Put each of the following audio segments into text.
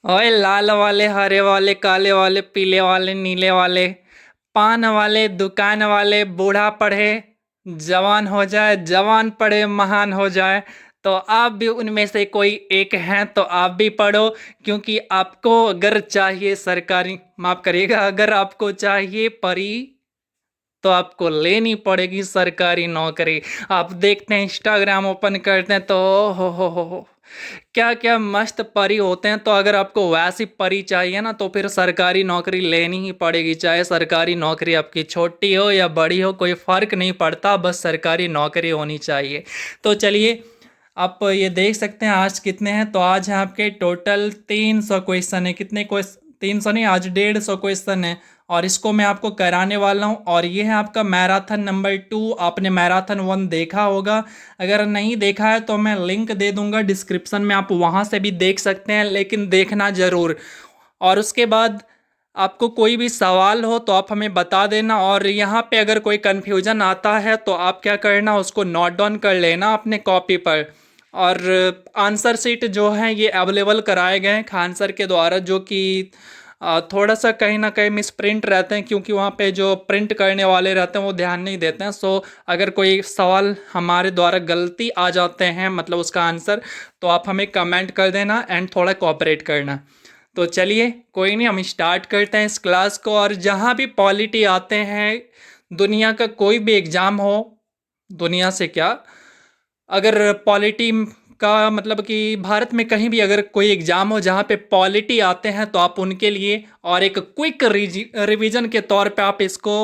ओए लाल वाले हरे वाले काले वाले पीले वाले नीले वाले पान वाले दुकान वाले बूढ़ा पढ़े जवान हो जाए जवान पढ़े महान हो जाए। तो आप भी उनमें से कोई एक हैं तो आप भी पढ़ो। क्योंकि आपको अगर चाहिए सरकारी, माफ करिएगा, अगर आपको चाहिए परी तो आपको लेनी पड़ेगी सरकारी नौकरी। आप देखते हैं इंस्टाग्राम ओपन करते हैं तो हो क्या क्या मस्त परी होते हैं। तो अगर आपको वैसी परी चाहिए ना तो फिर सरकारी नौकरी लेनी ही पड़ेगी। चाहे सरकारी नौकरी आपकी छोटी हो या बड़ी हो, कोई फर्क नहीं पड़ता, बस सरकारी नौकरी होनी चाहिए। तो चलिए, आप ये देख सकते हैं आज कितने हैं। तो आज है आपके टोटल 300 क्वेश्चन है। कितने क्वेश्चन? 300 नहीं, आज 150 क्वेश्चन है। और इसको मैं आपको कराने वाला हूँ। और ये है आपका मैराथन नंबर 2। आपने मैराथन 1 देखा होगा, अगर नहीं देखा है तो मैं लिंक दे दूंगा डिस्क्रिप्शन में, आप वहाँ से भी देख सकते हैं, लेकिन देखना ज़रूर। और उसके बाद आपको कोई भी सवाल हो तो आप हमें बता देना। और यहाँ पे अगर कोई कन्फ्यूजन आता है तो आप क्या करना, उसको नोट डाउन कर लेना अपने कॉपी पर। और आंसर शीट जो है ये अवेलेबल कराए गए हैं खान सर के द्वारा, जो कि थोड़ा सा कहीं ना कहीं मिस प्रिंट रहते हैं, क्योंकि वहाँ पे जो प्रिंट करने वाले रहते हैं वो ध्यान नहीं देते हैं। सो अगर कोई सवाल हमारे द्वारा गलती आ जाते हैं, मतलब उसका आंसर, तो आप हमें कमेंट कर देना एंड थोड़ा कोऑपरेट करना। तो चलिए, कोई नहीं, हम स्टार्ट करते हैं इस क्लास को। और जहाँ भी पॉलिटी आते हैं, दुनिया का कोई भी एग्ज़ाम हो, दुनिया से क्या, अगर पॉलिटी का मतलब कि भारत में कहीं भी अगर कोई एग्ज़ाम हो जहाँ पे पॉलिटी आते हैं तो आप उनके लिए और एक क्विक रिवीजन के तौर पे आप इसको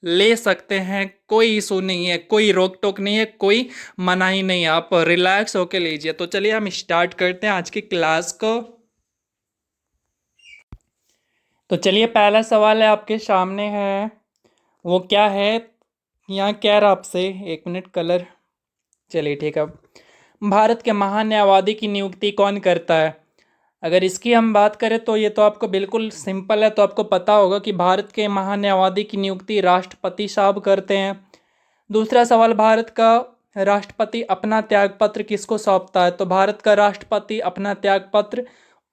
ले सकते हैं। कोई इशू नहीं है, कोई रोक टोक नहीं है, कोई मनाही नहीं है, आप रिलैक्स होके लीजिए। तो चलिए हम स्टार्ट करते हैं आज की क्लास को। तो चलिए, पहला सवाल है आपके सामने है, वो क्या है? यहाँ कह रहा आपसे, एक मिनट, कलर, चलिए ठीक है। भारत के महान न्यायवादी की नियुक्ति कौन करता है? अगर इसकी हम बात करें तो ये तो आपको बिल्कुल सिंपल है, तो आपको पता होगा कि भारत के महान न्यायवादी की नियुक्ति राष्ट्रपति साहब करते हैं। दूसरा सवाल, भारत का राष्ट्रपति अपना त्यागपत्र किसको सौंपता है? तो भारत का राष्ट्रपति अपना त्यागपत्र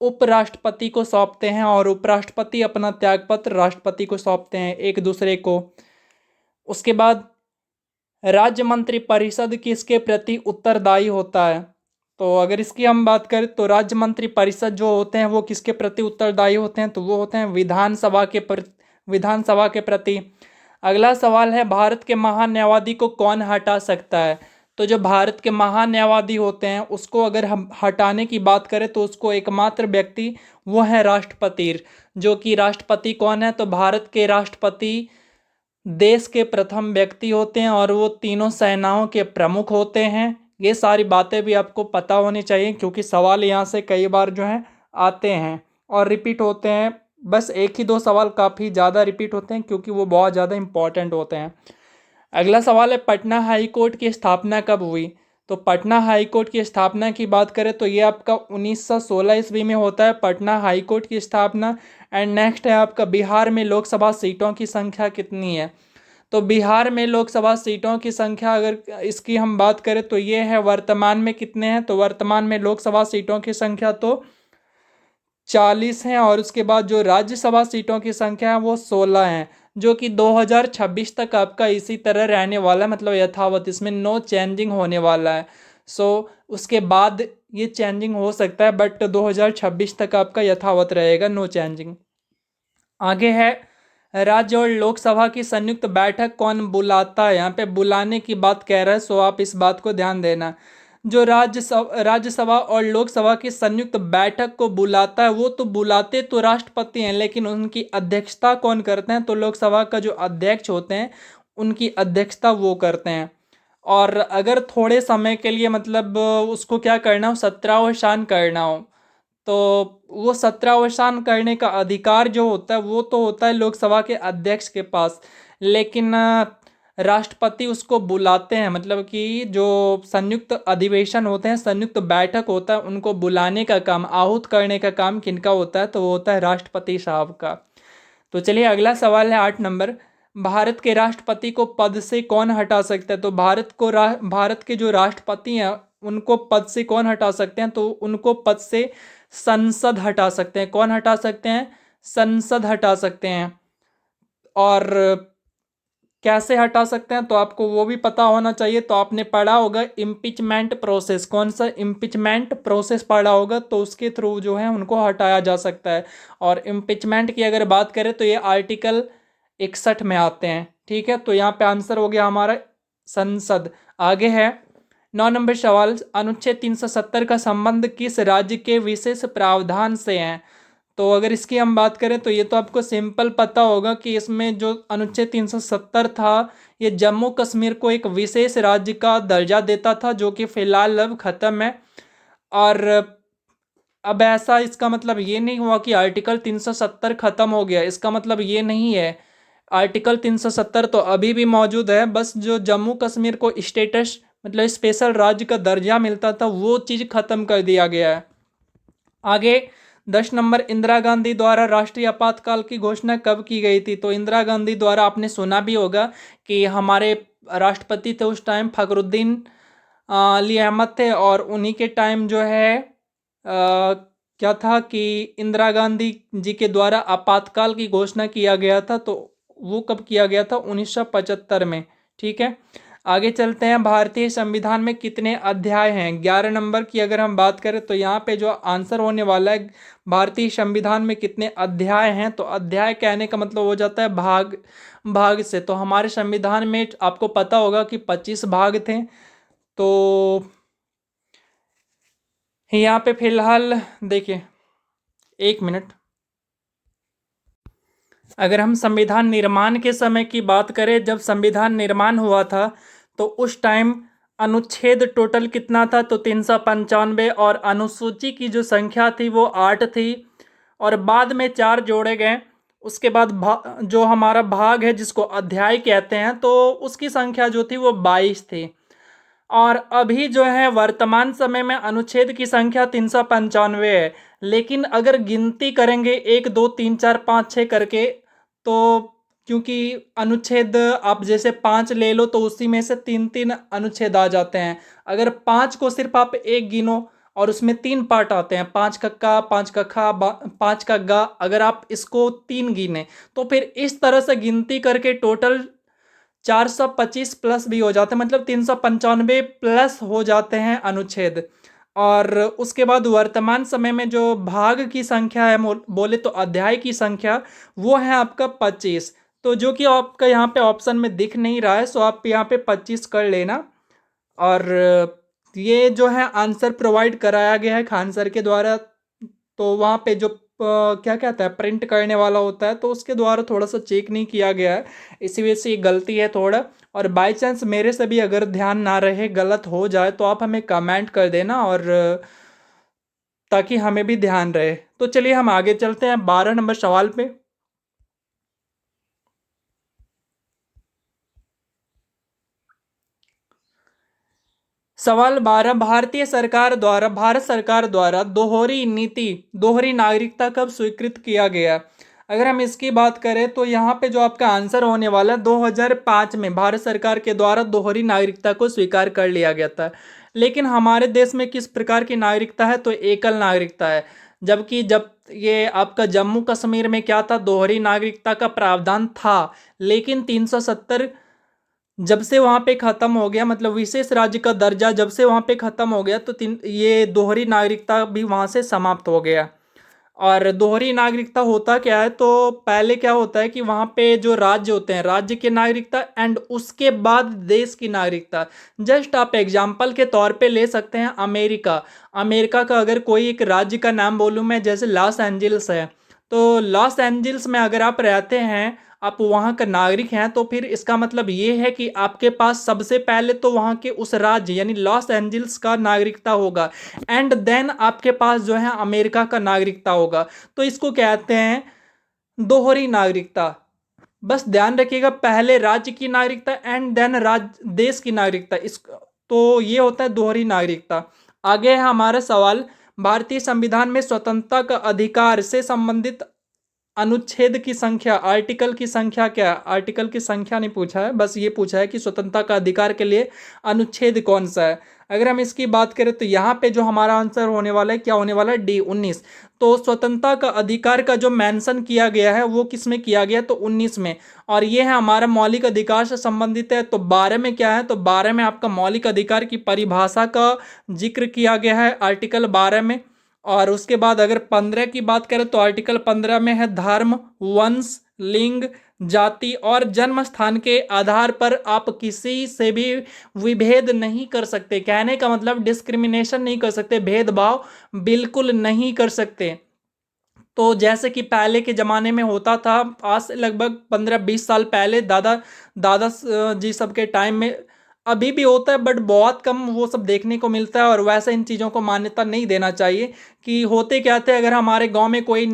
उपराष्ट्रपति को सौंपते हैं, और उपराष्ट्रपति अपना त्यागपत्र राष्ट्रपति को सौंपते हैं, एक दूसरे को। उसके बाद, राज्य मंत्री परिषद किसके प्रति उत्तरदायी होता है? तो अगर इसकी हम बात करें तो राज्य मंत्री परिषद जो होते हैं वो किसके प्रति उत्तरदायी होते हैं? तो वो होते हैं विधानसभा के प्रति। अगला सवाल है, भारत के महान न्यायवादी को कौन हटा सकता है? तो जो भारत के महान न्यायवादी होते हैं उसको अगर हम हटाने की बात करें तो उसको एकमात्र व्यक्ति वो है राष्ट्रपति। जो कि राष्ट्रपति कौन है? तो भारत के राष्ट्रपति देश के प्रथम व्यक्ति होते हैं और वो तीनों सेनाओं के प्रमुख होते हैं। ये सारी बातें भी आपको पता होनी चाहिए, क्योंकि सवाल यहाँ से कई बार जो है आते हैं और रिपीट होते हैं। बस एक ही दो सवाल काफ़ी ज़्यादा रिपीट होते हैं क्योंकि वो बहुत ज़्यादा इंपॉर्टेंट होते हैं। अगला सवाल है, पटना हाई कोर्ट की स्थापना कब हुई? तो पटना हाई कोर्ट की स्थापना की बात करें तो ये आपका 1916 ईस्वी में होता है पटना हाई कोर्ट की स्थापना। एंड नेक्स्ट है आपका, बिहार में लोकसभा सीटों की संख्या कितनी है? तो बिहार में लोकसभा सीटों की संख्या अगर इसकी हम बात करें तो ये है, वर्तमान में कितने हैं? तो वर्तमान में लोकसभा सीटों की संख्या तो 40 हैं, और उसके बाद जो राज्यसभा सीटों की संख्या है वो 16 हैं, जो कि 2026 तक आपका इसी तरह रहने वाला है, मतलब यथावत, इसमें नो चेंजिंग होने वाला है। सो उसके बाद ये चेंजिंग हो सकता है, बट 2026 तक आपका यथावत रहेगा, नो चेंजिंग। आगे है, राज्य और लोकसभा की संयुक्त बैठक कौन बुलाता है? यहाँ पे बुलाने की बात कह रहा है, सो आप इस बात को ध्यान देना। जो राज्यसभा और लोकसभा की संयुक्त बैठक को बुलाता है वो तो बुलाते तो राष्ट्रपति हैं, लेकिन उनकी अध्यक्षता कौन करते हैं? तो लोकसभा का जो अध्यक्ष होते हैं उनकी अध्यक्षता वो करते हैं। और अगर थोड़े समय के लिए मतलब उसको क्या करना हो, सत्रावसान करना हो, तो वो सत्रावसान करने का अधिकार जो होता है वो तो होता है लोकसभा के अध्यक्ष के पास। लेकिन राष्ट्रपति उसको बुलाते हैं, मतलब कि जो संयुक्त अधिवेशन होते हैं, संयुक्त बैठक होता है, उनको बुलाने का काम, आहूत करने का काम किनका होता है? तो वो होता है राष्ट्रपति साहब का। तो चलिए, अगला सवाल है 8 नंबर, भारत के राष्ट्रपति को पद से कौन हटा सकता है? तो भारत के जो राष्ट्रपति हैं उनको पद से कौन हटा सकते हैं? तो उनको पद से संसद हटा सकते हैं। कौन हटा सकते हैं? संसद हटा सकते हैं। और कैसे हटा सकते हैं तो आपको वो भी पता होना चाहिए। तो आपने पढ़ा होगा इम्पीचमेंट प्रोसेस, कौन सा इम्पीचमेंट प्रोसेस पढ़ा होगा, तो उसके थ्रू जो है उनको हटाया जा सकता है। और इम्पीचमेंट की अगर बात करें तो ये आर्टिकल 61 में आते हैं। ठीक है, तो यहाँ पे आंसर हो गया हमारा संसद। आगे है 9 नंबर सवाल, अनुच्छेद 370 का संबंध किस राज्य के विशेष प्रावधान से है? तो अगर इसकी हम बात करें तो ये तो आपको सिंपल पता होगा कि इसमें जो अनुच्छेद 370 था, ये जम्मू कश्मीर को एक विशेष राज्य का दर्जा देता था, जो कि फिलहाल अब खत्म है। और अब ऐसा इसका मतलब ये नहीं हुआ कि आर्टिकल 370 खत्म हो गया, इसका मतलब ये नहीं है। आर्टिकल 370 तो अभी भी मौजूद है, बस जो जम्मू कश्मीर को स्टेटस मतलब स्पेशल राज्य का दर्जा मिलता था वो चीज़ खत्म कर दिया गया है। आगे 10 नंबर, इंदिरा गांधी द्वारा राष्ट्रीय आपातकाल की घोषणा कब की गई थी? तो इंदिरा गांधी द्वारा आपने सुना भी होगा कि हमारे राष्ट्रपति थे उस टाइम फखरुद्दीन अली अहमद थे, और उन्हीं के टाइम जो है क्या था कि इंदिरा गांधी जी के द्वारा आपातकाल की घोषणा किया गया था। तो वो कब किया गया था? 1975 में। ठीक है, आगे चलते हैं। भारतीय संविधान में कितने अध्याय हैं? 11 नंबर की अगर हम बात करें तो यहाँ पे जो आंसर होने वाला है, भारतीय संविधान में कितने अध्याय हैं, तो अध्याय कहने का मतलब हो जाता है भाग, भाग से। तो हमारे संविधान में आपको पता होगा कि 25 भाग थे। तो यहाँ पे फिलहाल देखिए, एक मिनट, अगर हम संविधान निर्माण के समय की बात करें, जब संविधान निर्माण हुआ था तो उस टाइम अनुच्छेद टोटल कितना था? तो 395। और अनुसूची की जो संख्या थी वो 8 थी, और बाद में 4 जोड़े गए। उसके बाद जो हमारा भाग है जिसको अध्याय कहते हैं, तो उसकी संख्या जो थी वो 22 थी। और अभी जो है वर्तमान समय में अनुच्छेद की संख्या 395 है। लेकिन अगर गिनती करेंगे 1 2 3 4 5 6 करके, तो क्योंकि अनुच्छेद आप जैसे 5 ले लो तो उसी में से 3 3 अनुच्छेद आ जाते हैं। अगर 5 को सिर्फ आप एक गिनो और उसमें 3 पार्ट आते हैं, 5 का का, 5 का खा, 5 का गा, अगर आप इसको 3 गिने तो फिर इस तरह से गिनती करके टोटल 425 प्लस भी हो जाते हैं, मतलब 395 प्लस हो जाते हैं अनुच्छेद। और उसके बाद वर्तमान समय में जो भाग की संख्या है, बोले तो अध्याय की संख्या, वो है आपका 25। तो जो कि आपका यहाँ पे ऑप्शन में दिख नहीं रहा है, सो आप यहाँ पे 25 कर लेना। और ये जो है आंसर प्रोवाइड कराया गया है खान सर के द्वारा। तो वहाँ पे जो क्या कहता है प्रिंट करने वाला होता है, तो उसके द्वारा थोड़ा सा चेक नहीं किया गया है, इसी वजह से ये गलती है थोड़ा। और बाय चांस मेरे से भी अगर ध्यान ना रहे, गलत हो जाए, तो आप हमें कमेंट कर देना, और ताकि हमें भी ध्यान रहे। तो चलिए हम आगे चलते हैं 12 नंबर सवाल पे। सवाल 12, भारत सरकार द्वारा दोहरी नीति, दोहरी नागरिकता कब स्वीकृत किया गया? अगर हम इसकी बात करें तो यहाँ पे जो आपका आंसर होने वाला है, 2005 में भारत सरकार के द्वारा दोहरी नागरिकता को स्वीकार कर लिया गया था। लेकिन हमारे देश में किस प्रकार की नागरिकता है? तो एकल नागरिकता है। जबकि जब ये आपका जम्मू कश्मीर में क्या था, दोहरी नागरिकता का प्रावधान था। लेकिन 370 जब से वहाँ पे ख़त्म हो गया, मतलब विशेष राज्य का दर्जा जब से वहाँ पे ख़त्म हो गया, तो ये दोहरी नागरिकता भी वहाँ से समाप्त हो गया। और दोहरी नागरिकता होता क्या है? तो पहले क्या होता है कि वहाँ पे जो राज्य होते हैं, राज्य की नागरिकता एंड उसके बाद देश की नागरिकता। जस्ट आप एग्जाम्पल के तौर पे ले सकते हैं अमेरिका। अमेरिका का अगर कोई एक राज्य का नाम बोलूँ मैं, जैसे लॉस एंजल्स है, तो लॉस एंजल्स में अगर आप रहते हैं, आप वहाँ का नागरिक हैं, तो फिर इसका मतलब ये है कि आपके पास सबसे पहले तो वहाँ के उस राज्य यानी लॉस एंजल्स का नागरिकता होगा, एंड देन आपके पास जो है अमेरिका का नागरिकता होगा। तो इसको कहते हैं दोहरी नागरिकता। बस ध्यान रखिएगा, पहले राज्य की नागरिकता एंड देन राज्य देश की नागरिकता, इस तो ये होता है दोहरी नागरिकता। आगे है हमारा सवाल, भारतीय संविधान में स्वतंत्रता का अधिकार से संबंधित अनुच्छेद की संख्या, आर्टिकल की संख्या, क्या आर्टिकल की संख्या नहीं पूछा है, बस ये पूछा है कि स्वतंत्रता का अधिकार के लिए अनुच्छेद कौन सा है। अगर हम इसकी बात करें तो यहाँ पे जो हमारा आंसर होने वाला है, क्या होने वाला है, डी 19। तो स्वतंत्रता का अधिकार का जो मेंशन किया गया है वो किस में किया गया, तो 19 में। और ये है हमारा मौलिक अधिकार से संबंधित है। तो 12 में क्या है, तो 12 में आपका मौलिक अधिकार की परिभाषा का जिक्र किया गया है आर्टिकल 12 में। और उसके बाद अगर 15 की बात करें तो आर्टिकल 15 में है धर्म, वंश, लिंग, जाति और जन्म स्थान के आधार पर आप किसी से भी विभेद नहीं कर सकते। कहने का मतलब डिस्क्रिमिनेशन नहीं कर सकते, भेदभाव बिल्कुल नहीं कर सकते। तो जैसे कि पहले के ज़माने में होता था, आज से लगभग 15-20 साल पहले दादा दादा जी सबके टाइम में, अभी भी होता है बट बहुत कम वो सब देखने को मिलता है। और वैसे इन चीज़ों को मान्यता नहीं देना चाहिए। कि होते क्या थे, अगर हमारे गांव में कोई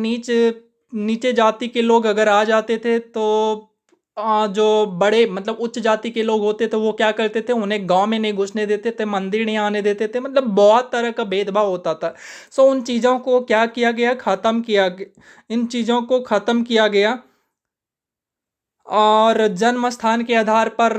नीचे जाति के लोग अगर आ जाते थे तो जो बड़े मतलब उच्च जाति के लोग होते थे वो क्या करते थे, उन्हें गांव में नहीं घुसने देते थे, मंदिर नहीं आने देते थे, मतलब बहुत तरह का भेदभाव होता था। सो उन चीज़ों को क्या किया गया, ख़त्म किया इन चीज़ों को ख़त्म किया गया। और जन्म स्थान के आधार पर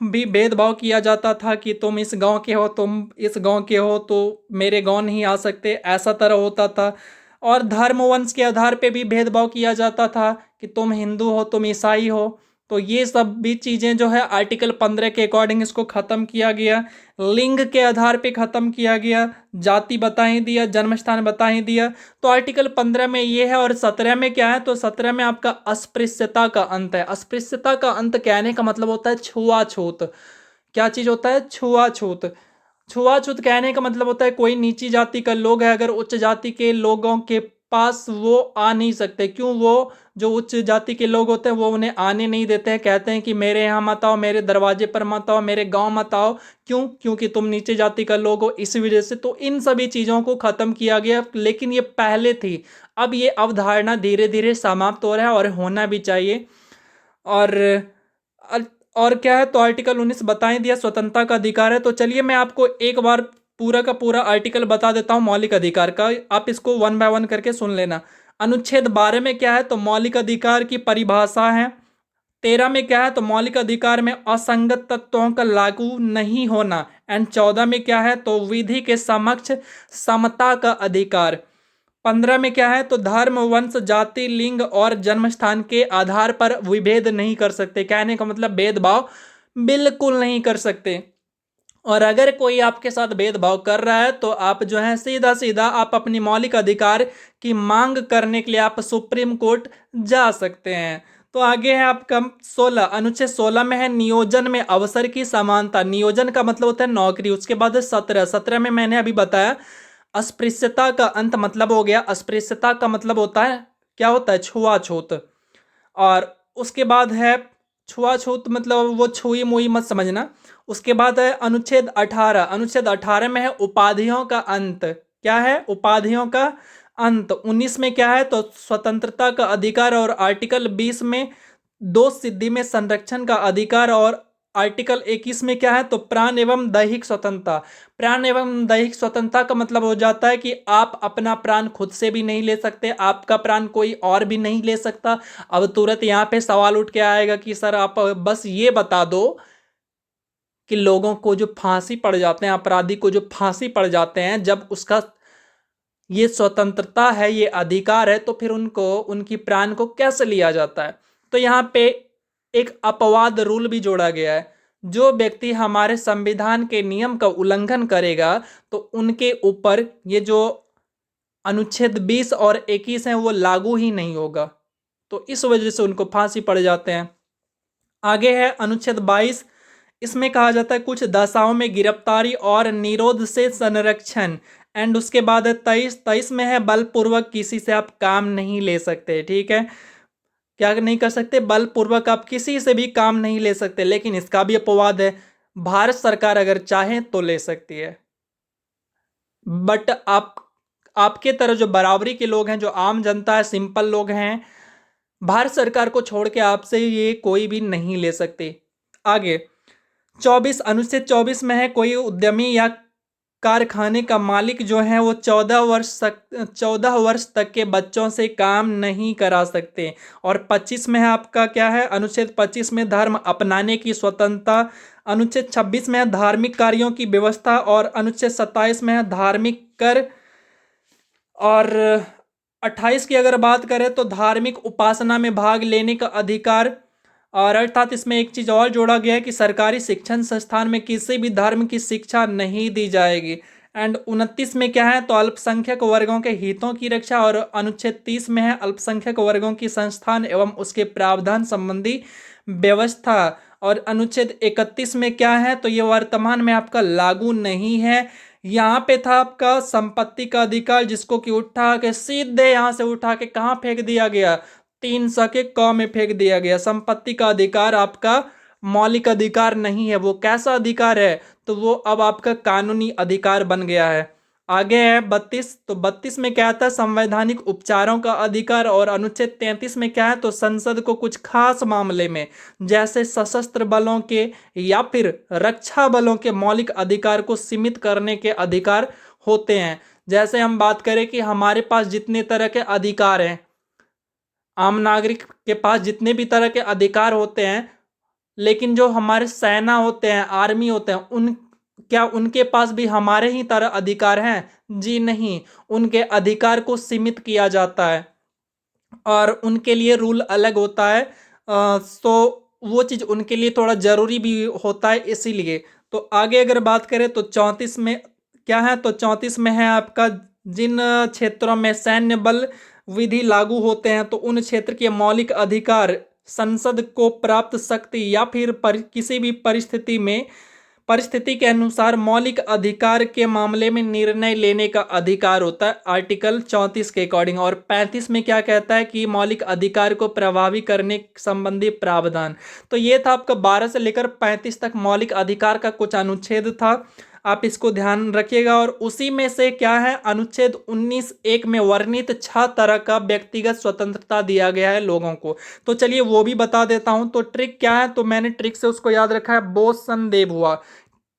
भी भेदभाव किया जाता था कि तुम इस गांव के हो, तुम इस गांव के हो तो मेरे गांव नहीं आ सकते, ऐसा तरह होता था। और धर्म वंश के आधार पे भी भेदभाव किया जाता था कि तुम हिंदू हो, तुम ईसाई हो। तो ये सब भी चीज़ें जो है आर्टिकल 15 के अकॉर्डिंग इसको ख़त्म किया गया। लिंग के आधार पे ख़त्म किया गया, जाति बता ही दिया, जन्म स्थान बता ही दिया। तो आर्टिकल 15 में ये है। और 17 में क्या है, तो 17 में आपका अस्पृश्यता का अंत है। अस्पृश्यता का अंत कहने का मतलब होता है छुआछूत। क्या चीज होता है, छुआछूत। छुआछूत कहने का मतलब होता है कोई नीची जाति का लोग है, अगर उच्च जाति के लोगों के पास वो आ नहीं सकते। क्यों, वो जो उच्च जाति के लोग होते हैं वो उन्हें आने नहीं देते हैं, कहते हैं कि मेरे यहाँ मत आओ, मेरे दरवाजे पर मत आओ, मेरे गांव मत आओ। क्यों, क्योंकि तुम नीचे जाति का लोग हो, इस वजह से। तो इन सभी चीज़ों को खत्म किया गया, लेकिन ये पहले थी। अब ये अवधारणा धीरे धीरे समाप्त हो रहा है और होना भी चाहिए। और और क्या है, तो आर्टिकल 19 बता ही दिया, स्वतंत्रता का अधिकार है। तो चलिए मैं आपको एक बार पूरा का पूरा आर्टिकल बता देता हूँ मौलिक अधिकार का, आप इसको वन बाय वन करके सुन लेना। अनुच्छेद 12 में क्या है, तो मौलिक अधिकार की परिभाषा है। 13 में क्या है, तो मौलिक अधिकार में असंगत तत्वों का लागू नहीं होना। एंड 14 में क्या है, तो विधि के समक्ष समता का अधिकार। 15 में क्या है, तो धर्म, वंश, जाति, लिंग और जन्म स्थान के आधार पर विभेद नहीं कर सकते। कहने का मतलब भेदभाव बिल्कुल नहीं कर सकते। और अगर कोई आपके साथ भेदभाव कर रहा है तो आप जो है सीधा सीधा आप अपनी मौलिक अधिकार की मांग करने के लिए आप सुप्रीम कोर्ट जा सकते हैं। तो आगे है आपका 16, अनुच्छेद 16 में है नियोजन में अवसर की समानता। नियोजन का मतलब होता है नौकरी। उसके बाद है 17 में मैंने अभी बताया अस्पृश्यता का अंत, मतलब हो गया, अस्पृश्यता का मतलब होता है, क्या होता है, छुआछूत। और उसके बाद है छुआछूत मतलब वो छुई मुई मत समझना। उसके बाद है अनुच्छेद 18। अनुच्छेद 18 में है उपाधियों का अंत। क्या है, उपाधियों का अंत। 19 में क्या है, तो स्वतंत्रता का अधिकार। और आर्टिकल 20 में दो सिद्धि में संरक्षण का अधिकार। और आर्टिकल 21 में क्या है, तो प्राण एवं दैहिक स्वतंत्रता। प्राण एवं दैहिक स्वतंत्रता का मतलब हो जाता है कि आप अपना प्राण खुद से भी नहीं ले सकते, आपका प्राण कोई और भी नहीं ले सकता। अब तुरंत यहाँ पे सवाल उठ के आएगा कि सर आप बस ये बता दो कि लोगों को जो फांसी पड़ जाते हैं, अपराधी को जो फांसी पड़ जाते हैं, जब उसका ये स्वतंत्रता है, ये अधिकार है, तो फिर उनको उनकी प्राण को कैसे लिया जाता है। तो यहाँ पे एक अपवाद रूल भी जोड़ा गया है। जो व्यक्ति हमारे संविधान के नियम का उल्लंघन करेगा तो उनके ऊपर ये जो अनुच्छेद 20 और 21 है वो लागू ही नहीं होगा। तो इस वजह से उनको फांसी पड़ जाते हैं। आगे है अनुच्छेद 22। इसमें कहा जाता है कुछ दशाओं में गिरफ्तारी और निरोध से संरक्षण। एंड उसके बाद है 23 में है बलपूर्वक किसी से आप काम नहीं ले सकते। ठीक है, क्या नहीं कर सकते, बलपूर्वक आप किसी से भी काम नहीं ले सकते। लेकिन इसका भी अपवाद है, भारत सरकार अगर चाहे तो ले सकती है। बट आपके तरह जो बराबरी के लोग हैं, जो आम जनता है, सिंपल लोग हैं, भारत सरकार को छोड़ के आपसे ये कोई भी नहीं ले सकते। आगे 24, अनुच्छेद 24 में है कोई उद्यमी या कारखाने का मालिक जो है वो 14 वर्ष तक के बच्चों से काम नहीं करा सकते। और 25 में है आपका क्या है, अनुच्छेद 25 में धर्म अपनाने की स्वतंत्रता, अनुच्छेद 26 में है धार्मिक कार्यों की व्यवस्था, और अनुच्छेद 27 में है धार्मिक कर, और 28 की अगर बात करें तो धार्मिक उपासना में भाग लेने का अधिकार। और अर्थात इसमें एक चीज और जोड़ा गया है कि सरकारी शिक्षण संस्थान में किसी भी धर्म की शिक्षा नहीं दी जाएगी। एंड 29 में क्या है, तो अल्पसंख्यक वर्गों के हितों की रक्षा, और अनुच्छेद 30 में है अल्पसंख्यक वर्गों की संस्थान एवं उसके प्रावधान संबंधी व्यवस्था। और अनुच्छेद 31 में क्या है, तो ये वर्तमान में आपका लागू नहीं है। यहाँ पे था आपका संपत्ति का अधिकार, जिसको कि उठा के सीधे यहाँ से उठा के कहाँ फेंक दिया गया, 3 के क में फेंक दिया गया। संपत्ति का अधिकार आपका मौलिक अधिकार नहीं है, वो कैसा अधिकार है, तो वो अब आपका कानूनी अधिकार बन गया है। आगे है 32, तो 32 में क्या था, संवैधानिक उपचारों का अधिकार। और अनुच्छेद 33 में क्या है, तो संसद को कुछ खास मामले में जैसे सशस्त्र बलों के या फिर रक्षा बलों के मौलिक अधिकार को सीमित करने के अधिकार होते हैं। जैसे हम बात करें कि हमारे पास जितने तरह के अधिकार हैं, आम नागरिक के पास जितने भी तरह के अधिकार होते हैं, लेकिन जो हमारे सेना होते हैं, आर्मी होते हैं, क्या उनके पास भी हमारे ही तरह अधिकार हैं? जी नहीं, उनके अधिकार को सीमित किया जाता है और उनके लिए रूल अलग होता है। तो वो चीज़ उनके लिए थोड़ा जरूरी भी होता है, इसीलिए। तो आगे अगर बात करें तो 34 में क्या है, तो 34 में है आपका जिन क्षेत्रों में सैन्य बल विधि लागू होते हैं, तो उन क्षेत्र के मौलिक अधिकार संसद को प्राप्त शक्ति या फिर किसी भी परिस्थिति के अनुसार मौलिक अधिकार के मामले में निर्णय लेने का अधिकार होता है, आर्टिकल 34 के अकॉर्डिंग। और 35 में क्या कहता है कि मौलिक अधिकार को प्रभावी करने संबंधी प्रावधान। तो ये था आपका 12 से लेकर 35 तक मौलिक अधिकार का कुछ अनुच्छेद था, आप इसको ध्यान रखिएगा। और उसी में से क्या है, अनुच्छेद 19(1) में वर्णित 6 तरह का व्यक्तिगत स्वतंत्रता दिया गया है लोगों को। तो चलिए वो भी बता देता हूं। तो ट्रिक क्या है, तो मैंने ट्रिक से उसको याद रखा है, बोस सन देव हुआ।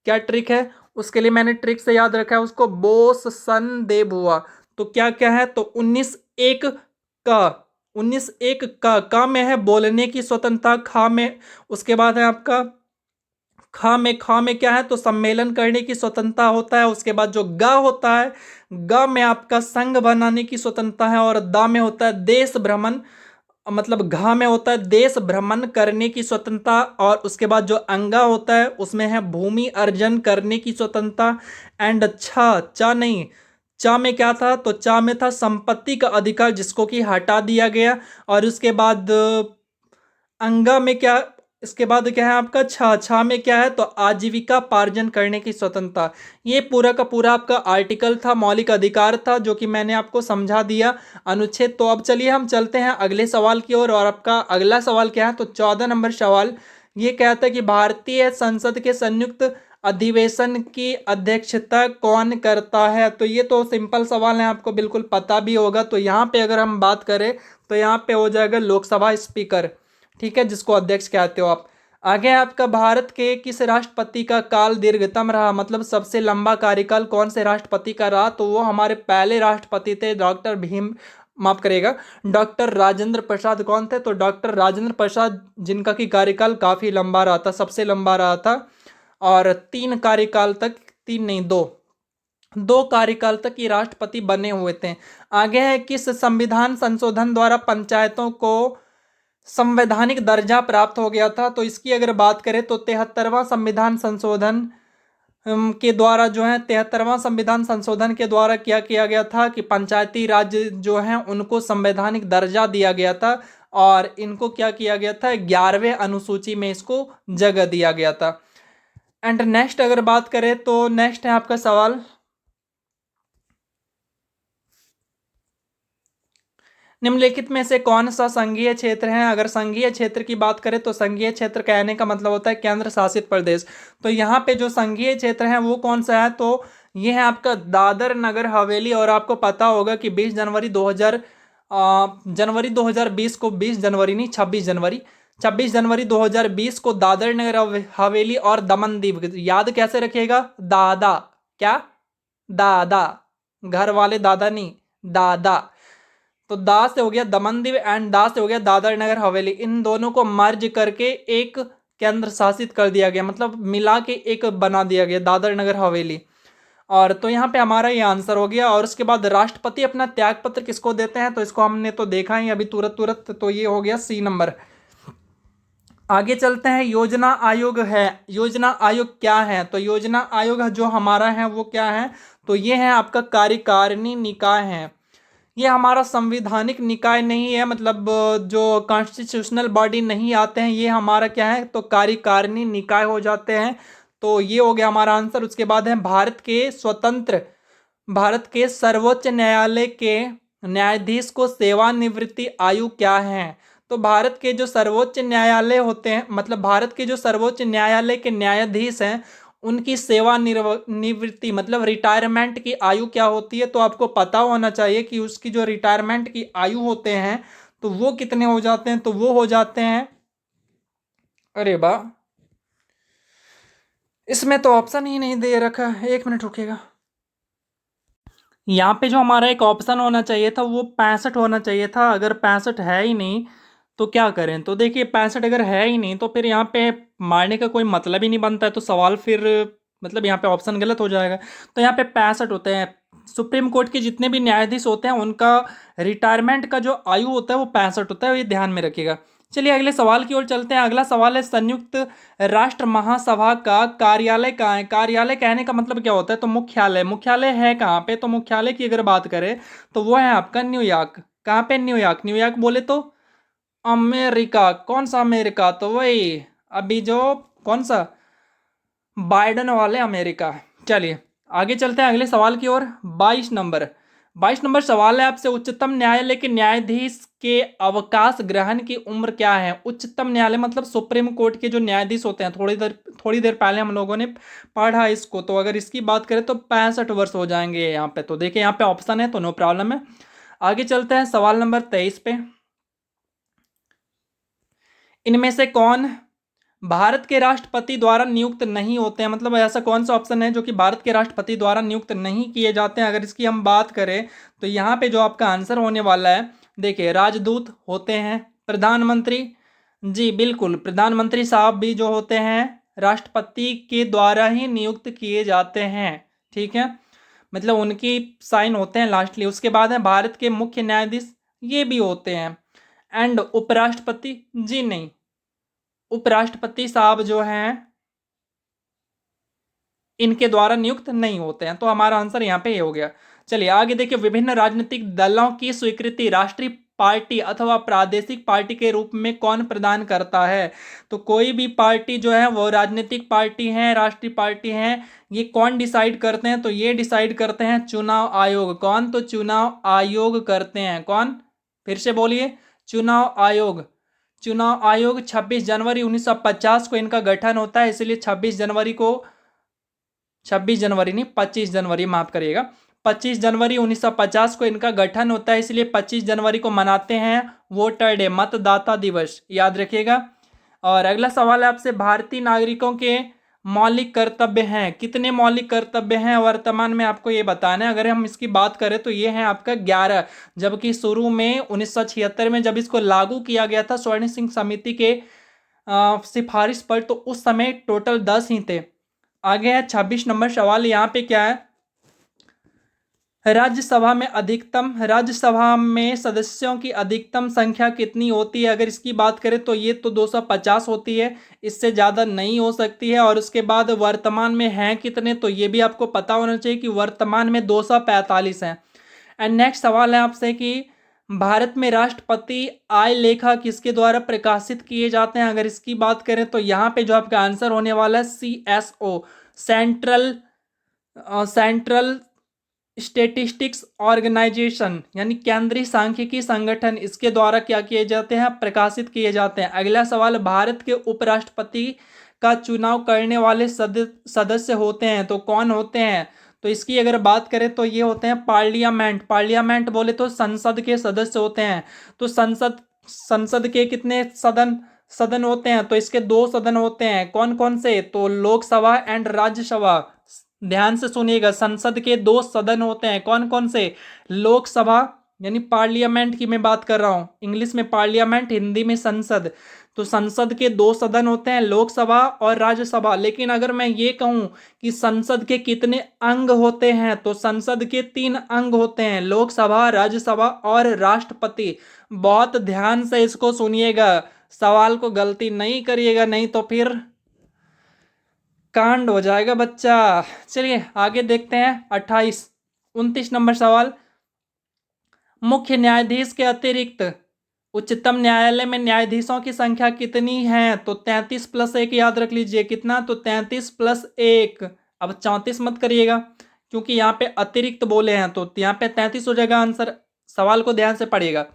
क्या ट्रिक है, उसके लिए मैंने ट्रिक से याद रखा है उसको, बोस सन देव हुआ। तो क्या क्या है, तो 19(1) का 19(1) का में है बोलने की स्वतंत्रता, खा में, उसके बाद है आपका खा में क्या है, तो सम्मेलन करने की स्वतंत्रता होता है। उसके बाद जो ग होता है, ग में आपका संघ बनाने की स्वतंत्रता है। और द में होता है देश भ्रमण, मतलब घा में होता है देश भ्रमण करने की स्वतंत्रता। और उसके बाद जो अंगा होता है उसमें है भूमि अर्जन करने की स्वतंत्रता। एंड चा नहीं, चा में क्या था, तो चा में था संपत्ति का अधिकार, जिसको कि हटा दिया गया। और उसके बाद अंगा में क्या, इसके बाद क्या है आपका छा में क्या है, तो आजीविका पार्जन करने की स्वतंत्रता। ये पूरा का पूरा आपका आर्टिकल था, मौलिक अधिकार था, जो कि मैंने आपको समझा दिया अनुच्छेद। तो अब चलिए हम चलते हैं अगले सवाल की ओर। और आपका अगला सवाल क्या है, तो 14 नंबर सवाल ये कहता है कि भारतीय संसद के संयुक्त अधिवेशन की अध्यक्षता कौन करता है। तो ये तो सिंपल सवाल है, आपको बिल्कुल पता भी होगा। तो यहाँ पे अगर हम बात करें तो यहाँ पे हो जाएगा लोकसभा स्पीकर, ठीक है, जिसको अध्यक्ष कहते हो आप। आगे आपका भारत के किस राष्ट्रपति का काल दीर्घतम रहा, मतलब सबसे लंबा कार्यकाल कौन से राष्ट्रपति का रहा, तो वो हमारे पहले राष्ट्रपति थे डॉक्टर भीम, माफ करेगा, डॉक्टर राजेंद्र प्रसाद। कौन थे, तो डॉक्टर राजेंद्र प्रसाद, जिनका की कार्यकाल काफी लंबा रहा था, सबसे लंबा रहा था। और 3 कार्यकाल तक, 3 नहीं 2 कार्यकाल तक ये राष्ट्रपति बने हुए थे। आगे है किस संविधान संशोधन द्वारा पंचायतों को संवैधानिक दर्जा प्राप्त हो गया था। तो इसकी अगर बात करें तो 73वां संविधान संशोधन के द्वारा जो है 73वां संविधान संशोधन के द्वारा क्या किया गया था कि पंचायती राज जो है उनको संवैधानिक दर्जा दिया गया था। और इनको क्या किया गया था, 11वें अनुसूची में इसको जगह दिया गया था। एंड नेक्स्ट अगर बात करें तो नेक्स्ट है आपका सवाल, निम्नलिखित में से कौन सा संघीय क्षेत्र है। अगर संघीय क्षेत्र की बात करें तो संघीय क्षेत्र कहने का मतलब होता है केंद्र शासित प्रदेश। तो यहाँ पे जो संघीय क्षेत्र है वो कौन सा है, तो ये है आपका दादर नगर हवेली। और आपको पता होगा कि 20 जनवरी 2020 को, 20 जनवरी नहीं 26 जनवरी 2020 को दादर नगर हवेली और दमन दीव, याद कैसे रखिएगा, दादा क्या दादा, घर वाले दादा नहीं, दादा। तो दा से हो गया दमन दीव एंड दा से हो गया दादर नगर हवेली। इन दोनों को मर्ज करके एक केंद्र शासित कर दिया गया, मतलब मिला के एक बना दिया गया दादर नगर हवेली। और तो यहाँ पे हमारा ये आंसर हो गया। और उसके बाद राष्ट्रपति अपना त्याग पत्र किसको देते हैं, तो इसको हमने तो देखा ही अभी तुरंत तुरंत, तो ये हो गया सी नंबर। आगे चलते हैं। योजना आयोग है, योजना आयोग क्या है, तो योजना आयोग जो हमारा है वो क्या है, तो ये है आपका कार्यकारिणी निकाय है। ये हमारा संवैधानिक निकाय नहीं है, मतलब जो कॉन्स्टिट्यूशनल बॉडी नहीं आते हैं, ये हमारा क्या है, तो कार्यकारिणी निकाय हो जाते हैं। तो ये हो गया हमारा आंसर। उसके बाद है भारत के सर्वोच्च न्यायालय के न्यायाधीश को सेवानिवृत्ति आयु क्या है, तो भारत के जो सर्वोच्च न्यायालय होते हैं, मतलब भारत के जो सर्वोच्च न्यायालय के न्यायाधीश हैं, उनकी निवृत्ति मतलब रिटायरमेंट की आयु क्या होती है, तो आपको पता होना चाहिए कि उसकी जो रिटायरमेंट की आयु होते हैं तो वो कितने हो जाते हैं, तो वो हो जाते हैं, अरे वाह, इसमें तो ऑप्शन ही नहीं दे रखा है, एक मिनट रुकिएगा। यहाँ पे जो हमारा एक ऑप्शन होना चाहिए था वो 65 होना चाहिए था। अगर 65 है ही नहीं तो क्या करें, तो देखिए 65 अगर है ही नहीं तो फिर यहाँ पे मारने का कोई मतलब ही नहीं बनता है, तो सवाल फिर मतलब यहाँ पे ऑप्शन गलत हो जाएगा। तो यहाँ पे 65 होते हैं। सुप्रीम कोर्ट के जितने भी न्यायाधीश होते हैं उनका रिटायरमेंट का जो आयु होता है वो 65 होता है, ये ध्यान में रखिएगा। चलिए अगले सवाल की ओर चलते हैं। अगला सवाल है संयुक्त राष्ट्र महासभा का कार्यालय कहाँ है। कार्यालय कहने का मतलब क्या होता है, तो मुख्यालय। मुख्यालय है कहाँ पे, तो मुख्यालय की अगर बात करें तो वो है आपका न्यूयॉर्क। कहाँ पे, न्यूयॉर्क। न्यूयॉर्क बोले तो अमेरिका। कौन सा अमेरिका, तो वही अभी जो कौन सा बाइडन वाले अमेरिका। चलिए आगे चलते हैं अगले सवाल की ओर। 22 नंबर सवाल है आपसे। उच्चतम न्यायालय के न्यायाधीश के अवकाश ग्रहण की उम्र क्या है। उच्चतम न्यायालय मतलब सुप्रीम कोर्ट के जो न्यायाधीश होते हैं, थोड़ी देर पहले हम लोगों ने पढ़ा इसको, तो अगर इसकी बात करें तो 65 वर्ष हो जाएंगे यहाँ पे। तो देखिए यहाँ पे ऑप्शन है तो नो प्रॉब्लम है। आगे चलते हैं सवाल नंबर 23 पे। इनमें से कौन भारत के राष्ट्रपति द्वारा नियुक्त नहीं होते हैं, मतलब ऐसा कौन सा ऑप्शन है जो कि भारत के राष्ट्रपति द्वारा नियुक्त नहीं किए जाते हैं। अगर इसकी हम बात करें तो यहाँ पे जो आपका आंसर होने वाला है, देखिए राजदूत होते हैं, प्रधानमंत्री, जी बिल्कुल, प्रधानमंत्री साहब भी जो होते हैं राष्ट्रपति के द्वारा ही नियुक्त किए जाते हैं, ठीक है, मतलब उनकी साइन होते हैं लास्टली। उसके बाद है भारत के मुख्य न्यायाधीश, ये भी होते हैं। एंड उपराष्ट्रपति, जी नहीं, उपराष्ट्रपति साहब जो हैं इनके द्वारा नियुक्त नहीं होते हैं। तो हमारा आंसर यहाँ पे ये हो गया। चलिए आगे देखिए। विभिन्न राजनीतिक दलों की स्वीकृति राष्ट्रीय पार्टी अथवा प्रादेशिक पार्टी के रूप में कौन प्रदान करता है, तो कोई भी पार्टी जो है वो राजनीतिक पार्टी है, राष्ट्रीय पार्टी है, ये कौन डिसाइड करते हैं, तो ये डिसाइड करते हैं चुनाव आयोग। कौन, तो चुनाव आयोग करते हैं। कौन, फिर से बोलिए, चुनाव आयोग। चुनाव आयोग 26 जनवरी 1950 को इनका गठन होता है, इसलिए 26 जनवरी को, 26 जनवरी नहीं 25 जनवरी, माफ करिएगा, 25 जनवरी 1950 को इनका गठन होता है, इसलिए 25 जनवरी को मनाते हैं वोटर डे, मतदाता दिवस, याद रखिएगा। और अगला सवाल है आपसे। भारतीय नागरिकों के मौलिक कर्तव्य हैं, कितने मौलिक कर्तव्य हैं वर्तमान में आपको ये बताना है। अगर हम इसकी बात करें तो ये है आपका 11, जबकि शुरू में 1976 में जब इसको लागू किया गया था स्वर्ण सिंह समिति के सिफारिश पर, तो उस समय टोटल 10 ही थे। आगे है 26 नंबर सवाल। यहाँ पे क्या है, राज्यसभा में सदस्यों की अधिकतम संख्या कितनी होती है। अगर इसकी बात करें तो ये तो 250 होती है, इससे ज़्यादा नहीं हो सकती है। और उसके बाद वर्तमान में हैं कितने, तो ये भी आपको पता होना चाहिए कि वर्तमान में 245 हैं। एंड नेक्स्ट सवाल है आपसे कि भारत में राष्ट्रपति आय लेखा किसके द्वारा प्रकाशित किए जाते हैं। अगर इसकी बात करें तो यहाँ पे जो आपका आंसर होने वाला है CSO, सेंट्रल स्टेटिस्टिक्स ऑर्गेनाइजेशन, यानी केंद्रीय सांख्यिकी संगठन, इसके द्वारा क्या किए जाते हैं, प्रकाशित किए जाते हैं। अगला सवाल, भारत के उपराष्ट्रपति का चुनाव करने वाले सदस्य होते हैं, तो कौन होते हैं, तो इसकी अगर बात करें तो ये होते हैं पार्लियामेंट। पार्लियामेंट बोले तो संसद के सदस्य होते हैं। तो संसद के कितने सदन होते हैं, तो इसके 2 सदन होते हैं। कौन कौन से, तो लोकसभा एंड राज्यसभा, ध्यान से सुनिएगा, संसद के दो सदन होते हैं, कौन कौन से? लोकसभा यानी पार्लियामेंट की मैं बात कर रहा हूं, इंग्लिश में पार्लियामेंट, हिंदी में संसद। तो संसद के दो सदन होते हैं, लोकसभा और राज्यसभा। लेकिन अगर मैं ये कहूं कि संसद के कितने अंग होते हैं, तो संसद के तीन अंग होते हैं, लोकसभा, राज्यसभा और राष्ट्रपति। बहुत ध्यान से इसको सुनिएगा, सवाल को गलती नहीं करिएगा, नहीं तो फिर कांड हो जाएगा बच्चा। चलिए आगे देखते हैं। 29 नंबर सवाल, मुख्य न्यायाधीश के अतिरिक्त उच्चतम न्यायालय में न्यायाधीशों की संख्या कितनी है? तो 33+1 याद रख लीजिए, कितना? तो 33+1। अब 34 मत करिएगा, क्योंकि यहाँ पे अतिरिक्त बोले हैं, तो यहाँ पे 33 हो जाएगा आंसर। सवाल को ध्यान से पढ़िएगा।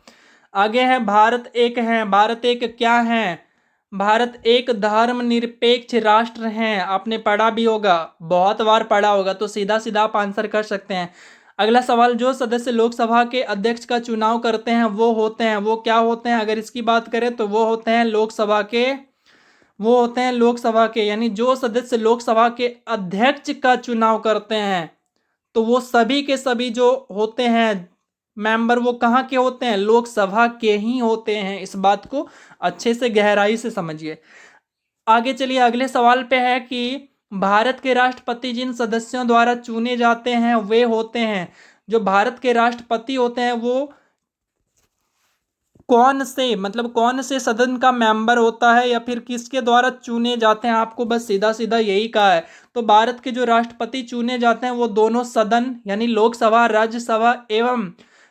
आगे है, भारत एक है। भारत एक क्या है? भारत एक धर्मनिरपेक्ष राष्ट्र है। आपने पढ़ा भी होगा, बहुत बार पढ़ा होगा, तो सीधा सीधा आप आंसर कर सकते हैं। अगला सवाल, जो सदस्य लोकसभा के अध्यक्ष का चुनाव करते हैं वो होते हैं, वो क्या होते हैं? अगर इसकी बात करें तो वो होते हैं लोकसभा के, वो होते हैं लोकसभा के, यानी जो सदस्य लोकसभा के अध्यक्ष का चुनाव करते हैं, तो वो सभी के सभी जो होते हैं मेंबर, वो कहाँ के होते हैं? लोकसभा के ही होते हैं। इस बात को अच्छे से गहराई से समझिए। आगे चलिए, अगले सवाल पे है कि भारत के राष्ट्रपति जिन सदस्यों द्वारा चुने जाते हैं वे होते हैं, जो भारत के राष्ट्रपति होते हैं वो कौन से, मतलब कौन से सदन का मेंबर होता है या फिर किसके द्वारा चुने जाते हैं? आपको बस सीधा सीधा यही कहा है। तो भारत के जो राष्ट्रपति चुने जाते हैं वो दोनों सदन यानी लोकसभा, राज्यसभा एवं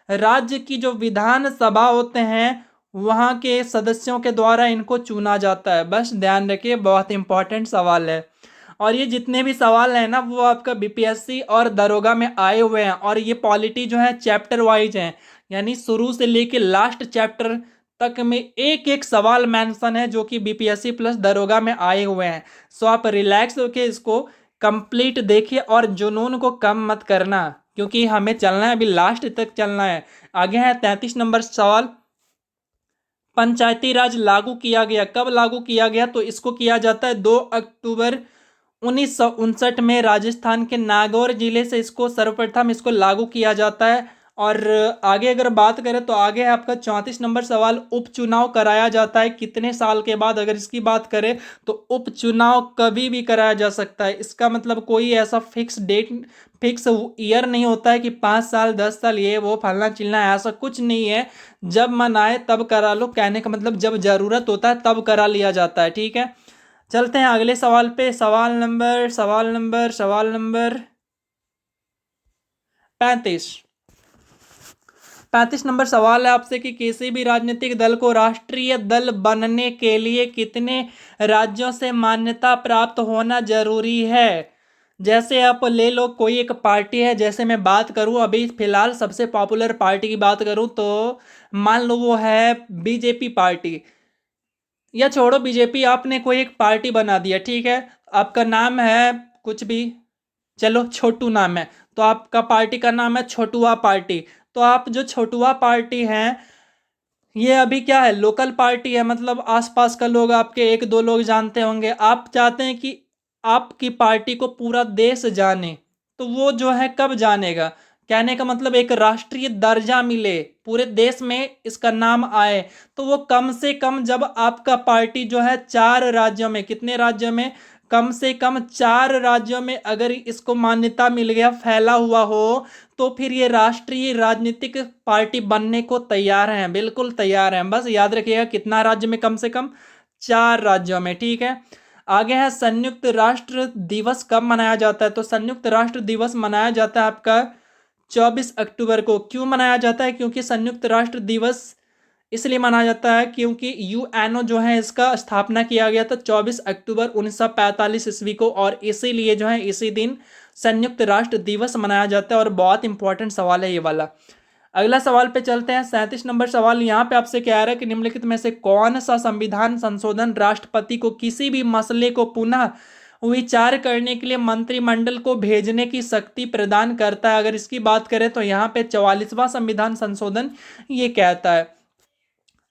राज्य की जो विधान सभा होते हैं वहां के सदस्यों के द्वारा इनको चुना जाता है। बस ध्यान रखिए, बहुत इंपॉर्टेंट सवाल है। और ये जितने भी सवाल हैं ना वो आपका बीपीएससी और दरोगा में आए हुए हैं, और ये पॉलिटी जो है चैप्टर वाइज है, यानी शुरू से लेके लास्ट चैप्टर तक में एक एक सवाल मेंशन है जो कि बीपीएससी प्लस दरोगा में आए हुए हैं। सो आप रिलैक्स होके इसको कंप्लीट देखिए और जुनून को कम मत करना, क्योंकि हमें चलना है, अभी लास्ट तक चलना है। आगे है 33 नंबर सवाल, पंचायती राज लागू किया गया, कब लागू किया गया? तो इसको किया जाता है 2 अक्टूबर 1959 में राजस्थान के नागौर जिले से इसको सर्वप्रथम इसको लागू किया जाता है। और आगे अगर बात करें तो आगे है आपका 34 नंबर सवाल, उपचुनाव कराया जाता है कितने साल के बाद? अगर इसकी बात करें तो उपचुनाव कभी भी कराया जा सकता है। इसका मतलब कोई ऐसा फिक्स डेट, फिक्स ईयर नहीं होता है कि 5 साल 10 साल ये वो फलना चिलना, ऐसा कुछ नहीं है। जब मन आए तब करा लो, कहने का मतलब जब जरूरत होता है तब करा लिया जाता है, ठीक है। चलते हैं अगले सवाल पे। सवाल नंबर 35। 35 नंबर सवाल है आपसे कि किसी भी राजनीतिक दल को राष्ट्रीय दल बनने के लिए कितने राज्यों से मान्यता प्राप्त होना जरूरी है? जैसे आप ले लो, कोई एक पार्टी है, जैसे मैं बात करूं अभी फिलहाल सबसे पॉपुलर पार्टी की बात करूं तो मान लो वो है बीजेपी पार्टी, या छोड़ो बीजेपी, आपने कोई एक पार्टी बना दिया, ठीक है, आपका नाम है कुछ भी, चलो छोटू नाम है, तो आपका पार्टी का नाम है छोटुआ पार्टी। तो आप जो छोटुआ पार्टी हैं, ये अभी क्या है, लोकल पार्टी है, मतलब आसपास का लोग, आपके एक दो लोग जानते होंगे। आप चाहते हैं कि आपकी पार्टी को पूरा देश जाने, तो वो जो है कब जानेगा? कहने का मतलब एक राष्ट्रीय दर्जा मिले, पूरे देश में इसका नाम आए, तो वो कम से कम जब आपका पार्टी जो है 4 राज्यों में, कितने राज्यों में? कम से कम 4 राज्यों में अगर इसको मान्यता मिल गया, फैला हुआ हो, तो फिर ये राष्ट्रीय राजनीतिक पार्टी बनने को तैयार हैं, बिल्कुल तैयार हैं। बस याद रखिएगा कितना राज्य में? कम से कम 4 राज्यों में, ठीक है। आगे है, संयुक्त राष्ट्र दिवस कब मनाया जाता है? तो संयुक्त राष्ट्र दिवस मनाया जाता है आपका 24 अक्टूबर को। क्यों मनाया जाता है? क्योंकि संयुक्त राष्ट्र दिवस इसलिए मनाया जाता है क्योंकि यूएनओ जो है इसका स्थापना किया गया था 24 अक्टूबर 1945 ईस्वी को, और इसीलिए जो है इसी दिन संयुक्त राष्ट्र दिवस मनाया जाता है। और बहुत इंपॉर्टेंट सवाल है ये वाला। अगला सवाल पे चलते हैं। 37 नंबर सवाल यहाँ पे आपसे कह रहा है कि निम्नलिखित में से कौन सा संविधान संशोधन राष्ट्रपति को किसी भी मसले को पुनः विचार करने के लिए मंत्रिमंडल को भेजने की शक्ति प्रदान करता है? अगर इसकी बात करें तो यहाँ पे 44वां संविधान संशोधन ये कहता है।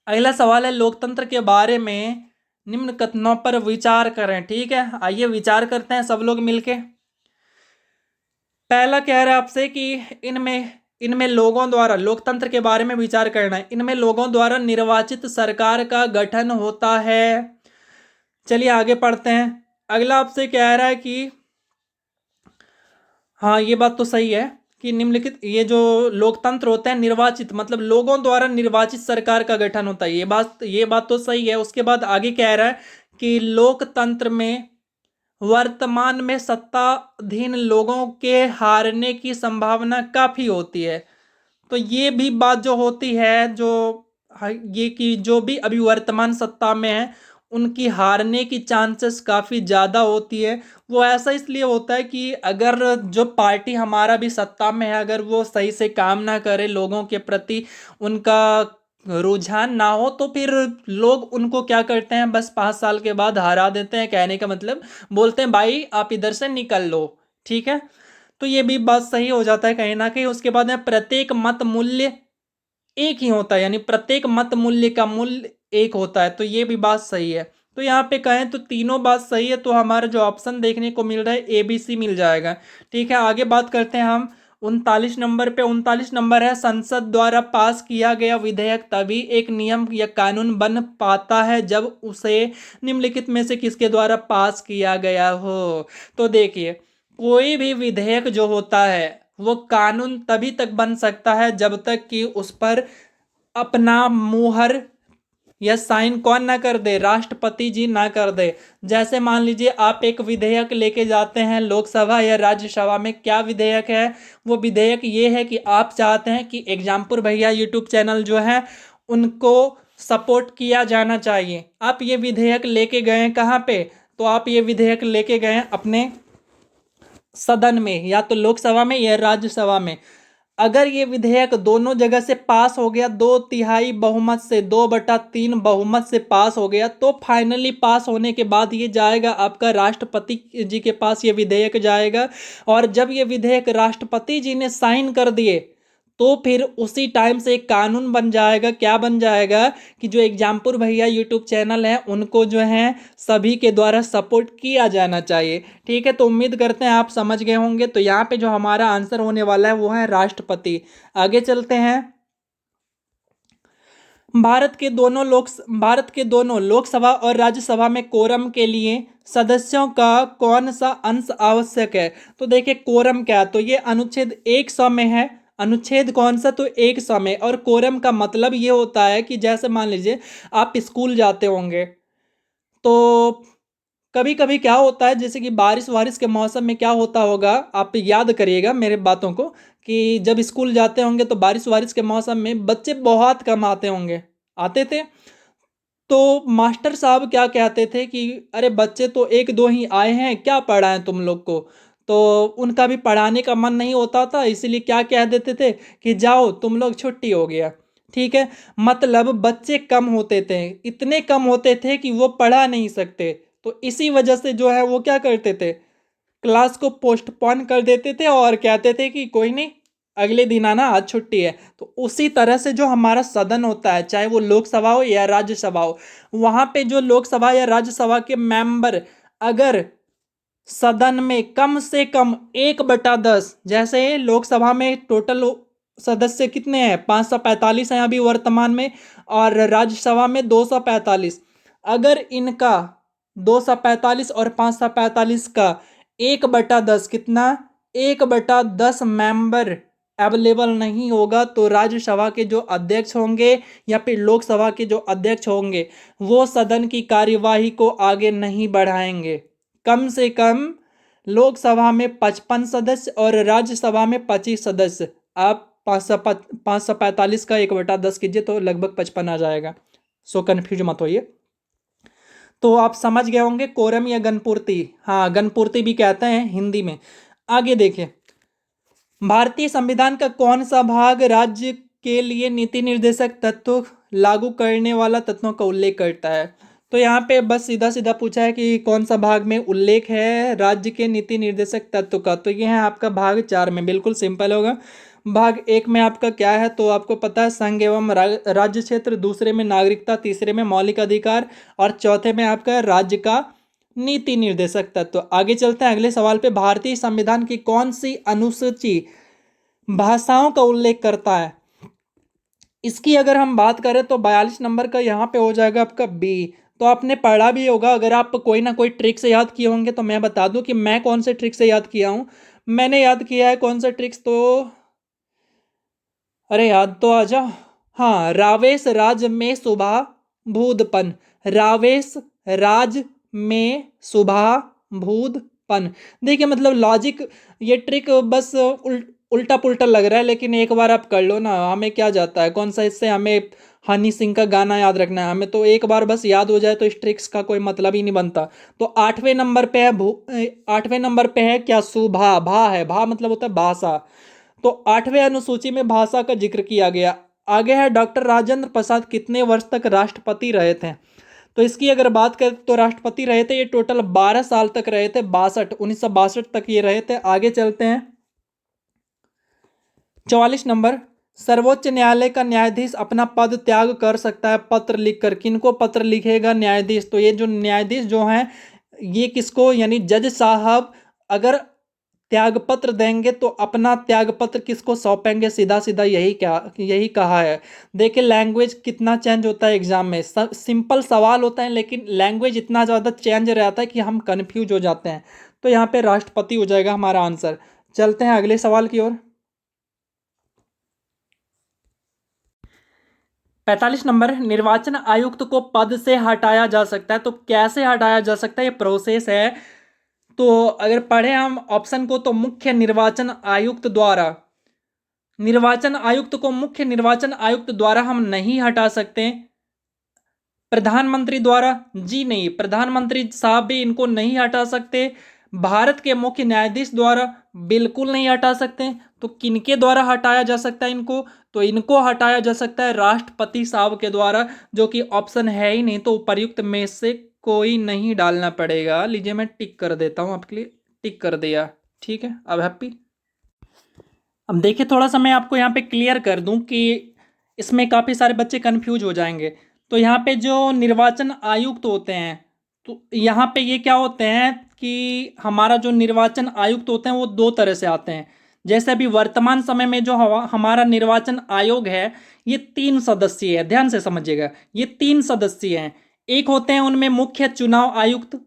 अगला सवाल है, लोकतंत्र के बारे में निम्न कथनों पर विचार करें, ठीक है। आइए विचार करते हैं सब लोग मिलके। पहला कह रहा है आपसे कि इनमें इनमें लोगों द्वारा, लोकतंत्र के बारे में विचार करना है, इनमें लोगों द्वारा निर्वाचित सरकार का गठन होता है। चलिए आगे पढ़ते हैं। अगला आपसे कह रहा है कि हाँ ये बात तो सही है कि निम्नलिखित, ये जो लोकतंत्र होता है निर्वाचित मतलब लोगों द्वारा निर्वाचित सरकार का गठन होता है, ये बात तो सही है। उसके बाद आगे कह रहा है कि लोकतंत्र में वर्तमान में सत्ताधीन लोगों के हारने की संभावना काफी होती है। तो ये भी बात जो होती है, जो ये कि जो भी अभी वर्तमान सत्ता में है उनकी हारने की चांसेस काफ़ी ज़्यादा होती है। वो ऐसा इसलिए होता है कि अगर जो पार्टी हमारा भी सत्ता में है, अगर वो सही से काम ना करे, लोगों के प्रति उनका रुझान ना हो, तो फिर लोग उनको क्या करते हैं, बस 5 साल के बाद हरा देते हैं। कहने का मतलब बोलते हैं भाई आप इधर से निकल लो, ठीक है। तो ये भी बात सही हो जाता है कहीं ना कहीं। उसके बाद में प्रत्येक मत मूल्य एक ही होता है, यानी प्रत्येक मत मूल्य का मूल्य एक होता है, तो ये भी बात सही है। तो यहाँ पे कहें तो तीनों बात सही है, तो हमारा जो ऑप्शन देखने को मिल रहा है ABC मिल जाएगा। ठीक है, आगे बात करते हैं हम 39 नंबर पे। 39 नंबर है, संसद द्वारा पास किया गया विधेयक तभी एक नियम या कानून बन पाता है जब उसे निम्नलिखित में से किसके द्वारा पास किया गया हो। तो देखिए, कोई भी विधेयक जो होता है वो कानून तभी तक बन सकता है जब तक कि उस पर अपना मुहर या साइन कौन ना कर दे, राष्ट्रपति जी ना कर दे। जैसे मान लीजिए आप एक विधेयक लेके जाते हैं लोकसभा या राज्यसभा में, क्या विधेयक है वो? विधेयक ये है कि आप चाहते हैं कि एग्जामपुर भैया यूट्यूब चैनल जो है उनको सपोर्ट किया जाना चाहिए। आप ये विधेयक लेके गए हैं कहाँ पे? तो आप ये विधेयक लेके गए हैं अपने सदन में, या तो लोकसभा में या राज्यसभा में। अगर ये विधेयक दोनों जगह से पास हो गया, 2/3 बहुमत से, 2/3 बहुमत से पास हो गया, तो फाइनली पास होने के बाद ये जाएगा आपका राष्ट्रपति जी के पास, ये विधेयक जाएगा। और जब ये विधेयक राष्ट्रपति जी ने साइन कर दिए तो फिर उसी टाइम से एक कानून बन जाएगा। क्या बन जाएगा कि जो एग्जामपुर भैया यूट्यूब चैनल है उनको जो है सभी के द्वारा सपोर्ट किया जाना चाहिए। ठीक है, तो उम्मीद करते हैं आप समझ गए होंगे। तो यहाँ पे जो हमारा आंसर होने वाला है वो है राष्ट्रपति। आगे चलते हैं। भारत के दोनों लोकसभा और राज्यसभा में कोरम के लिए सदस्यों का कौन सा अंश आवश्यक है? तो देखिए कोरम क्या है, तो ये अनुच्छेद 100 में है। अनुच्छेद कौन सा? तो 100 में। और कोरम का मतलब ये होता है कि जैसे मान लीजिए आप स्कूल जाते होंगे, तो कभी कभी क्या होता है, जैसे कि बारिश वारिश के मौसम में क्या होता होगा, आप याद करिएगा मेरे बातों को, कि जब स्कूल जाते होंगे तो बारिश वारिश के मौसम में बच्चे बहुत कम आते होंगे, आते थे। तो मास्टर साहब क्या कहते थे कि अरे बच्चे तो एक दो ही आए हैं, क्या पढ़ाएं तुम लोग को। तो उनका भी पढ़ाने का मन नहीं होता था, इसीलिए क्या कह देते थे कि जाओ तुम लोग, छुट्टी हो गया। ठीक है, मतलब बच्चे कम होते थे, इतने कम होते थे कि वो पढ़ा नहीं सकते। तो इसी वजह से जो है वो क्या करते थे, क्लास को पोस्टपोन कर देते थे और कहते थे कि कोई नहीं, अगले दिन आना, आज छुट्टी है। तो उसी तरह से जो हमारा सदन होता है, चाहे वो लोकसभा हो या राज्यसभा हो, वहां पे जो लोकसभा या राज्यसभा के मेंबर अगर सदन में कम से कम 1/10, जैसे लोकसभा में टोटल सदस्य कितने हैं, 545 हैं अभी वर्तमान में, और राज्यसभा में 245। अगर इनका 245 और 545 का 1/10 कितना, 1/10 मेंबर अवेलेबल नहीं होगा, तो राज्यसभा के जो अध्यक्ष होंगे या फिर लोकसभा के जो अध्यक्ष होंगे वो सदन की कार्यवाही को आगे नहीं बढ़ाएंगे। कम से कम लोकसभा में 55 सदस्य और राज्यसभा में 25 सदस्य। आप 545 का 1/10 कीजिए तो लगभग 55 आ जाएगा। सो कन्फ्यूज मत होइए। तो आप समझ गए होंगे कोरम या गणपूर्ति, हाँ गणपूर्ति भी कहते हैं हिंदी में। आगे देखिए, भारतीय संविधान का कौन सा भाग राज्य के लिए नीति निर्देशक तत्व लागू करने वाला तत्वों का उल्लेख करता है? तो यहाँ पे बस सीधा सीधा पूछा है कि कौन सा भाग में उल्लेख है राज्य के नीति निर्देशक तत्व का, तो ये है आपका भाग 4 में। बिल्कुल सिंपल होगा। भाग 1 में आपका क्या है, तो आपको पता है संघ एवं राज्य क्षेत्र, दूसरे में नागरिकता, तीसरे में मौलिक अधिकार और चौथे में आपका राज्य का नीति निर्देशक तत्व। आगे चलते हैं अगले सवाल पे। भारतीय संविधान की कौन सी अनुसूची भाषाओं का उल्लेख करता है? इसकी अगर हम बात करें तो 42 नंबर का यहाँ पे हो जाएगा आपका बी। तो आपने पढ़ा भी होगा, अगर आप कोई ना कोई ट्रिक से याद किए होंगे तो मैं बता दूं कि मैं कौन से ट्रिक से याद किया हूं। मैंने याद किया है कौन सा ट्रिक्स, तो अरे याद तो आ जा। हाँ, रावेश राज में सुबह भूदपन। रावेश राज में सुबह भूदपन। देखिए मतलब लॉजिक, ये ट्रिक बस उल्टा पुल्टा लग रहा है, लेकिन एक बार आप कर लो ना, हमें क्या जाता है कौन सा इससे हमें हनी सिंह का गाना याद रखना है, हमें तो एक बार बस याद हो जाए तो इस ट्रिक्स का कोई मतलब ही नहीं बनता। तो 8वें नंबर पे है 8वें नंबर पे है क्या, सुभा। भा है, भा मतलब होता है भाषा। तो 8वें अनुसूची में भाषा का जिक्र किया गया। आगे है डॉक्टर राजेंद्र प्रसाद कितने वर्ष तक राष्ट्रपति रहे थे? तो इसकी अगर बात करें तो राष्ट्रपति रहे थे ये टोटल 12 साल तक रहे थे, 1962 तक ये रहे थे। आगे चलते हैं 44 नंबर। सर्वोच्च न्यायालय का न्यायाधीश अपना पद त्याग कर सकता है पत्र लिखकर। किनको पत्र लिखेगा न्यायाधीश? तो ये जो न्यायाधीश जो हैं ये किसको, यानी जज साहब अगर त्याग पत्र देंगे तो अपना त्याग पत्र किसको सौंपेंगे? सीधा सीधा यही कहा है। देखिए लैंग्वेज कितना चेंज होता है एग्जाम में, सिंपल सवाल होता है लेकिन लैंग्वेज इतना ज़्यादा चेंज रहता है कि हम कंफ्यूज हो जाते हैं। तो यहाँ पे राष्ट्रपति हो जाएगा हमारा आंसर। चलते हैं अगले सवाल की ओर। 45 नंबर। निर्वाचन आयुक्त को पद से हटाया जा सकता है, तो कैसे हटाया जा सकता है, ये प्रोसेस है। तो अगर पढ़े हम ऑप्शन को, तो मुख्य निर्वाचन आयुक्त द्वारा, निर्वाचन आयुक्त को मुख्य निर्वाचन आयुक्त द्वारा हम नहीं हटा सकते। प्रधानमंत्री द्वारा, जी नहीं, प्रधानमंत्री साहब भी इनको नहीं हटा सकते। भारत के मुख्य न्यायाधीश द्वारा बिल्कुल नहीं हटा सकते। तो किनके द्वारा हटाया जा सकता है इनको? तो इनको हटाया जा सकता है राष्ट्रपति साहब के द्वारा, जो कि ऑप्शन है ही नहीं, तो उपर्युक्त में से कोई नहीं डालना पड़ेगा। लीजिए मैं टिक कर देता हूं आपके लिए, टिक कर दिया, ठीक है। अब हैप्पी। अब देखिए थोड़ा सा मैं आपको यहाँ पे क्लियर कर दूं कि इसमें काफ़ी सारे बच्चे कंफ्यूज हो जाएंगे। तो यहाँ पे जो निर्वाचन आयुक्त होते हैं, तो यहाँ पे ये क्या होते हैं कि हमारा जो निर्वाचन आयुक्त होते हैं वो दो तरह से आते हैं। जैसे अभी वर्तमान समय में जो हमारा निर्वाचन आयोग है ये 3 सदस्यीय है, ध्यान से समझिएगा, ये 3 सदस्यीय हैं। एक होते हैं उनमें मुख्य चुनाव आयुक्त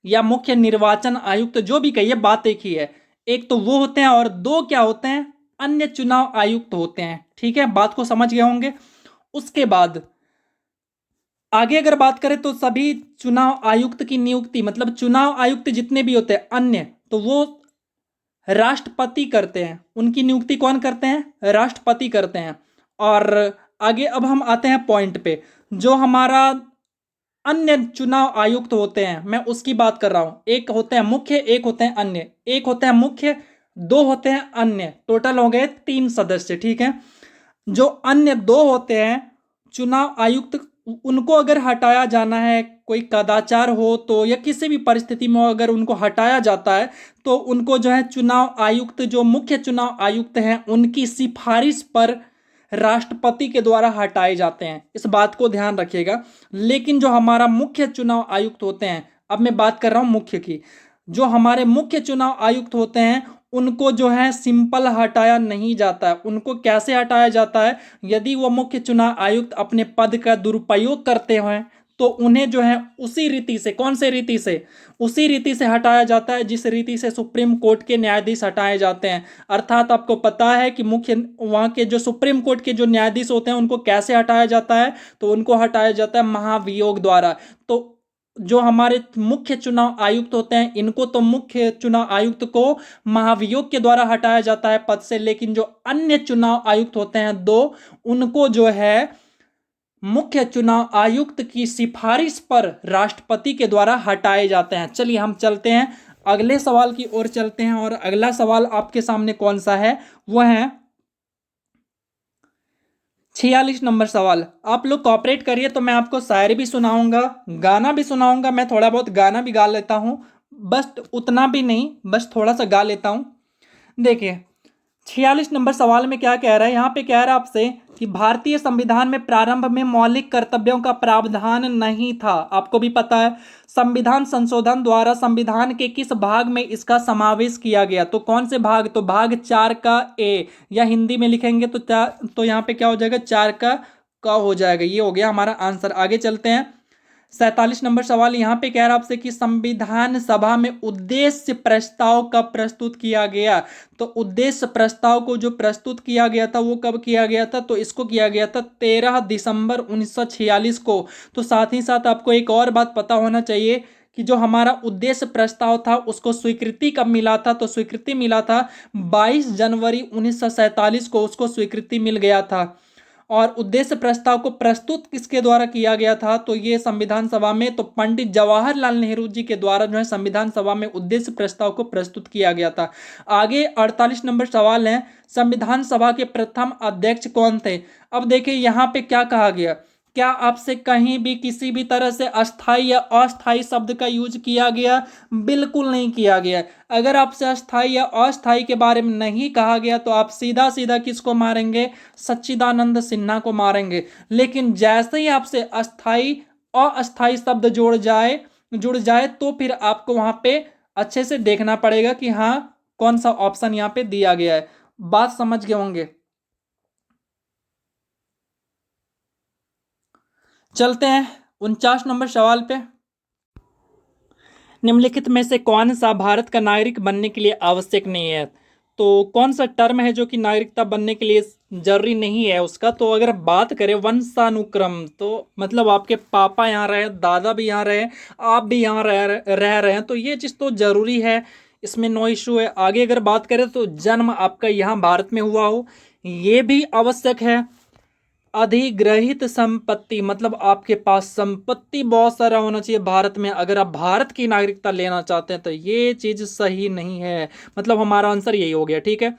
या मुख्य निर्वाचन आयुक्त, जो भी कहिए बात एक ही है। एक तो वो होते हैं और दो क्या होते हैं, अन्य चुनाव आयुक्त होते हैं। ठीक है, बात को समझ गए होंगे। उसके बाद आगे अगर बात करें तो सभी चुनाव आयुक्त की नियुक्ति, मतलब चुनाव आयुक्त जितने भी होते हैं अन्य, तो वो राष्ट्रपति करते हैं। उनकी नियुक्ति कौन करते हैं? राष्ट्रपति करते हैं। और आगे अब हम आते हैं पॉइंट पे, जो हमारा अन्य चुनाव आयुक्त होते हैं मैं उसकी बात कर रहा हूं। एक होते हैं मुख्य, एक होते हैं अन्य। एक होते हैं मुख्य, दो होते हैं अन्य, टोटल हो गए 3 सदस्य। ठीक है, जो अन्य दो होते हैं चुनाव आयुक्त, उनको अगर हटाया जाना है, कोई कदाचार हो तो या किसी भी परिस्थिति में अगर उनको हटाया जाता है तो उनको जो है चुनाव आयुक्त, जो मुख्य चुनाव आयुक्त हैं उनकी सिफारिश पर राष्ट्रपति के द्वारा हटाए जाते हैं। इस बात को ध्यान रखिएगा। लेकिन जो हमारा मुख्य चुनाव आयुक्त होते हैं, अब मैं बात कर रहा हूं मुख्य की, जो हमारे मुख्य चुनाव आयुक्त होते हैं उनको जो है सिंपल हटाया नहीं जाता है। उनको कैसे हटाया जाता है? यदि वो मुख्य चुनाव आयुक्त अपने पद का दुरुपयोग करते हैं तो उन्हें जो है उसी रीति से, कौन से रीति से? उसी रीति से हटाया जाता है जिस रीति से सुप्रीम कोर्ट के न्यायाधीश हटाए जाते हैं। अर्थात आपको पता है कि मुख्य वहाँ के जो सुप्रीम कोर्ट के जो न्यायाधीश होते हैं उनको कैसे हटाया जाता है? तो उनको हटाया जाता है महाभियोग द्वारा। तो जो हमारे मुख्य चुनाव आयुक्त होते हैं इनको तो मुख्य चुनाव आयुक्त को महाभियोग के द्वारा हटाया जाता है पद से, लेकिन जो अन्य चुनाव आयुक्त होते हैं दो, उनको जो है मुख्य चुनाव आयुक्त की सिफारिश पर राष्ट्रपति के द्वारा हटाए जाते हैं। चलिए हम चलते हैं अगले सवाल की ओर चलते हैं, और अगला सवाल आपके सामने कौन सा है? वह है 46 नंबर सवाल। आप लोग कॉपरेट करिए तो मैं आपको शायरी भी सुनाऊंगा, गाना भी सुनाऊंगा। मैं थोड़ा बहुत गाना भी गा लेता हूं, बस उतना भी नहीं, बस थोड़ा सा गा लेता हूं। देखिए, 46 नंबर सवाल में क्या कह रहा है, यहाँ पे कह रहा है आपसे कि भारतीय संविधान में प्रारंभ में मौलिक कर्तव्यों का प्रावधान नहीं था। आपको भी पता है संविधान संशोधन द्वारा संविधान के किस भाग में इसका समावेश किया गया, तो कौन से भाग, तो भाग 4 का ए, या हिंदी में लिखेंगे तो यहाँ पे क्या हो जाएगा, 4 का हो जाएगा। ये हो गया हमारा आंसर। आगे चलते हैं। 47 नंबर सवाल यहाँ पे कह रहा है आपसे कि संविधान सभा में उद्देश्य प्रस्ताव कब प्रस्तुत किया गया, तो उद्देश्य प्रस्ताव को जो प्रस्तुत किया गया था वो कब किया गया था, तो इसको किया गया था 13 दिसंबर 1946 को। तो साथ ही साथ आपको एक और बात पता होना चाहिए कि जो हमारा उद्देश्य प्रस्ताव था उसको स्वीकृति कब मिला था, तो स्वीकृति मिला था 22 जनवरी 1947 को, उसको स्वीकृति मिल गया था। और उद्देश्य प्रस्ताव को प्रस्तुत किसके द्वारा किया गया था, तो ये संविधान सभा में, तो पंडित जवाहरलाल नेहरू जी के द्वारा जो है संविधान सभा में उद्देश्य प्रस्ताव को प्रस्तुत किया गया था। आगे 48 नंबर सवाल है, संविधान सभा के प्रथम अध्यक्ष कौन थे। अब देखिए यहाँ पे क्या कहा गया, क्या आपसे कहीं भी किसी भी तरह से अस्थाई या अस्थाई शब्द का यूज किया गया, बिल्कुल नहीं किया गया। अगर आपसे अस्थाई या अस्थाई के बारे में नहीं कहा गया तो आप सीधा सीधा किसको मारेंगे, सच्चिदानंद सिन्हा को मारेंगे। लेकिन जैसे ही आपसे अस्थाई अस्थाई शब्द जुड़ जाए तो फिर आपको वहां पे अच्छे से देखना पड़ेगा कि हाँ कौन सा ऑप्शन यहाँ पे दिया गया है। बात समझ गए होंगे। चलते हैं 49 नंबर सवाल पे। निम्नलिखित में से कौन सा भारत का नागरिक बनने के लिए आवश्यक नहीं है, तो कौन सा टर्म है जो कि नागरिकता बनने के लिए जरूरी नहीं है उसका, तो अगर बात करें वंशानुक्रम, तो मतलब आपके पापा यहाँ रहे, दादा भी यहाँ रहे, आप भी यहाँ रह रहे हैं, तो ये चीज़ तो जरूरी है, इसमें नो इशू है। आगे अगर बात करें तो जन्म आपका यहाँ भारत में हुआ हो, ये भी आवश्यक है। अधिग्रहित संपत्ति, मतलब आपके पास संपत्ति बहुत सारा होना चाहिए भारत में अगर आप भारत की नागरिकता लेना चाहते हैं, तो ये चीज सही नहीं है। मतलब हमारा आंसर यही हो गया। ठीक है,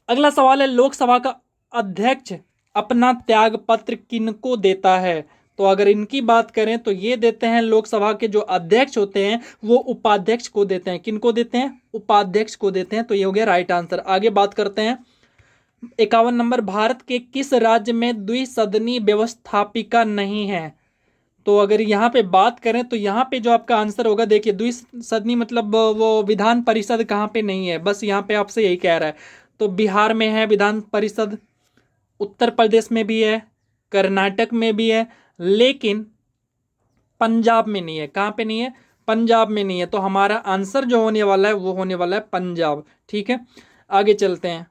अगला सवाल है, लोकसभा का अध्यक्ष अपना त्याग पत्र किनको देता है, तो अगर इनकी बात करें तो ये देते हैं, लोकसभा के जो अध्यक्ष होते हैं वो उपाध्यक्ष को देते हैं। किनको देते हैं, उपाध्यक्ष को देते हैं। तो ये हो गया राइट आंसर। आगे बात करते हैं 51 नंबर, भारत के किस राज्य में द्विसदनी व्यवस्थापिका नहीं है, तो अगर यहाँ पे बात करें तो यहाँ पे जो आपका आंसर होगा, देखिए द्विसदनी मतलब वो विधान परिषद कहाँ पे नहीं है, बस यहाँ पे आपसे यही कह रहा है। तो बिहार में है विधान परिषद, उत्तर प्रदेश में भी है, कर्नाटक में भी है, लेकिन पंजाब में नहीं है। कहाँ पे नहीं है, पंजाब में नहीं है। तो हमारा आंसर जो होने वाला है वो होने वाला है पंजाब। ठीक है, आगे चलते हैं।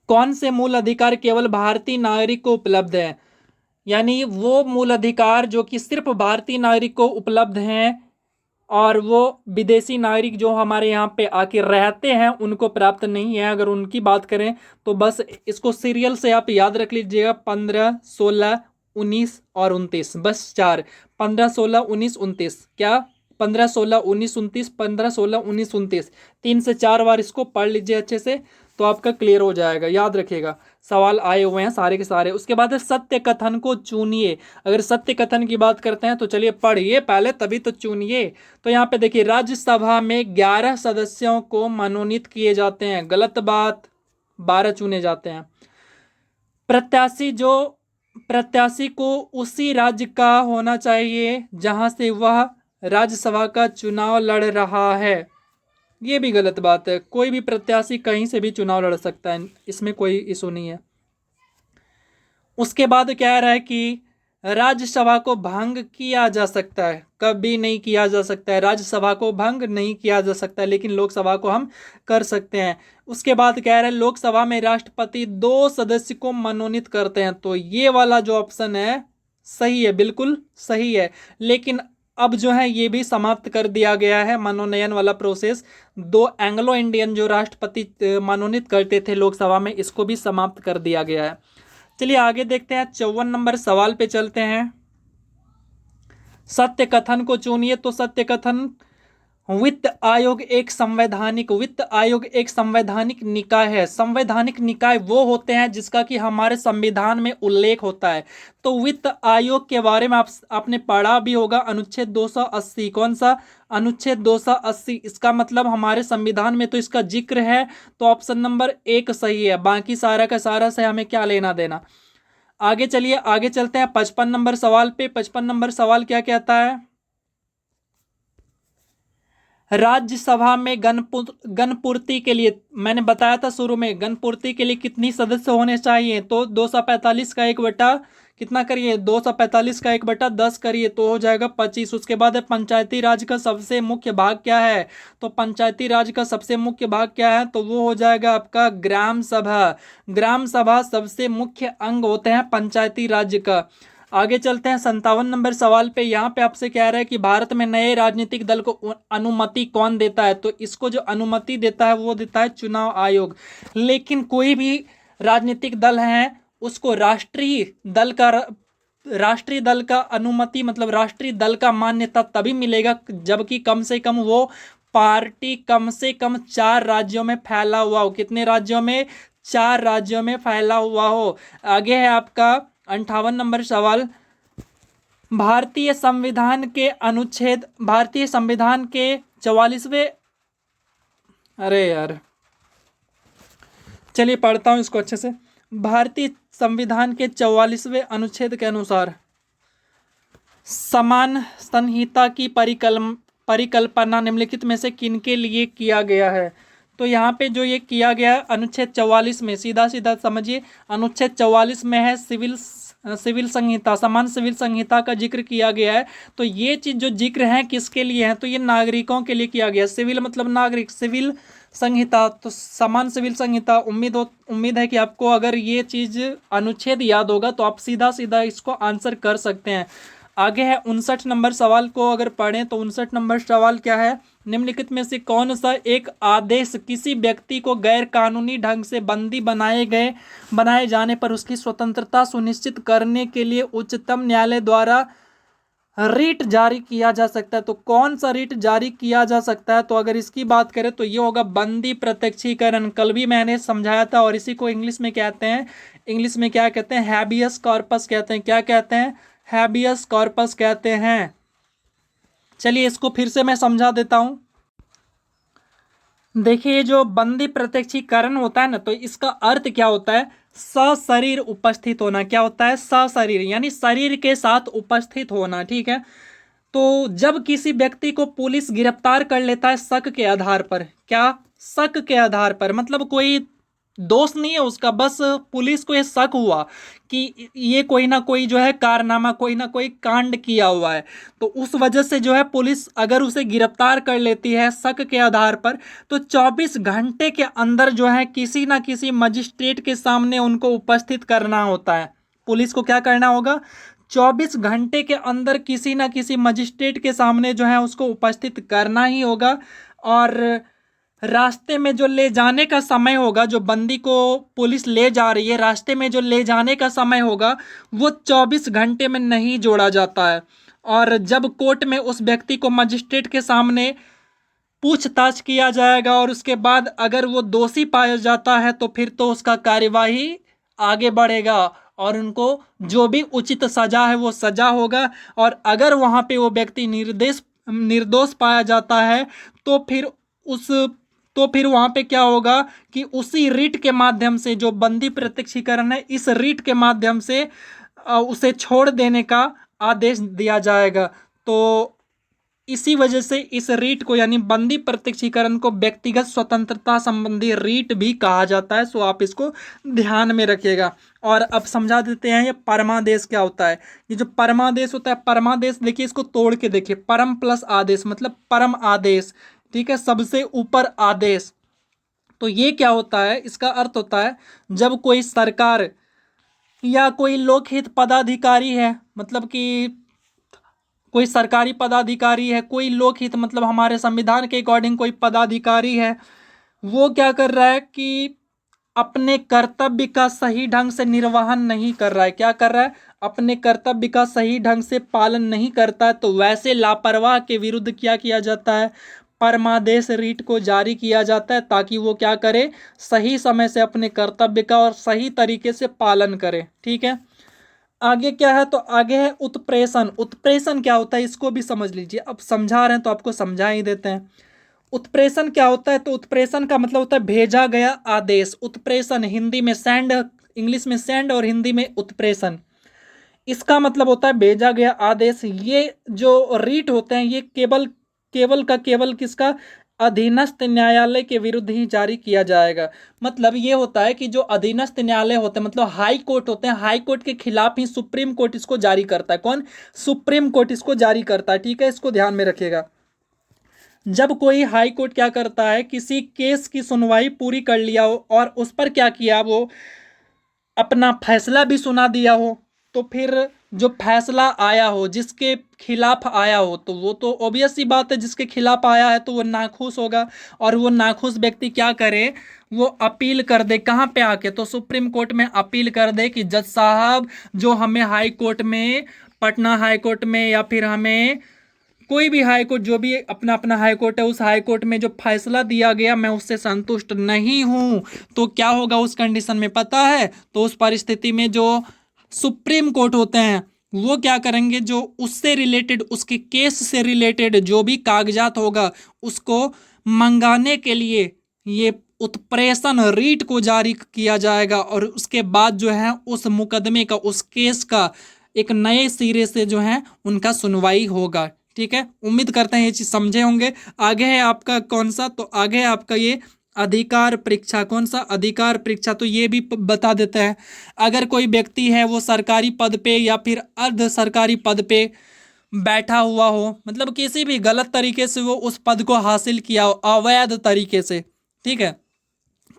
कौन से मूल अधिकार केवल भारतीय नागरिक को उपलब्ध है, यानी वो मूल अधिकार जो कि सिर्फ भारतीय नागरिक को उपलब्ध हैं और वो विदेशी नागरिक जो हमारे यहाँ पे आके रहते हैं उनको प्राप्त नहीं है। अगर उनकी बात करें तो बस इसको सीरियल से आप याद रख लीजिएगा, 15, 16, 19 और 29, बस 4, 15, 16, 19, 29, क्या 15, 16, 19, 29, 15, 16, 19, 29, 3 से 4 बार इसको पढ़ लीजिए अच्छे से, तो आपका क्लियर हो जाएगा। याद रखिएगा, सवाल आए हुए हैं सारे के सारे। उसके बाद है सत्य कथन को चुनिए। अगर सत्य कथन की बात करते हैं तो चलिए पढ़िए पहले तभी तो चुनिए। तो यहाँ पे देखिए, राज्यसभा में 11 सदस्यों को मनोनीत किए जाते हैं, गलत बात, 12 चुने जाते हैं। प्रत्याशी को उसी राज्य का होना चाहिए जहां से वह राज्यसभा का चुनाव लड़ रहा है, ये भी गलत बात है। कोई भी प्रत्याशी कहीं से भी चुनाव लड़ सकता है, इसमें कोई इशू नहीं है। उसके बाद कह रहा है कि राज्यसभा को भंग किया जा सकता है, कभी नहीं किया जा सकता है, राज्यसभा को भंग नहीं किया जा सकता है, लेकिन लोकसभा को हम कर सकते हैं। उसके बाद कह रहा है लोकसभा में राष्ट्रपति 2 सदस्य को मनोनीत करते हैं, तो ये वाला जो ऑप्शन है सही है, बिल्कुल सही है। लेकिन अब जो है ये भी समाप्त कर दिया गया है मनोनयन वाला प्रोसेस। 2 एंग्लो इंडियन जो राष्ट्रपति मनोनीत करते थे लोकसभा में, इसको भी समाप्त कर दिया गया है। चलिए आगे देखते हैं, 54 नंबर सवाल पे चलते हैं। सत्य कथन को चुनिए, तो सत्य कथन वित्त आयोग एक संवैधानिक निकाय है। संवैधानिक निकाय वो होते हैं जिसका कि हमारे संविधान में उल्लेख होता है। तो वित्त आयोग के बारे में आपने पढ़ा भी होगा, अनुच्छेद 280। कौन सा? अनुच्छेद 280। इसका मतलब हमारे संविधान में तो इसका जिक्र है, तो ऑप्शन नंबर 1 सही है। बाकी सारा का सारा से हमें क्या लेना देना। आगे चलिए, आगे चलते हैं 55 नंबर सवाल पे। 55 नंबर सवाल क्या कहता है? राज्यसभा में गणपूर्ति के लिए, मैंने बताया था शुरू में, गणपूर्ति के लिए कितनी सदस्य होने चाहिए? तो 245 का 1/, कितना करिए, 245 का 1/10 करिए तो हो जाएगा 25। उसके बाद है पंचायती राज का सबसे मुख्य भाग क्या है? तो पंचायती राज का सबसे मुख्य भाग क्या है? तो वो हो जाएगा आपका ग्राम सभा। ग्राम सभा सबसे मुख्य अंग होते हैं पंचायती राज का। आगे चलते हैं 57 नंबर सवाल पे। यहाँ पे आपसे कह रहा है कि भारत में नए राजनीतिक दल को अनुमति कौन देता है? तो इसको जो अनुमति देता है वो देता है चुनाव आयोग। लेकिन कोई भी राजनीतिक दल है उसको राष्ट्रीय दल का अनुमति, मतलब राष्ट्रीय दल का मान्यता तभी मिलेगा जबकि कम से कम वो पार्टी कम से कम 4 राज्यों में फैला हुआ हो। कितने राज्यों में? 4 राज्यों में फैला हुआ हो। आगे है आपका 58 नंबर सवाल। भारतीय संविधान के 44वें, अरे यार चलिए पढ़ता हूं इसको अच्छे से। भारतीय संविधान के 44वें अनुच्छेद के अनुसार समान संहिता की परिकल्पना निम्नलिखित में से किनके लिए किया गया है? तो यहाँ पे जो ये किया गया है अनुच्छेद 44 में, सीधा सीधा समझिए, अनुच्छेद 44 में है सिविल संहिता, समान सिविल संहिता का जिक्र किया गया है। तो ये चीज जो जिक्र है किसके लिए है? तो ये नागरिकों के लिए किया गया है। सिविल मतलब नागरिक, सिविल संहिता तो समान सिविल संहिता। उम्मीद है कि आपको अगर ये चीज अनुच्छेद याद होगा तो आप सीधा सीधा इसको आंसर कर सकते हैं। आगे है 59 नंबर सवाल को अगर पढ़ें तो 59 नंबर सवाल क्या है? निम्नलिखित में से कौन सा एक आदेश किसी व्यक्ति को गैर कानूनी ढंग से बंदी बनाए जाने पर उसकी स्वतंत्रता सुनिश्चित करने के लिए उच्चतम न्यायालय द्वारा रिट जारी किया जा सकता है? तो कौन सा रिट जारी किया जा सकता है? तो अगर इसकी बात करें तो ये होगा बंदी प्रत्यक्षीकरण। कल भी मैंने समझाया था, और इसी को इंग्लिश में कहते हैं, इंग्लिश में क्या कहते हैं? हैबियस कॉर्पस कहते हैं। क्या कहते हैं? हैबियस कॉर्पस कहते हैं। चलिए इसको फिर से मैं समझा देता हूं। देखिए जो बंदी प्रत्यक्षीकरण होता है ना, तो इसका अर्थ क्या होता है? सशरीर उपस्थित होना। क्या होता है? सशरीर, यानी शरीर के साथ उपस्थित होना। ठीक है। तो जब किसी व्यक्ति को पुलिस गिरफ्तार कर लेता है शक के आधार पर, क्या? शक के आधार पर, मतलब कोई दोष नहीं है उसका, बस पुलिस को ये शक हुआ कि ये कोई ना कोई जो है कारनामा, कोई ना कोई कांड किया हुआ है, तो उस वजह से जो है पुलिस अगर उसे गिरफ्तार कर लेती है शक के आधार पर, तो 24 घंटे के अंदर जो है किसी ना किसी मजिस्ट्रेट के सामने उनको उपस्थित करना होता है। पुलिस को क्या करना होगा? 24 घंटे के अंदर किसी ना किसी मजिस्ट्रेट के सामने जो है उसको उपस्थित करना ही होगा। और रास्ते में जो ले जाने का समय होगा, जो बंदी को पुलिस ले जा रही है, रास्ते में जो ले जाने का समय होगा वो 24 घंटे में नहीं जोड़ा जाता है। और जब कोर्ट में उस व्यक्ति को मजिस्ट्रेट के सामने पूछताछ किया जाएगा और उसके बाद अगर वो दोषी पाया जाता है तो फिर तो उसका कार्यवाही आगे बढ़ेगा और उनको जो भी उचित सजा है वो सजा होगा। और अगर वहाँ पे वो व्यक्ति निर्दोष पाया जाता है तो फिर वहाँ पे क्या होगा कि उसी रिट के माध्यम से, जो बंदी प्रत्यक्षीकरण है, इस रिट के माध्यम से उसे छोड़ देने का आदेश दिया जाएगा। तो इसी वजह से इस रीट को, यानी बंदी प्रत्यक्षीकरण को, व्यक्तिगत स्वतंत्रता संबंधी रीट भी कहा जाता है। सो आप इसको ध्यान में रखिएगा। और अब समझा देते हैं ये परमादेश क्या होता है। ये जो परमादेश होता है, परमादेश देखिए, इसको तोड़ के देखिए, परम प्लस आदेश मतलब परम आदेश। ठीक है, सबसे ऊपर आदेश। तो ये क्या होता है? इसका अर्थ होता है जब कोई सरकार या कोई लोकहित पदाधिकारी है, मतलब कि कोई सरकारी पदाधिकारी है, कोई लोकहित मतलब हमारे संविधान के अकॉर्डिंग कोई पदाधिकारी है, वो क्या कर रहा है कि अपने कर्तव्य का सही ढंग से निर्वहन नहीं कर रहा है। क्या कर रहा है? अपने कर्तव्य का सही ढंग से पालन नहीं करता है। तो वैसे लापरवाह के विरुद्ध क्या किया जाता है? परमादेश रीट को जारी किया जाता है ताकि वो क्या करे, सही समय से अपने कर्तव्य का और सही तरीके से पालन करे। ठीक है, आगे क्या है, तो आगे है उत्प्रेषण। उत्प्रेषण क्या होता है इसको भी समझ लीजिए। अब समझा रहे हैं तो आपको समझा ही देते हैं। उत्प्रेषण क्या होता है, तो उत्प्रेषण का मतलब होता है भेजा गया आदेश। उत्प्रेषण हिंदी में सेंड, इंग्लिश में सेंड और हिंदी में उत्प्रेषण। इसका मतलब होता है भेजा गया आदेश। ये जो रीट होते हैं ये केवल केवल का केवल किसका, अधीनस्थ न्यायालय के विरुद्ध ही जारी किया जाएगा। मतलब ये होता है कि जो अधीनस्थ न्यायालय होते हैं, मतलब हाई कोर्ट होते हैं, हाई कोर्ट के खिलाफ ही सुप्रीम कोर्ट इसको जारी करता है। कौन, सुप्रीम कोर्ट इसको जारी करता है। ठीक है, इसको ध्यान में रखिएगा। जब कोई हाई कोर्ट क्या करता है, किसी केस की सुनवाई पूरी कर लिया हो और उस पर क्या किया, वो अपना फैसला भी सुना दिया हो, तो फिर जो फैसला आया हो, जिसके खिलाफ आया हो, तो वो तो ऑब्वियस सी बात है, जिसके खिलाफ आया है तो वो नाखुश होगा। और वो नाखुश व्यक्ति क्या करे, वो अपील कर दे। कहाँ पे आके, तो सुप्रीम कोर्ट में अपील कर दे कि जज साहब जो हमें हाई कोर्ट में, पटना हाई कोर्ट में या फिर हमें कोई भी हाई कोर्ट, जो भी अपना अपना हाई कोर्ट है, उस हाई कोर्ट में जो फैसला दिया गया मैं उससे संतुष्ट नहीं हूं। तो क्या होगा उस कंडीशन में पता है, तो उस परिस्थिति में जो सुप्रीम कोर्ट होते हैं वो क्या करेंगे, जो उससे रिलेटेड, उसके केस से रिलेटेड जो भी कागजात होगा उसको मंगाने के लिए ये उत्प्रेषण रीट को जारी किया जाएगा। और उसके बाद जो है उस मुकदमे का, उस केस का एक नए सिरे से जो है उनका सुनवाई होगा। ठीक है, उम्मीद करते हैं ये चीज समझे होंगे। आगे है आपका कौन सा, तो आगे है आपका ये अधिकार परीक्षा। कौन सा, अधिकार परीक्षा। तो ये भी बता देता है, अगर कोई व्यक्ति है वो सरकारी पद पे या फिर अर्ध सरकारी पद पे बैठा हुआ हो, मतलब किसी भी गलत तरीके से वो उस पद को हासिल किया हो, अवैध तरीके से, ठीक है,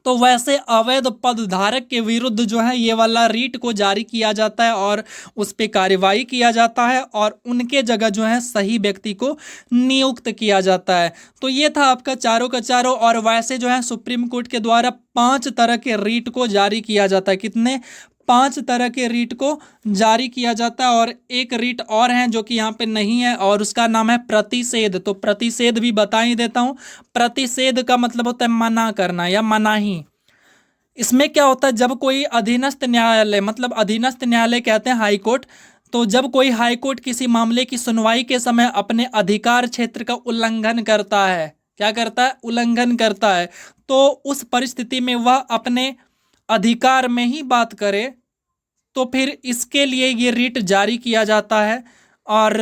तो वैसे अवैध पद धारक के विरुद्ध जो है ये वाला रीट को जारी किया जाता है और उस पर कार्रवाई किया जाता है और उनके जगह जो है सही व्यक्ति को नियुक्त किया जाता है। तो ये था आपका चारों का चारों। और वैसे जो है सुप्रीम कोर्ट के द्वारा 5 तरह के रीट को जारी किया जाता है। कितने, 5 तरह के रीट को जारी किया जाता है। और एक रीट और है जो कि यहाँ पे नहीं है और उसका नाम है प्रतिषेध। तो प्रतिषेध भी बता ही देता हूँ। प्रतिषेध का मतलब होता है मना करना या मनाही। इसमें क्या होता है, जब कोई अधीनस्थ न्यायालय, मतलब अधीनस्थ न्यायालय कहते हैं हाई कोर्ट, तो जब कोई हाई कोर्ट किसी मामले की सुनवाई के समय अपने अधिकार क्षेत्र का उल्लंघन करता है, क्या करता है, उल्लंघन करता है, तो उस परिस्थिति में वह अपने अधिकार में ही बात करे, तो फिर इसके लिए ये रीट जारी किया जाता है। और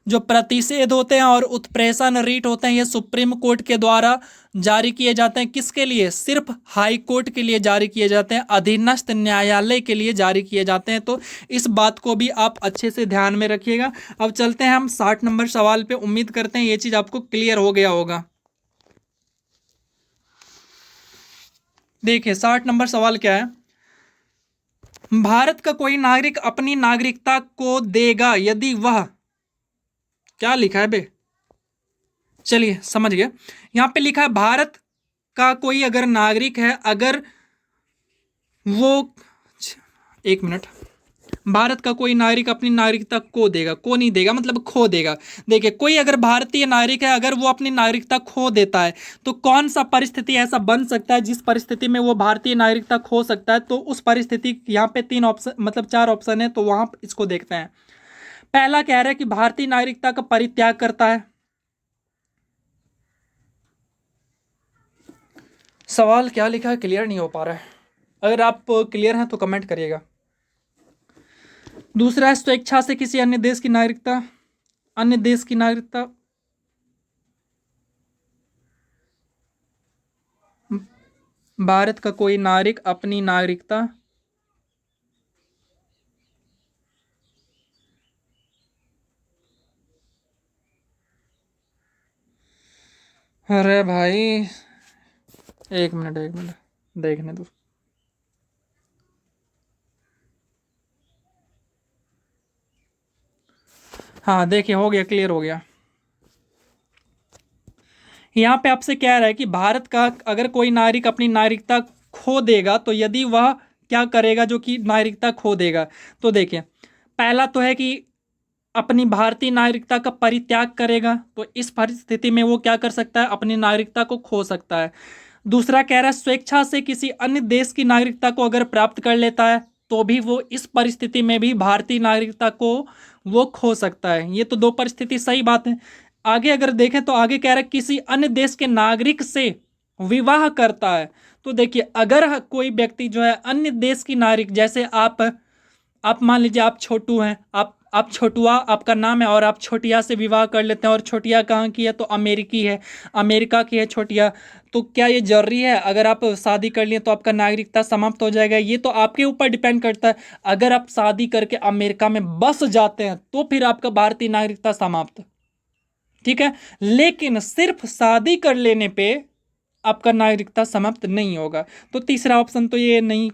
जो प्रतिषेध होते हैं और उत्प्रेषण रीट होते हैं ये सुप्रीम कोर्ट के द्वारा जारी किए जाते हैं। किसके लिए, सिर्फ हाई कोर्ट के लिए जारी किए जाते हैं, अधीनस्थ न्यायालय के लिए जारी किए जाते हैं। तो इस बात को भी आप अच्छे से ध्यान में रखिएगा। अब चलते हैं हम 60 नंबर सवाल पे। उम्मीद करते हैं ये चीज आपको क्लियर हो गया होगा। देखिए 60 नंबर सवाल क्या है, भारत का कोई नागरिक अपनी नागरिकता को देगा यदि वह, क्या लिखा है बे, चलिए समझ गए। यहां पे लिखा है भारत का कोई अगर नागरिक है, अगर वो, एक मिनट, भारत का कोई नागरिक अपनी नागरिकता को देगा, को नहीं देगा मतलब खो देगा। देखिए कोई अगर भारतीय नागरिक है, अगर वो अपनी नागरिकता खो देता है तो कौन सा परिस्थिति ऐसा बन सकता है जिस परिस्थिति में वो भारतीय नागरिकता खो सकता है। तो उस परिस्थिति, यहाँ पे 3 ऑप्शन, मतलब 4 ऑप्शन है, तो वहां इसको देखते हैं। पहला कह रहा है कि भारतीय नागरिकता का परित्याग करता है। सवाल क्या लिखा है क्लियर नहीं हो पा रहा है, अगर आप क्लियर हैं तो कमेंट करिएगा। दूसरा है स्वेच्छा से किसी अन्य देश की नागरिकता, अन्य देश की नागरिकता। भारत का कोई नागरिक अपनी नागरिकता, अरे भाई एक मिनट देखने दो। हाँ देखिए हो गया, क्लियर हो गया। यहाँ पे आपसे कह रहा है कि भारत का अगर कोई नागरिक अपनी नागरिकता खो देगा तो यदि वह क्या करेगा जो कि नागरिकता खो देगा। तो देखिए पहला तो है कि अपनी भारतीय नागरिकता का परित्याग करेगा तो इस परिस्थिति में वो क्या कर सकता है, अपनी नागरिकता को खो सकता है। दूसरा कह रहा है स्वेच्छा से किसी अन्य देश की नागरिकता को अगर प्राप्त कर लेता है तो भी वो इस परिस्थिति में भी भारतीय नागरिकता को वो खो सकता है। ये तो दो परिस्थिति सही बात है। आगे अगर देखें तो आगे कह रहा है किसी अन्य देश के नागरिक से विवाह करता है। तो देखिए अगर कोई व्यक्ति जो है अन्य देश की नागरिक, जैसे आप मान लीजिए आप छोटू हैं, आप छोटुआ आपका नाम है और आप छोटिया से विवाह कर लेते हैं, और छोटिया कहाँ की है तो अमेरिकी है, अमेरिका की है छोटिया। तो क्या ये जरूरी है अगर आप शादी कर लिए तो आपका नागरिकता समाप्त हो जाएगा? ये तो आपके ऊपर डिपेंड करता है। अगर आप शादी करके अमेरिका में बस जाते हैं तो फिर आपका भारतीय नागरिकता समाप्त, ठीक है। लेकिन सिर्फ शादी कर लेने पे आपका नागरिकता समाप्त नहीं होगा। तो तीसरा ऑप्शन तो ये नहीं।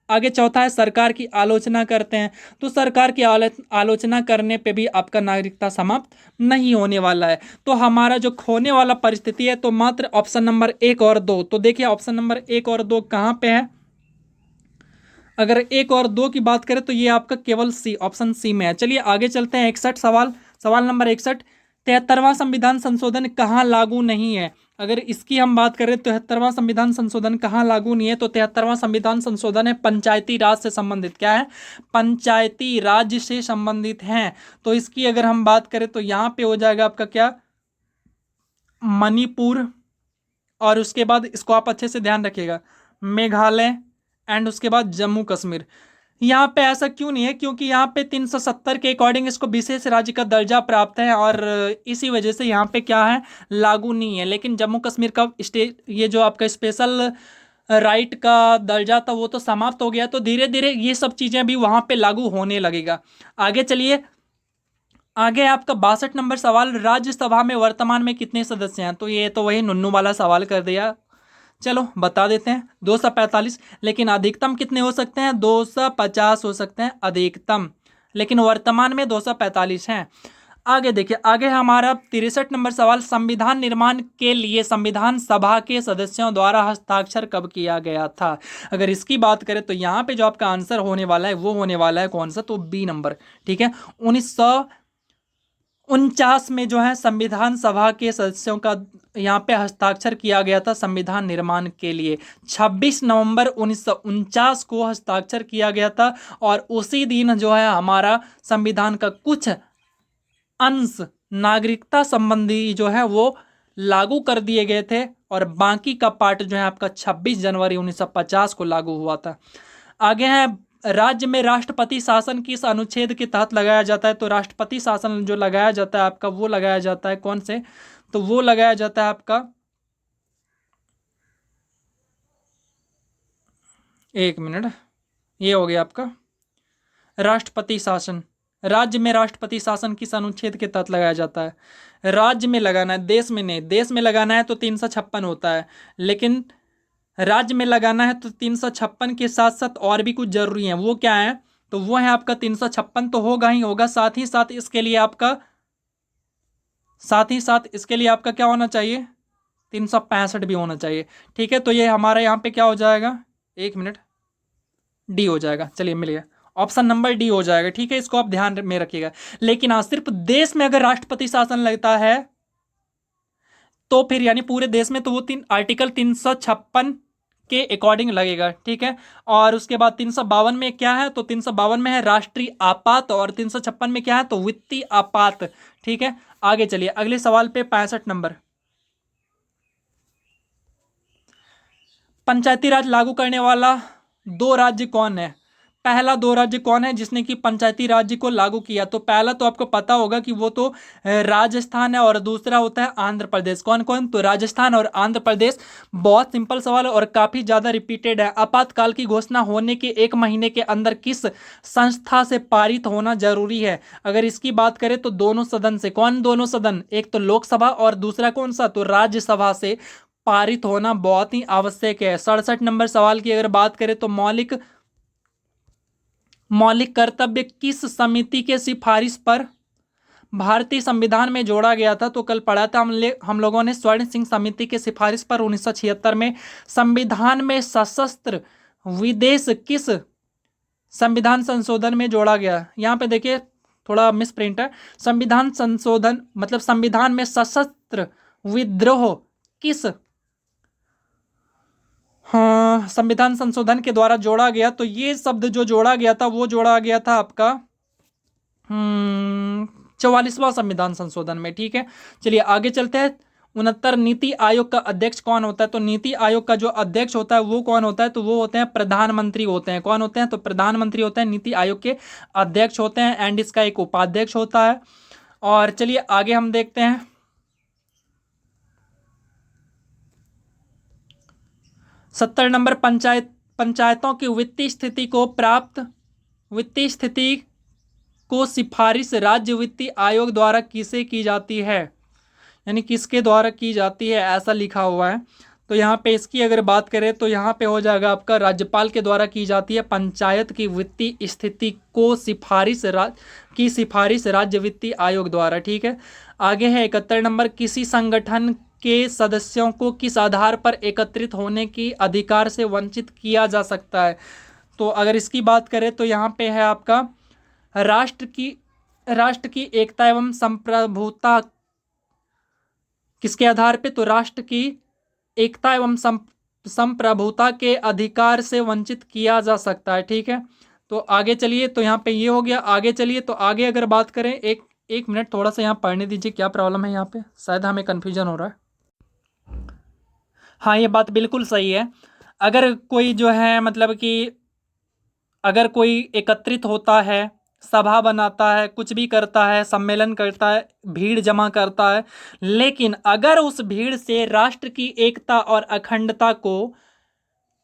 आगे चौथा है सरकार की आलोचना करते हैं, तो सरकार की आलोचना करने पे भी आपका नागरिकता समाप्त नहीं होने वाला है। तो हमारा जो खोने वाला परिस्थिति है तो मात्र ऑप्शन नंबर 1 और 2। तो देखिए ऑप्शन नंबर 1 और 2 कहाँ पे है? अगर 1 और 2 की बात करें तो ये आपका केवल सी, ऑप्शन सी में है। चलिए आगे चलते हैं। 61 सवाल, सवाल नंबर 61, 73वां संविधान संशोधन कहाँ लागू नहीं है? अगर इसकी हम बात करें तो 73वां संविधान संशोधन कहाँ लागू नहीं है, तो 73वां संविधान संशोधन है पंचायती राज से संबंधित। क्या है? पंचायती राज से संबंधित है। तो इसकी अगर हम बात करें तो यहाँ पे हो जाएगा आपका क्या, मणिपुर, और उसके बाद इसको आप अच्छे से ध्यान रखिएगा, मेघालय, एंड उसके बाद जम्मू कश्मीर। यहाँ पे ऐसा क्यों नहीं है? क्योंकि यहाँ पे 370 के अकॉर्डिंग इसको विशेष राज्य का दर्जा प्राप्त है और इसी वजह से यहाँ पे क्या है, लागू नहीं है। लेकिन जम्मू कश्मीर का स्टेट, ये जो आपका स्पेशल राइट का दर्जा था वो तो समाप्त हो गया। तो धीरे धीरे ये सब चीज़ें भी वहाँ पे लागू होने लगेगा। आगे चलिए, आगे आपका 62 नंबर सवाल, राज्यसभा में वर्तमान में कितने सदस्य हैं? तो ये तो वही नुन्नू वाला सवाल कर दिया। चलो बता देते हैं, 245। लेकिन अधिकतम कितने हो सकते हैं? 250 हो सकते हैं अधिकतम, लेकिन वर्तमान में 245 हैं। आगे देखिए, आगे हमारा 63 नंबर सवाल, संविधान निर्माण के लिए संविधान सभा के सदस्यों द्वारा हस्ताक्षर कब किया गया था? अगर इसकी बात करें तो यहाँ पे जो आपका आंसर होने वाला है वो होने वाला है कौन सा, तो बी नंबर, ठीक है। 1949 में जो है संविधान सभा के सदस्यों का यहाँ पे हस्ताक्षर किया गया था संविधान निर्माण के लिए। 26 नवंबर 1949 को हस्ताक्षर किया गया था, और उसी दिन जो है हमारा संविधान का कुछ अंश नागरिकता संबंधी जो है वो लागू कर दिए गए थे, और बाकी का पार्ट जो है आपका 26 जनवरी 1950 को लागू हुआ था। आगे है, राज्य में राष्ट्रपति शासन किस अनुच्छेद के तहत लगाया जाता है? तो राष्ट्रपति शासन जो लगाया जाता है आपका, वो लगाया जाता है कौन से, तो वो लगाया जाता है आपका, एक मिनट, ये हो गया आपका राष्ट्रपति शासन। राज्य में राष्ट्रपति शासन किस अनुच्छेद के तहत लगाया जाता है? राज्य में लगाना है, देश में नहीं। देश में लगाना है तो 356 होता है, लेकिन राज्य में लगाना है तो 356 के साथ साथ और भी कुछ जरूरी है। वो क्या है? तो वो है आपका 356 तो होगा ही होगा, साथ ही साथ इसके लिए आपका, साथ ही साथ इसके लिए आपका क्या होना चाहिए, 365 भी होना चाहिए, ठीक है। तो ये हमारा यहाँ पे क्या हो जाएगा, एक मिनट, डी हो जाएगा। चलिए मिल गया, ऑप्शन नंबर डी हो जाएगा, ठीक है। इसको आप ध्यान में रखिएगा। लेकिन हाँ, सिर्फ देश में अगर राष्ट्रपति शासन लगता है तो फिर यानी पूरे देश में, तो वो आर्टिकल 356 के अकॉर्डिंग लगेगा, ठीक है। और उसके बाद 352 में क्या है, तो 352 में है राष्ट्रीय आपात, और 356 में क्या है, तो वित्तीय आपात, ठीक है। आगे चलिए अगले सवाल पे, 65 नंबर, पंचायती राज लागू करने वाला 2 राज्य कौन है? पहला 2 राज्य कौन है जिसने कि पंचायती राज्य को लागू किया? तो पहला तो आपको पता होगा कि वो तो राजस्थान है, और दूसरा होता है आंध्र प्रदेश। कौन कौन? तो राजस्थान और आंध्र प्रदेश। बहुत सिंपल सवाल है और काफी ज्यादा रिपीटेड है। आपातकाल की घोषणा होने के 1 महीने के अंदर किस संस्था से पारित होना जरूरी है? अगर इसकी बात करें तो दोनों सदन से। कौन दोनों सदन? एक तो लोकसभा और दूसरा कौन सा, तो राज्यसभा से पारित होना बहुत ही आवश्यक है। 67 नंबर सवाल की अगर बात करें तो मौलिक कर्तव्य किस समिति के सिफारिश पर भारतीय संविधान में जोड़ा गया था? तो कल पढ़ा था हम लोगों ने, स्वर्ण सिंह समिति के सिफारिश पर 1976 में संविधान में सशस्त्र विदेश किस संविधान संशोधन में जोड़ा गया? यहाँ पे देखिए थोड़ा मिस प्रिंट है। संविधान संशोधन मतलब संविधान में सशस्त्र विद्रोह किस, हाँ, संविधान संशोधन के द्वारा जोड़ा गया। तो ये शब्द जो जोड़ा गया था वो जोड़ा गया था आपका 44वां संविधान संशोधन में। ठीक है, चलिए आगे चलते हैं। 69 नीति आयोग का अध्यक्ष कौन होता है? तो नीति आयोग का जो अध्यक्ष होता है वो कौन होता है? तो वो होते हैं प्रधानमंत्री होते हैं। कौन होते हैं? तो प्रधानमंत्री होते हैं, नीति आयोग के अध्यक्ष होते हैं, एंड इसका एक उपाध्यक्ष होता है। और चलिए आगे हम देखते हैं। 70 नंबर, पंचायतों की वित्तीय स्थिति को सिफारिश राज्य वित्तीय आयोग द्वारा किसे की जाती है, यानी किसके द्वारा की जाती है, ऐसा लिखा हुआ है। तो यहाँ पे इसकी अगर बात करें तो यहाँ पे हो जाएगा आपका राज्यपाल के द्वारा की जाती है पंचायत की वित्तीय स्थिति को सिफारिश राज्य वित्तीय आयोग द्वारा। ठीक है, आगे है 71 नंबर, किसी संगठन के सदस्यों को किस आधार पर एकत्रित होने की अधिकार से वंचित किया जा सकता है? तो अगर इसकी बात करें तो यहाँ पे है आपका राष्ट्र की एकता एवं संप्रभुता। किसके आधार पे? तो राष्ट्र की एकता एवं संप्रभुता के अधिकार से वंचित किया जा सकता है। ठीक है, तो आगे चलिए। तो यहाँ पे ये हो गया, आगे चलिए। तो आगे अगर बात करें, एक मिनट थोड़ा सा यहाँ पढ़ने दीजिए, क्या प्रॉब्लम है यहाँ पे, शायद हमें कन्फ्यूजन हो रहा है। हाँ, ये बात बिल्कुल सही है। अगर कोई जो है मतलब कि अगर कोई एकत्रित होता है, सभा बनाता है, कुछ भी करता है, सम्मेलन करता है, भीड़ जमा करता है, लेकिन अगर उस भीड़ से राष्ट्र की एकता और अखंडता को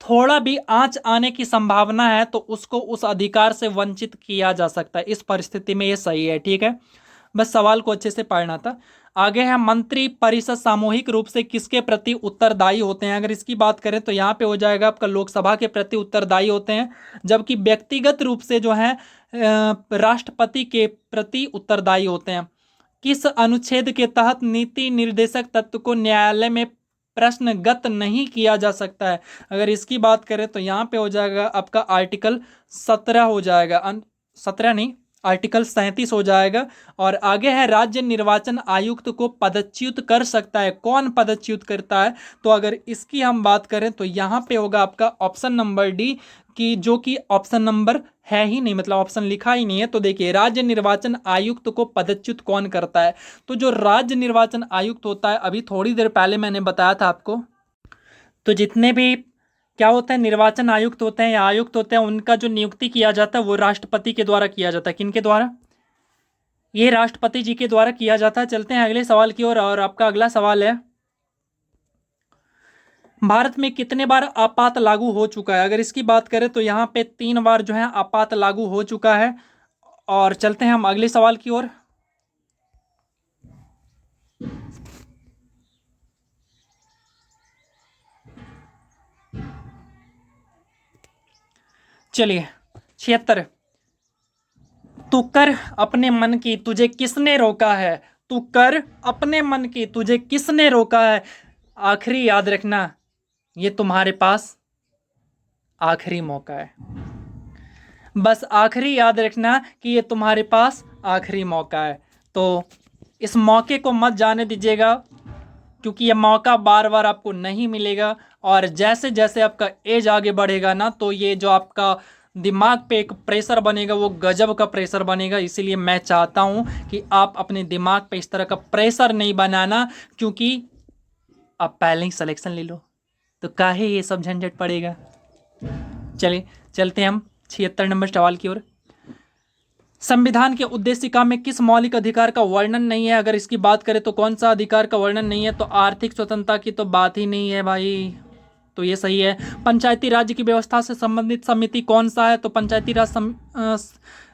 थोड़ा भी आंच आने की संभावना है तो उसको उस अधिकार से वंचित किया जा सकता है। इस परिस्थिति में ये सही है। ठीक है, बस सवाल को अच्छे से पढ़ना था। आगे है मंत्री परिषद सामूहिक रूप से किसके प्रति उत्तरदायी होते हैं? अगर इसकी बात करें तो यहाँ पे हो जाएगा आपका लोकसभा के प्रति उत्तरदायी होते हैं, जबकि व्यक्तिगत रूप से जो है राष्ट्रपति के प्रति उत्तरदायी होते हैं। किस अनुच्छेद के तहत नीति निर्देशक तत्व को न्यायालय में प्रश्नगत नहीं किया जा सकता है? अगर इसकी बात करें तो यहाँ पे हो जाएगा आपका आर्टिकल 17 हो जाएगा, 17 नहीं, आर्टिकल 37 हो जाएगा। और आगे है राज्य निर्वाचन आयुक्त को पदच्युत कर सकता है। कौन पदच्युत करता है? तो अगर इसकी हम बात करें तो यहाँ पे होगा आपका ऑप्शन नंबर डी, की जो कि ऑप्शन नंबर है ही नहीं, मतलब ऑप्शन लिखा ही नहीं है। तो देखिए, राज्य निर्वाचन आयुक्त को पदच्युत कौन करता है? तो जो राज्य निर्वाचन आयुक्त होता है, अभी थोड़ी देर पहले मैंने बताया था आपको, तो जितने भी क्या होता है निर्वाचन आयुक्त होते हैं या आयुक्त होते हैं, उनका जो नियुक्ति किया जाता है वो राष्ट्रपति के द्वारा किया जाता है। किनके द्वारा? ये राष्ट्रपति जी के द्वारा किया जाता है। चलते हैं अगले सवाल की ओर, और आपका अगला सवाल है, भारत में कितने बार आपात लागू हो चुका है? अगर इसकी बात करें तो यहाँ पे 3 बार जो है आपात लागू हो चुका है। और चलते हैं हम अगले सवाल की ओर। चलिए 76, तू कर अपने मन की तुझे किसने रोका है? तू कर अपने मन की तुझे किसने रोका है? आखिरी याद रखना, ये तुम्हारे पास आखिरी मौका है। बस आखिरी याद रखना कि ये तुम्हारे पास आखिरी मौका है। तो इस मौके को मत जाने दीजिएगा, क्योंकि ये मौका बार बार आपको नहीं मिलेगा। और जैसे जैसे आपका एज आगे बढ़ेगा ना, तो ये जो आपका दिमाग पे एक प्रेशर बनेगा वो गजब का प्रेशर बनेगा। इसीलिए मैं चाहता हूँ कि आप अपने दिमाग पे इस तरह का प्रेशर नहीं बनाना, क्योंकि आप पहले ही सिलेक्शन ले लो तो काहे ये सब झंझट पड़ेगा। चलिए चलते हैं हम 76 नंबर सवाल की ओर। संविधान के उद्देशिका में किस मौलिक अधिकार का वर्णन नहीं है? अगर इसकी बात करें तो कौन सा अधिकार का वर्णन नहीं है? तो आर्थिक स्वतंत्रता की तो बात ही नहीं है भाई, तो ये सही है। पंचायती राज की व्यवस्था से संबंधित समिति कौन सा है? तो पंचायती राज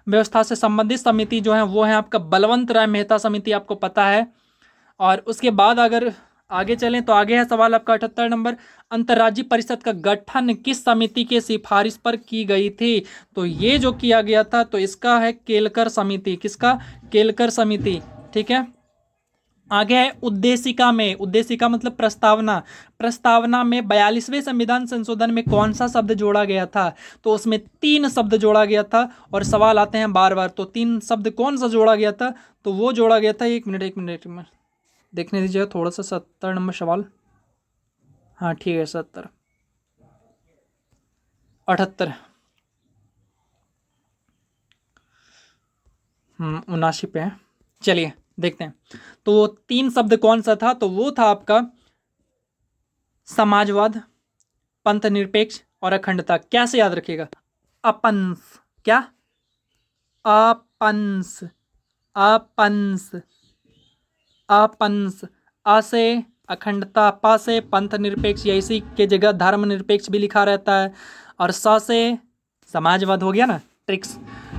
व्यवस्था से संबंधित समिति जो है वो है आपका बलवंत राय मेहता समिति, आपको पता है। और उसके बाद अगर आगे चलें तो आगे है सवाल आपका 78 नंबर, अंतर्राज्यीय परिषद का गठन किस समिति के सिफारिश पर की गई थी? तो ये जो किया गया था तो इसका है केलकर समिति। किसका? केलकर समिति। ठीक है, आगे है उद्देशिका में, उद्देशिका मतलब प्रस्तावना। प्रस्तावना में 42वें संविधान संशोधन में कौन सा शब्द जोड़ा गया था? तो उसमें 3 शब्द जोड़ा गया था और सवाल आते हैं बार बार। तो 3 शब्द कौन सा जोड़ा गया था? तो वो जोड़ा गया था, एक मिनट देखने दीजिएगा थोड़ा सा। 70 नंबर सवाल, हाँ ठीक है, 70, 78, 79 पे है। चलिए देखते हैं। तो वो 3 शब्द कौन सा था? तो वो था आपका समाजवाद, पंथ निरपेक्ष और अखंडता। कैसे याद रखिएगा? अपंस, क्या? अपंस, अपंस, अपंस। आ से अखंडता, पा से पंथ निरपेक्ष, या इसी के जगह धर्म निरपेक्ष भी लिखा रहता है, और सा से समाजवाद हो गया ना, ट्रिक्स।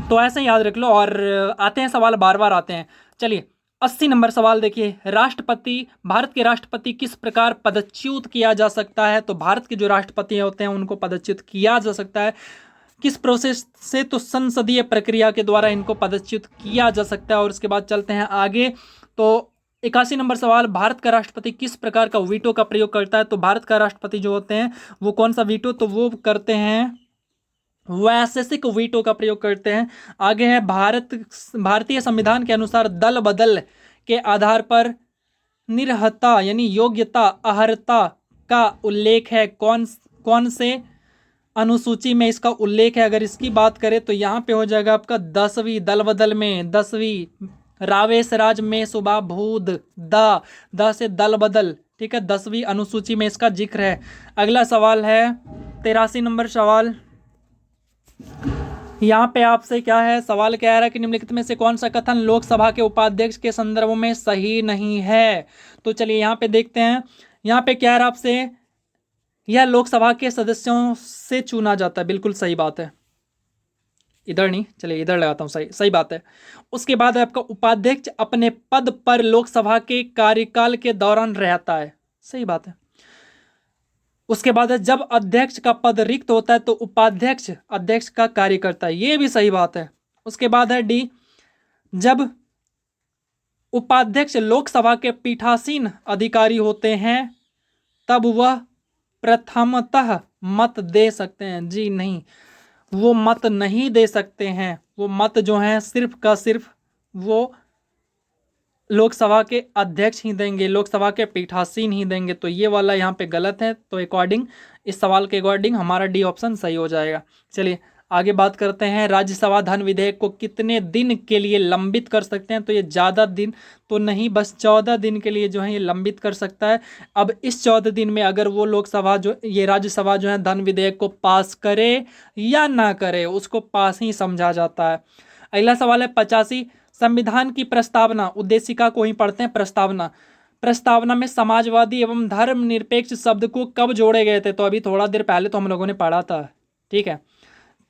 तो ऐसे याद रख लो। और आते हैं सवाल, बार बार आते हैं। चलिए 80 नंबर सवाल देखिए। राष्ट्रपति, भारत के राष्ट्रपति किस प्रकार पदच्युत किया जा सकता है? तो भारत के जो राष्ट्रपति होते हैं उनको पदच्युत किया जा सकता है किस प्रोसेस से? तो संसदीय प्रक्रिया के द्वारा इनको पदच्युत किया जा सकता है। और उसके बाद चलते हैं आगे। तो 81 नंबर सवाल, भारत का राष्ट्रपति किस प्रकार का वीटो का प्रयोग करता है? तो भारत का राष्ट्रपति जो होते हैं वो कौन सा वीटो? तो वो करते हैं वैशेषिक वीटो का प्रयोग करते हैं। आगे है भारतीय संविधान के अनुसार दल बदल के आधार पर निरहता यानी योग्यता अहर्ता का उल्लेख है कौन कौन से अनुसूची में इसका उल्लेख है? अगर इसकी बात करें तो यहाँ पे हो जाएगा आपका 10वीं, दल बदल में 10वीं, रावेश राज में सुबह भूद, द से दल बदल, ठीक है, 10वीं अनुसूची में इसका जिक्र है। अगला सवाल है 83 नंबर सवाल। यहाँ पे आपसे क्या है, सवाल कह रहा है कि निम्नलिखित में से कौन सा कथन लोकसभा के उपाध्यक्ष के संदर्भ में सही नहीं है? तो चलिए यहाँ पे देखते हैं। यहाँ पे क्या है आपसे, यह लोकसभा के सदस्यों से चुना जाता है, बिल्कुल सही बात है। इधर नहीं, चलिए इधर लगाता हूँ, सही सही बात है। उसके बाद है आपका उपाध्यक्ष अपने पद पर लोकसभा के कार्यकाल के दौरान रहता है, सही बात है। उसके बाद है जब अध्यक्ष का पद रिक्त होता है तो उपाध्यक्ष अध्यक्ष का कार्य करता है, ये भी सही बात है। उसके बाद है डी, जब उपाध्यक्ष लोकसभा के पीठासीन अधिकारी होते हैं तब वह प्रथमतः मत दे सकते हैं। जी नहीं, वो मत नहीं दे सकते हैं। वो मत जो है सिर्फ का सिर्फ वो लोकसभा के अध्यक्ष ही देंगे, लोकसभा के पीठासीन ही देंगे। तो ये वाला यहाँ पे गलत है। तो अकॉर्डिंग, इस सवाल के अकॉर्डिंग हमारा डी ऑप्शन सही हो जाएगा। चलिए आगे बात करते हैं। राज्यसभा धन विधेयक को कितने दिन के लिए लंबित कर सकते हैं? तो ये ज़्यादा दिन तो नहीं, बस 14 दिन के लिए जो है ये लंबित कर सकता है। अब इस 14 दिन में अगर वो लोकसभा जो ये राज्यसभा जो है धन विधेयक को पास करे या ना करे, उसको पास ही समझा जाता है। अगला सवाल है 85, संविधान की प्रस्तावना, उद्देशिका को ही पढ़ते हैं। प्रस्तावना, प्रस्तावना में समाजवादी एवं धर्मनिरपेक्ष शब्द को कब जोड़े गए थे? तो अभी थोड़ा देर पहले तो हम लोगों ने पढ़ा था, ठीक है।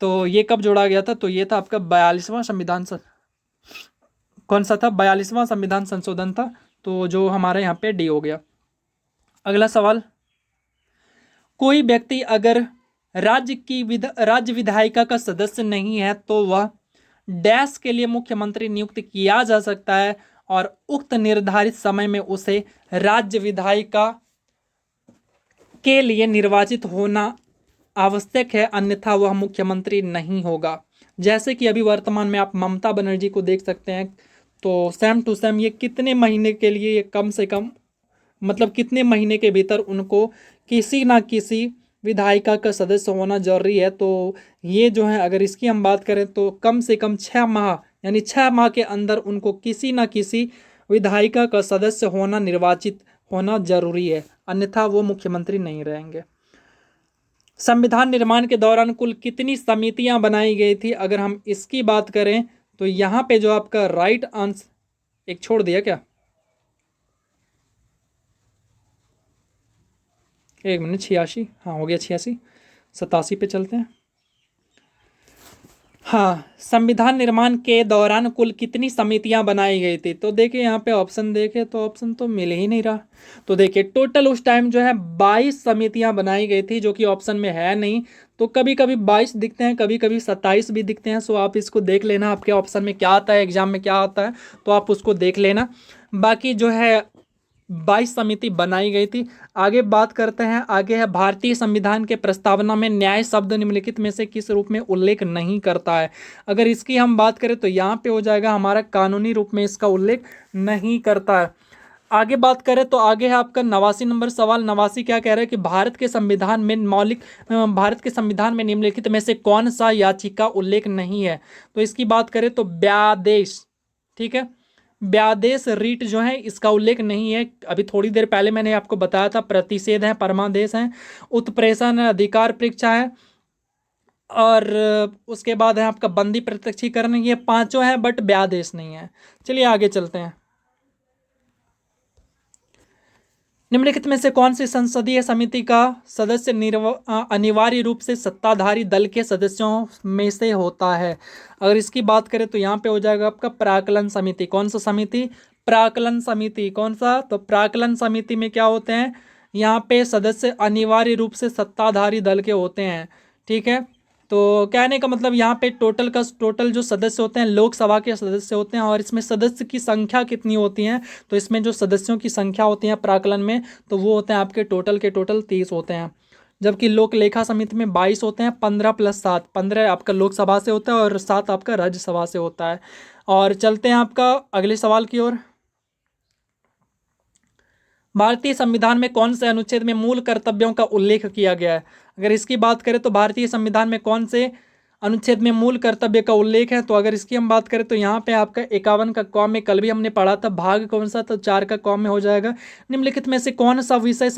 तो ये कब जोड़ा गया था? तो ये था आपका 42वां संविधान कौन सा था? 42वां संविधान संशोधन था। तो जो हमारे यहाँ पे डी हो गया। अगला सवाल, कोई व्यक्ति अगर राज्य विधायिका का सदस्य नहीं है तो वह डैश के लिए मुख्यमंत्री नियुक्त किया जा सकता है और उक्त निर्धारित समय में उसे राज्य विधायिका के लिए निर्वाचित होना आवश्यक है, अन्यथा वह मुख्यमंत्री नहीं होगा। जैसे कि अभी वर्तमान में आप ममता बनर्जी को देख सकते हैं। तो सेम टू सेम ये कितने महीने के लिए, ये कम से कम मतलब कितने महीने के भीतर उनको किसी ना किसी विधायिका का सदस्य होना जरूरी है। तो ये जो है अगर इसकी हम बात करें तो कम से कम 6 माह, यानी 6 माह के अंदर उनको किसी ना किसी विधायिका का सदस्य होना, निर्वाचित होना जरूरी है, अन्यथा वो मुख्यमंत्री नहीं रहेंगे। संविधान निर्माण के दौरान कुल कितनी समितियां बनाई गई थी? अगर हम इसकी बात करें तो यहाँ पे जो आपका राइट आंसर, एक छोड़ दिया क्या, एक मिनट, 86, हाँ हो गया 86, 87 पे चलते हैं। हाँ, संविधान निर्माण के दौरान कुल कितनी समितियां बनाई गई थी? तो देखिए यहाँ पे ऑप्शन देखे तो ऑप्शन तो मिल ही नहीं रहा। तो देखिए टोटल उस टाइम जो है 22 समितियां बनाई गई थी, जो कि ऑप्शन में है नहीं। तो कभी कभी 22 दिखते हैं, कभी कभी 27 भी दिखते हैं। सो आप इसको देख लेना आपके ऑप्शन में क्या आता है, एग्जाम में क्या आता है, तो आप उसको देख लेना। बाकी जो है 22 समिति बनाई गई थी। आगे बात करते हैं, आगे है भारतीय संविधान के प्रस्तावना में न्याय शब्द निम्नलिखित में से किस रूप में उल्लेख नहीं करता है? अगर इसकी हम बात करें तो यहाँ पे हो जाएगा हमारा कानूनी रूप में इसका उल्लेख नहीं करता है। आगे बात करें तो आगे है आपका 89 नंबर सवाल। 89 क्या कह रहा है कि भारत के संविधान में निम्नलिखित में से कौन सा याचिका उल्लेख नहीं है? तो इसकी बात करें तो ब्यादेश, ठीक है, ब्यादेश रीट जो है इसका उल्लेख नहीं है। अभी थोड़ी देर पहले मैंने आपको बताया था, प्रतिषेध है, परमादेश है, उत्प्रेषण है, अधिकार परीक्षा है, और उसके बाद है आपका बंदी प्रत्यक्षीकरण। ये पांचों है बट ब्यादेश नहीं है। चलिए आगे चलते हैं। निम्नलिखित में से कौन सी संसदीय समिति का सदस्य अनिवार्य रूप से सत्ताधारी दल के सदस्यों में से होता है? अगर इसकी बात करें तो यहाँ पे हो जाएगा आपका प्राक्कलन समिति। कौन सा समिति? प्राक्कलन समिति। कौन सा? तो प्राक्कलन समिति में क्या होते हैं, यहाँ पे सदस्य अनिवार्य रूप से सत्ताधारी दल के होते हैं, ठीक है। तो कहने का मतलब यहाँ पे टोटल जो सदस्य होते हैं लोकसभा के सदस्य होते हैं, और इसमें सदस्य की संख्या कितनी होती है? तो इसमें जो सदस्यों की संख्या होती है प्राक्कलन में, तो वो होते हैं आपके टोटल के टोटल 30 होते हैं। जबकि लोक लेखा समिति में 22 होते हैं, 15 + 7, 15 आपका लोकसभा से होता है और 7 आपका राज्यसभा से होता है। और चलते हैं आपका अगले सवाल की ओर। भारतीय संविधान में कौन से अनुच्छेद में मूल कर्तव्यों का उल्लेख किया गया है? अगर इसकी बात करें तो भारतीय संविधान में कौन से अनुच्छेद में मूल कर्तव्य का उल्लेख है? तो अगर इसकी हम बात करें तो यहाँ पे आपका 51 का कॉम में, कल भी हमने पढ़ा था, भाग कौन सा? तो 4 का कॉम में हो जाएगा। निम्नलिखित में से कौन सा विषय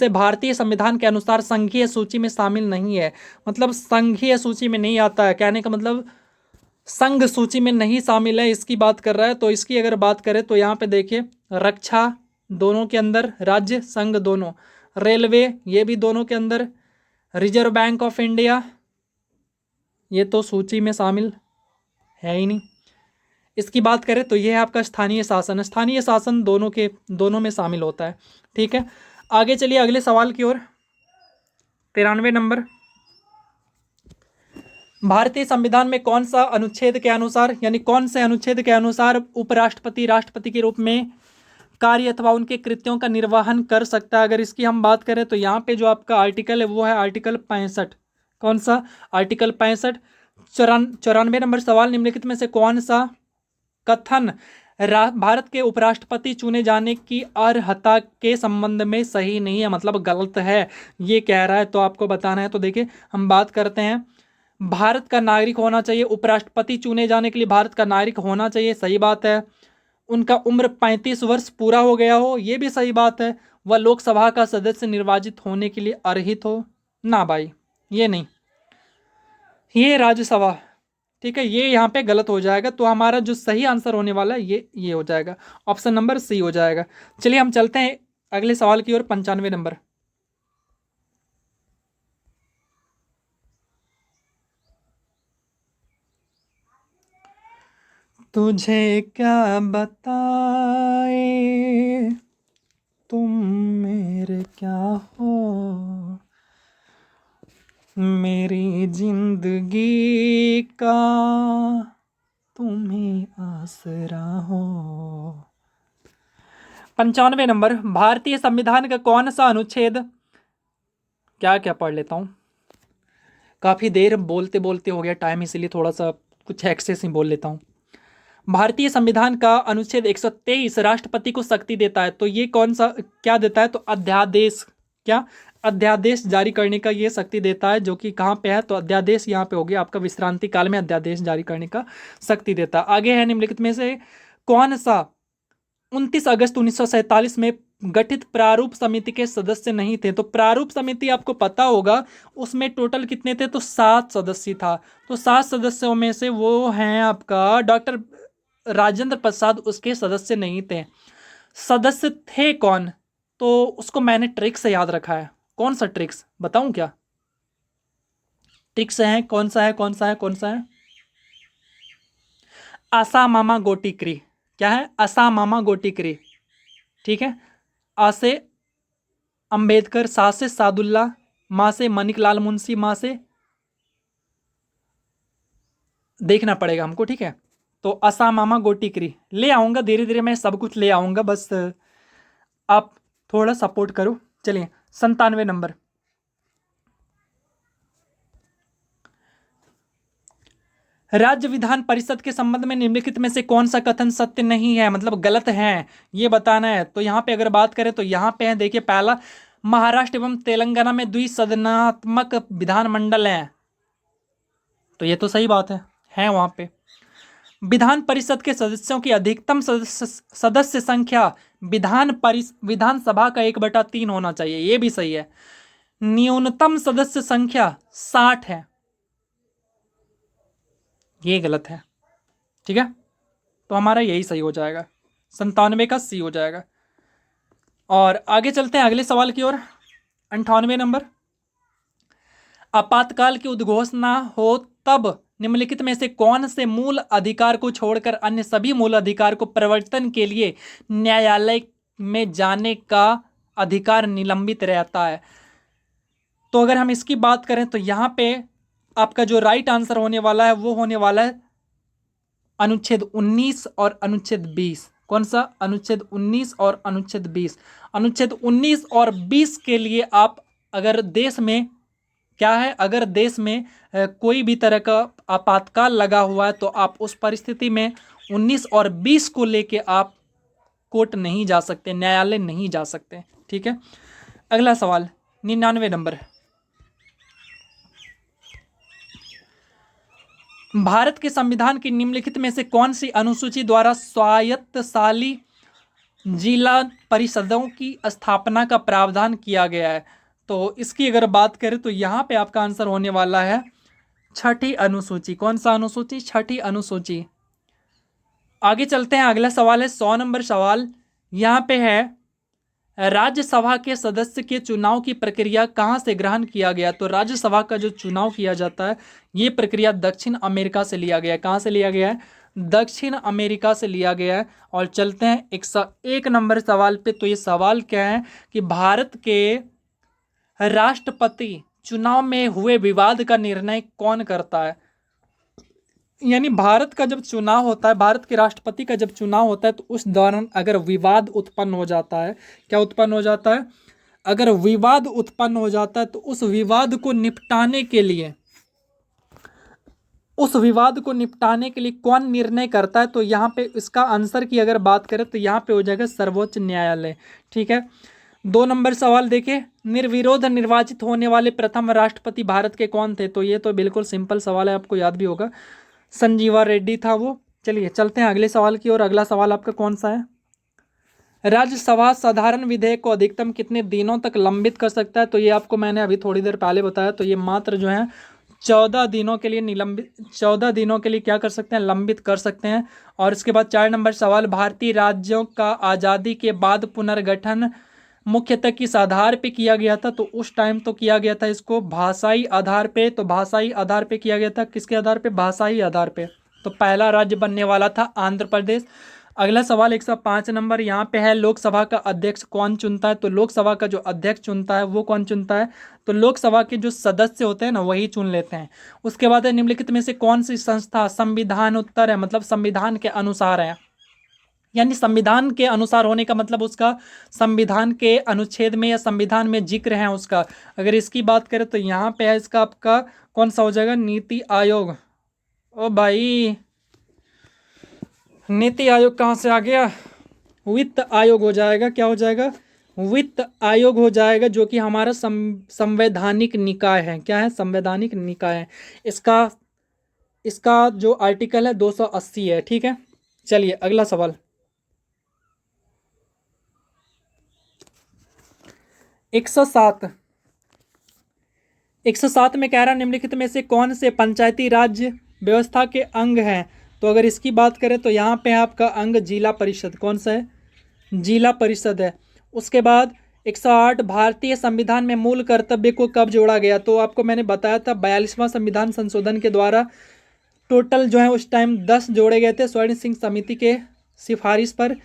भारतीय संविधान के अनुसार संघीय सूची में शामिल नहीं है? मतलब संघीय सूची में नहीं आता है, कहने का मतलब संघ सूची में नहीं शामिल है, इसकी बात कर रहा है। तो इसकी अगर बात करें तो यहाँ पे देखिए रक्षा दोनों के अंदर, राज्य संघ दोनों, रेलवे ये भी दोनों के अंदर, रिजर्व बैंक ऑफ इंडिया ये तो सूची में शामिल है ही नहीं। इसकी बात करें तो ये है आपका स्थानीय शासन। स्थानीय शासन दोनों में शामिल होता है, ठीक है। आगे चलिए अगले सवाल की ओर। 93 नंबर। भारतीय संविधान में कौन सा अनुच्छेद के अनुसार, यानी कौन से अनुच्छेद के अनुसार उपराष्ट्रपति राष्ट्रपति के रूप में कार्य अथवा उनके कृत्यों का निर्वहन कर सकता है? अगर इसकी हम बात करें तो यहाँ पे जो आपका आर्टिकल है वो है आर्टिकल 65। कौन सा? आर्टिकल 65। 94 नंबर सवाल। निम्नलिखित में से कौन सा कथन भारत के उपराष्ट्रपति चुने जाने की अर्हता के संबंध में सही नहीं है, मतलब गलत है, ये कह रहा है? तो आपको बताना है। तो देखिए हम बात करते हैं, भारत का नागरिक होना चाहिए, उपराष्ट्रपति चुने जाने के लिए भारत का नागरिक होना चाहिए, सही बात है। उनका उम्र 35 वर्ष पूरा हो गया हो, ये भी सही बात है। वह लोकसभा का सदस्य निर्वाचित होने के लिए अर्हित हो, ना भाई ये नहीं, ये राज्यसभा, ठीक है, ये यहाँ पे गलत हो जाएगा। तो हमारा जो सही आंसर होने वाला है ये हो जाएगा, ऑप्शन नंबर सी हो जाएगा। चलिए हम चलते हैं अगले सवाल की ओर। 95 नंबर। तुझे क्या बताए तुम मेरे क्या हो, मेरी जिंदगी का तुम्हें आसरा हो। 95 नंबर। भारतीय संविधान का कौन सा अनुच्छेद, क्या क्या पढ़ लेता हूँ, काफी देर बोलते बोलते हो गया टाइम, इसलिए थोड़ा सा कुछ एक्सेस ही बोल लेता हूँ। भारतीय संविधान का अनुच्छेद 123 राष्ट्रपति को शक्ति देता है, तो ये कौन सा क्या देता है? तो अध्यादेश, क्या? अध्यादेश जारी करने का ये शक्ति देता है, जो कि कहाँ पे है? तो अध्यादेश यहाँ पे हो गया आपका, विश्रांति काल में अध्यादेश जारी करने का शक्ति देता है। आगे है निम्नलिखित में से कौन सा 29 अगस्त 1947 में गठित प्रारूप समिति के सदस्य नहीं थे? तो प्रारूप समिति आपको पता होगा, उसमें टोटल कितने थे? तो 7 सदस्य था। तो 7 सदस्यों में से वो हैं आपका डॉक्टर राजेंद्र प्रसाद, उसके सदस्य नहीं थे। सदस्य थे कौन? तो उसको मैंने ट्रिक्स से याद रखा है। कौन सा ट्रिक्स बताऊं क्या? ट्रिक से है, कौन सा है, कौन सा है, कौन सा है? असामामा गोटिक्री। क्या है? असामामा गोटिक्री। ठीक है। आ से अंबेडकर, सा से सादुल्ला, माँ से मनिक लाल मुंशी, माँ से देखना पड़ेगा हमको। ठीक है। तो असामामा गोटिक्री ले आऊंगा, धीरे धीरे मैं सब कुछ ले आऊंगा, बस आप थोड़ा सपोर्ट करो। चलिए 97 नंबर। राज्य विधान परिषद के संबंध में निम्नलिखित में से कौन सा कथन सत्य नहीं है, मतलब गलत है, ये बताना है। तो यहाँ पे अगर बात करें तो यहाँ पे है, देखिए पहला, महाराष्ट्र एवं तेलंगाना में द्विसदनात्मक विधानमंडल है, तो ये तो सही बात है वहां पे। विधान परिषद के सदस्यों की अधिकतम सदस्य संख्या विधानसभा का 1/3 होना चाहिए, ये भी सही है। न्यूनतम सदस्य संख्या 60 है, ये गलत है। ठीक है, तो हमारा यही सही हो जाएगा, 97 का सी हो जाएगा। और आगे चलते हैं अगले सवाल की ओर। 98 नंबर। आपातकाल की उद्घोषणा हो तब निम्नलिखित में से कौन से मूल अधिकार को छोड़कर अन्य सभी मूल अधिकार को प्रवर्तन के लिए न्यायालय में जाने का अधिकार निलंबित रहता है? तो अगर हम इसकी बात करें तो यहाँ पे आपका जो राइट आंसर होने वाला है वो होने वाला है अनुच्छेद 19 और अनुच्छेद 20। कौन सा? अनुच्छेद 19 और अनुच्छेद 20। अनुच्छेद 19 और 20 के लिए आप अगर देश में क्या है, अगर देश में कोई भी तरह का आपातकाल लगा हुआ है तो आप उस परिस्थिति में 19 और 20 को लेके आप कोर्ट नहीं जा सकते, न्यायालय नहीं जा सकते। ठीक है। अगला सवाल 99 नंबर। भारत के संविधान की निम्नलिखित में से कौन सी अनुसूची द्वारा स्वायत्तशासी जिला परिषदों की स्थापना का प्रावधान किया गया है? तो इसकी अगर बात करें तो यहाँ पे आपका आंसर होने वाला है छठी अनुसूची। कौन सा अनुसूची? छठी अनुसूची। आगे चलते हैं, अगला सवाल है 100 नंबर सवाल। यहाँ पे है, राज्यसभा के सदस्य के चुनाव की प्रक्रिया कहाँ से ग्रहण किया गया? तो राज्यसभा का जो चुनाव किया जाता है ये प्रक्रिया दक्षिण अमेरिका से लिया गया है। कहाँ से लिया गया है? दक्षिण अमेरिका से लिया गया है। और चलते हैं 101 नंबर सवाल पे। तो ये सवाल क्या है कि भारत के राष्ट्रपति चुनाव में हुए विवाद का निर्णय कौन करता है? यानी भारत का जब चुनाव होता है, भारत के राष्ट्रपति का जब चुनाव होता है तो उस दौरान अगर विवाद उत्पन्न हो जाता है, क्या उत्पन्न हो जाता है? अगर विवाद उत्पन्न हो जाता है तो उस विवाद को निपटाने के लिए कौन निर्णय करता है? तो यहाँ पे इसका आंसर की अगर बात करें तो यहाँ पे हो जाएगा सर्वोच्च न्यायालय। ठीक है। 2 नंबर सवाल देखिए, निर्विरोध निर्वाचित होने वाले प्रथम राष्ट्रपति भारत के कौन थे? तो ये तो बिल्कुल सिंपल सवाल है, आपको याद भी होगा, संजीवा रेड्डी था वो। चलिए चलते हैं अगले सवाल की ओर। अगला सवाल आपका कौन सा है? राज्यसभा साधारण विधेयक को अधिकतम कितने दिनों तक लंबित कर सकता है? तो ये आपको मैंने अभी थोड़ी देर पहले बताया, तो ये मात्र जो है 14 दिनों के लिए निलंबित, 14 दिनों के लिए क्या कर सकते हैं? लंबित कर सकते हैं। और इसके बाद 4 नंबर सवाल, भारतीय राज्यों का आज़ादी के बाद पुनर्गठन मुख्यतः किस आधार पे किया गया था? तो उस टाइम तो किया गया था इसको भाषाई आधार पे। तो भाषाई आधार पे किया गया था, किसके आधार पे? भाषाई आधार पे। तो पहला राज्य बनने वाला था आंध्र प्रदेश। अगला सवाल 105 नंबर, यहाँ पे है, लोकसभा का अध्यक्ष कौन चुनता है? तो लोकसभा का जो अध्यक्ष चुनता है वो कौन चुनता है? तो लोकसभा के जो सदस्य होते हैं ना वही चुन लेते हैं। उसके बाद है, निम्नलिखित में से कौन सी संस्था संविधान उत्तर है, मतलब संविधान के अनुसार है? यानी संविधान के अनुसार होने का मतलब उसका संविधान के अनुच्छेद में या संविधान में जिक्र है उसका। अगर इसकी बात करें तो यहाँ पे है इसका आपका कौन सा हो जाएगा? नीति आयोग। ओ भाई, नीति आयोग कहाँ से आ गया? वित्त आयोग हो जाएगा। क्या हो जाएगा? वित्त आयोग हो जाएगा, जो कि हमारा संवैधानिक निकाय है। क्या है? संवैधानिक निकाय है। इसका जो आर्टिकल है 280 है। ठीक है। चलिए अगला सवाल 107 में कह रहा निम्नलिखित में से कौन से पंचायती राज व्यवस्था के अंग हैं? तो अगर इसकी बात करें तो यहाँ पे आपका अंग जिला परिषद। कौन सा है? जिला परिषद है। उसके बाद 108 भारतीय संविधान में मूल कर्तव्य को कब जोड़ा गया? तो आपको मैंने बताया था 42वां संविधान संशोधन के द्वारा टोटल जो है उस टाइम 10 जोड़े गए थे स्वर्ण सिंह समिति के सिफारिश पर।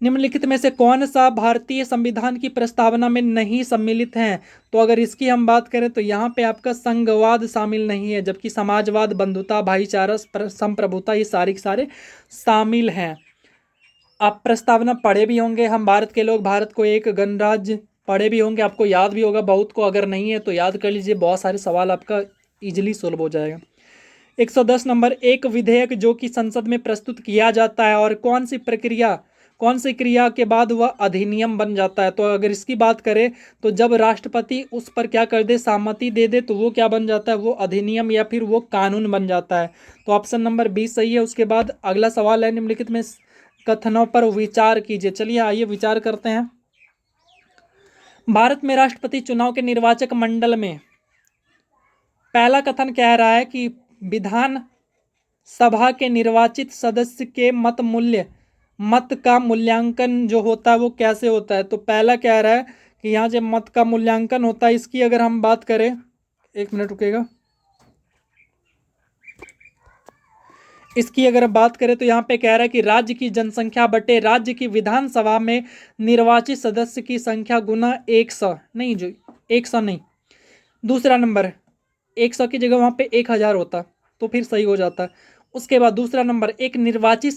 निम्नलिखित में से कौन सा भारतीय संविधान की प्रस्तावना में नहीं सम्मिलित है? तो अगर इसकी हम बात करें तो यहाँ पे आपका संघवाद शामिल नहीं है, जबकि समाजवाद, बंधुता, भाईचारा, संप्रभुता ये सारे के सारे शामिल हैं। आप प्रस्तावना पढ़े भी होंगे, हम भारत के लोग भारत को एक गणराज्य पढ़े भी होंगे, आपको याद भी होगा बहुत को, अगर नहीं है तो याद कर लीजिए, बहुत सारे सवाल आपका इजीली सोल्व हो जाएगा। 110 नंबर, एक विधेयक जो कि संसद में प्रस्तुत किया जाता है और कौन सी क्रिया के बाद वह अधिनियम बन जाता है? तो अगर इसकी बात करें तो जब राष्ट्रपति उस पर क्या कर दे, सहमति दे दे, तो वो क्या बन जाता है, वो अधिनियम या फिर वो कानून बन जाता है। तो ऑप्शन नंबर 20 सही है। उसके बाद अगला सवाल है, निम्नलिखित में कथनों पर विचार कीजिए। चलिए आइए विचार करते हैं। भारत में राष्ट्रपति चुनाव के निर्वाचक मंडल में पहला कथन कह रहा है कि विधान सभा के निर्वाचित सदस्य के मत का मूल्यांकन जो होता है वो कैसे होता है? तो पहला कह रहा है कि यहाँ जो मत का मूल्यांकन होता है, इसकी अगर हम बात करें, एक मिनट रुकेगा, इसकी अगर बात करें तो यहाँ पे कह रहा है कि राज्य की जनसंख्या बटे राज्य की विधानसभा में निर्वाचित सदस्य की संख्या गुना 100, नहीं जो 100 नहीं, दूसरा नंबर 100 की जगह वहाँ पे 1000 होता तो फिर सही हो जाता। उसके बाद दूसरा नंबर, एक निर्वाचित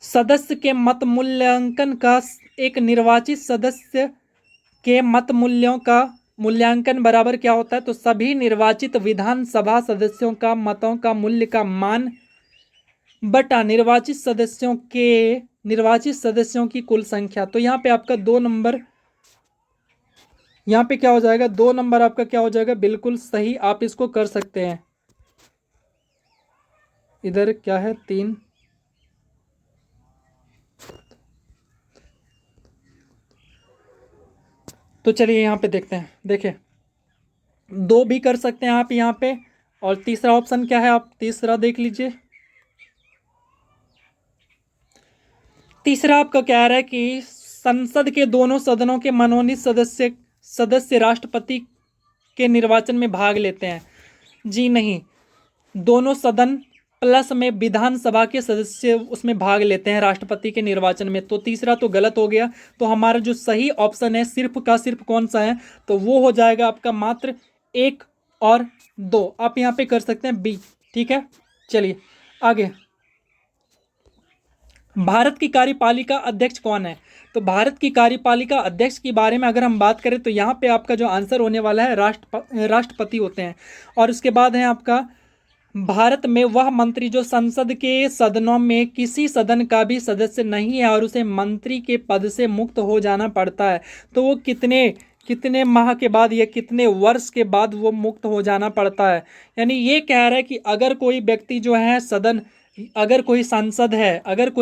सदस्य के मत मूल्यांकन का, एक निर्वाचित सदस्य के मत मूल्यों का मूल्यांकन बराबर क्या होता है? तो सभी निर्वाचित विधानसभा सदस्यों का मतों का मूल्य का मान बटा निर्वाचित सदस्यों की कुल संख्या। तो यहाँ पे आपका 2 नंबर, यहाँ पे क्या हो जाएगा, 2 नंबर आपका क्या हो जाएगा, बिल्कुल सही, आप इसको कर सकते हैं। इधर क्या है 3, तो चलिए यहाँ पे देखते हैं। देखिए 2 भी कर सकते हैं आप यहाँ पे, और तीसरा ऑप्शन क्या है, आप तीसरा देख लीजिए। तीसरा आपका कह रहा है कि संसद के दोनों सदनों के मनोनीत सदस्य राष्ट्रपति के निर्वाचन में भाग लेते हैं। जी नहीं, दोनों सदन प्लस में विधानसभा के सदस्य उसमें भाग लेते हैं राष्ट्रपति के निर्वाचन में। तो तीसरा तो गलत हो गया। तो हमारा जो सही ऑप्शन है सिर्फ का सिर्फ कौन सा है, तो वो हो जाएगा आपका मात्र 1 और 2। आप यहाँ पे कर सकते हैं बी। ठीक है, चलिए आगे। भारत की कार्यपालिका अध्यक्ष कौन है? तो भारत की कार्यपालिका अध्यक्ष के बारे में अगर हम बात करें तो यहाँ पे आपका जो आंसर होने वाला है राष्ट्रपति होते हैं। और उसके बाद है आपका, भारत में वह मंत्री जो संसद के सदनों में किसी सदन का भी सदस्य नहीं है और उसे मंत्री के पद से मुक्त हो जाना पड़ता है, तो वो कितने माह के बाद या कितने वर्ष के बाद वो मुक्त हो जाना पड़ता है? यानी ये कह रहा है कि अगर कोई व्यक्ति जो है अगर कोई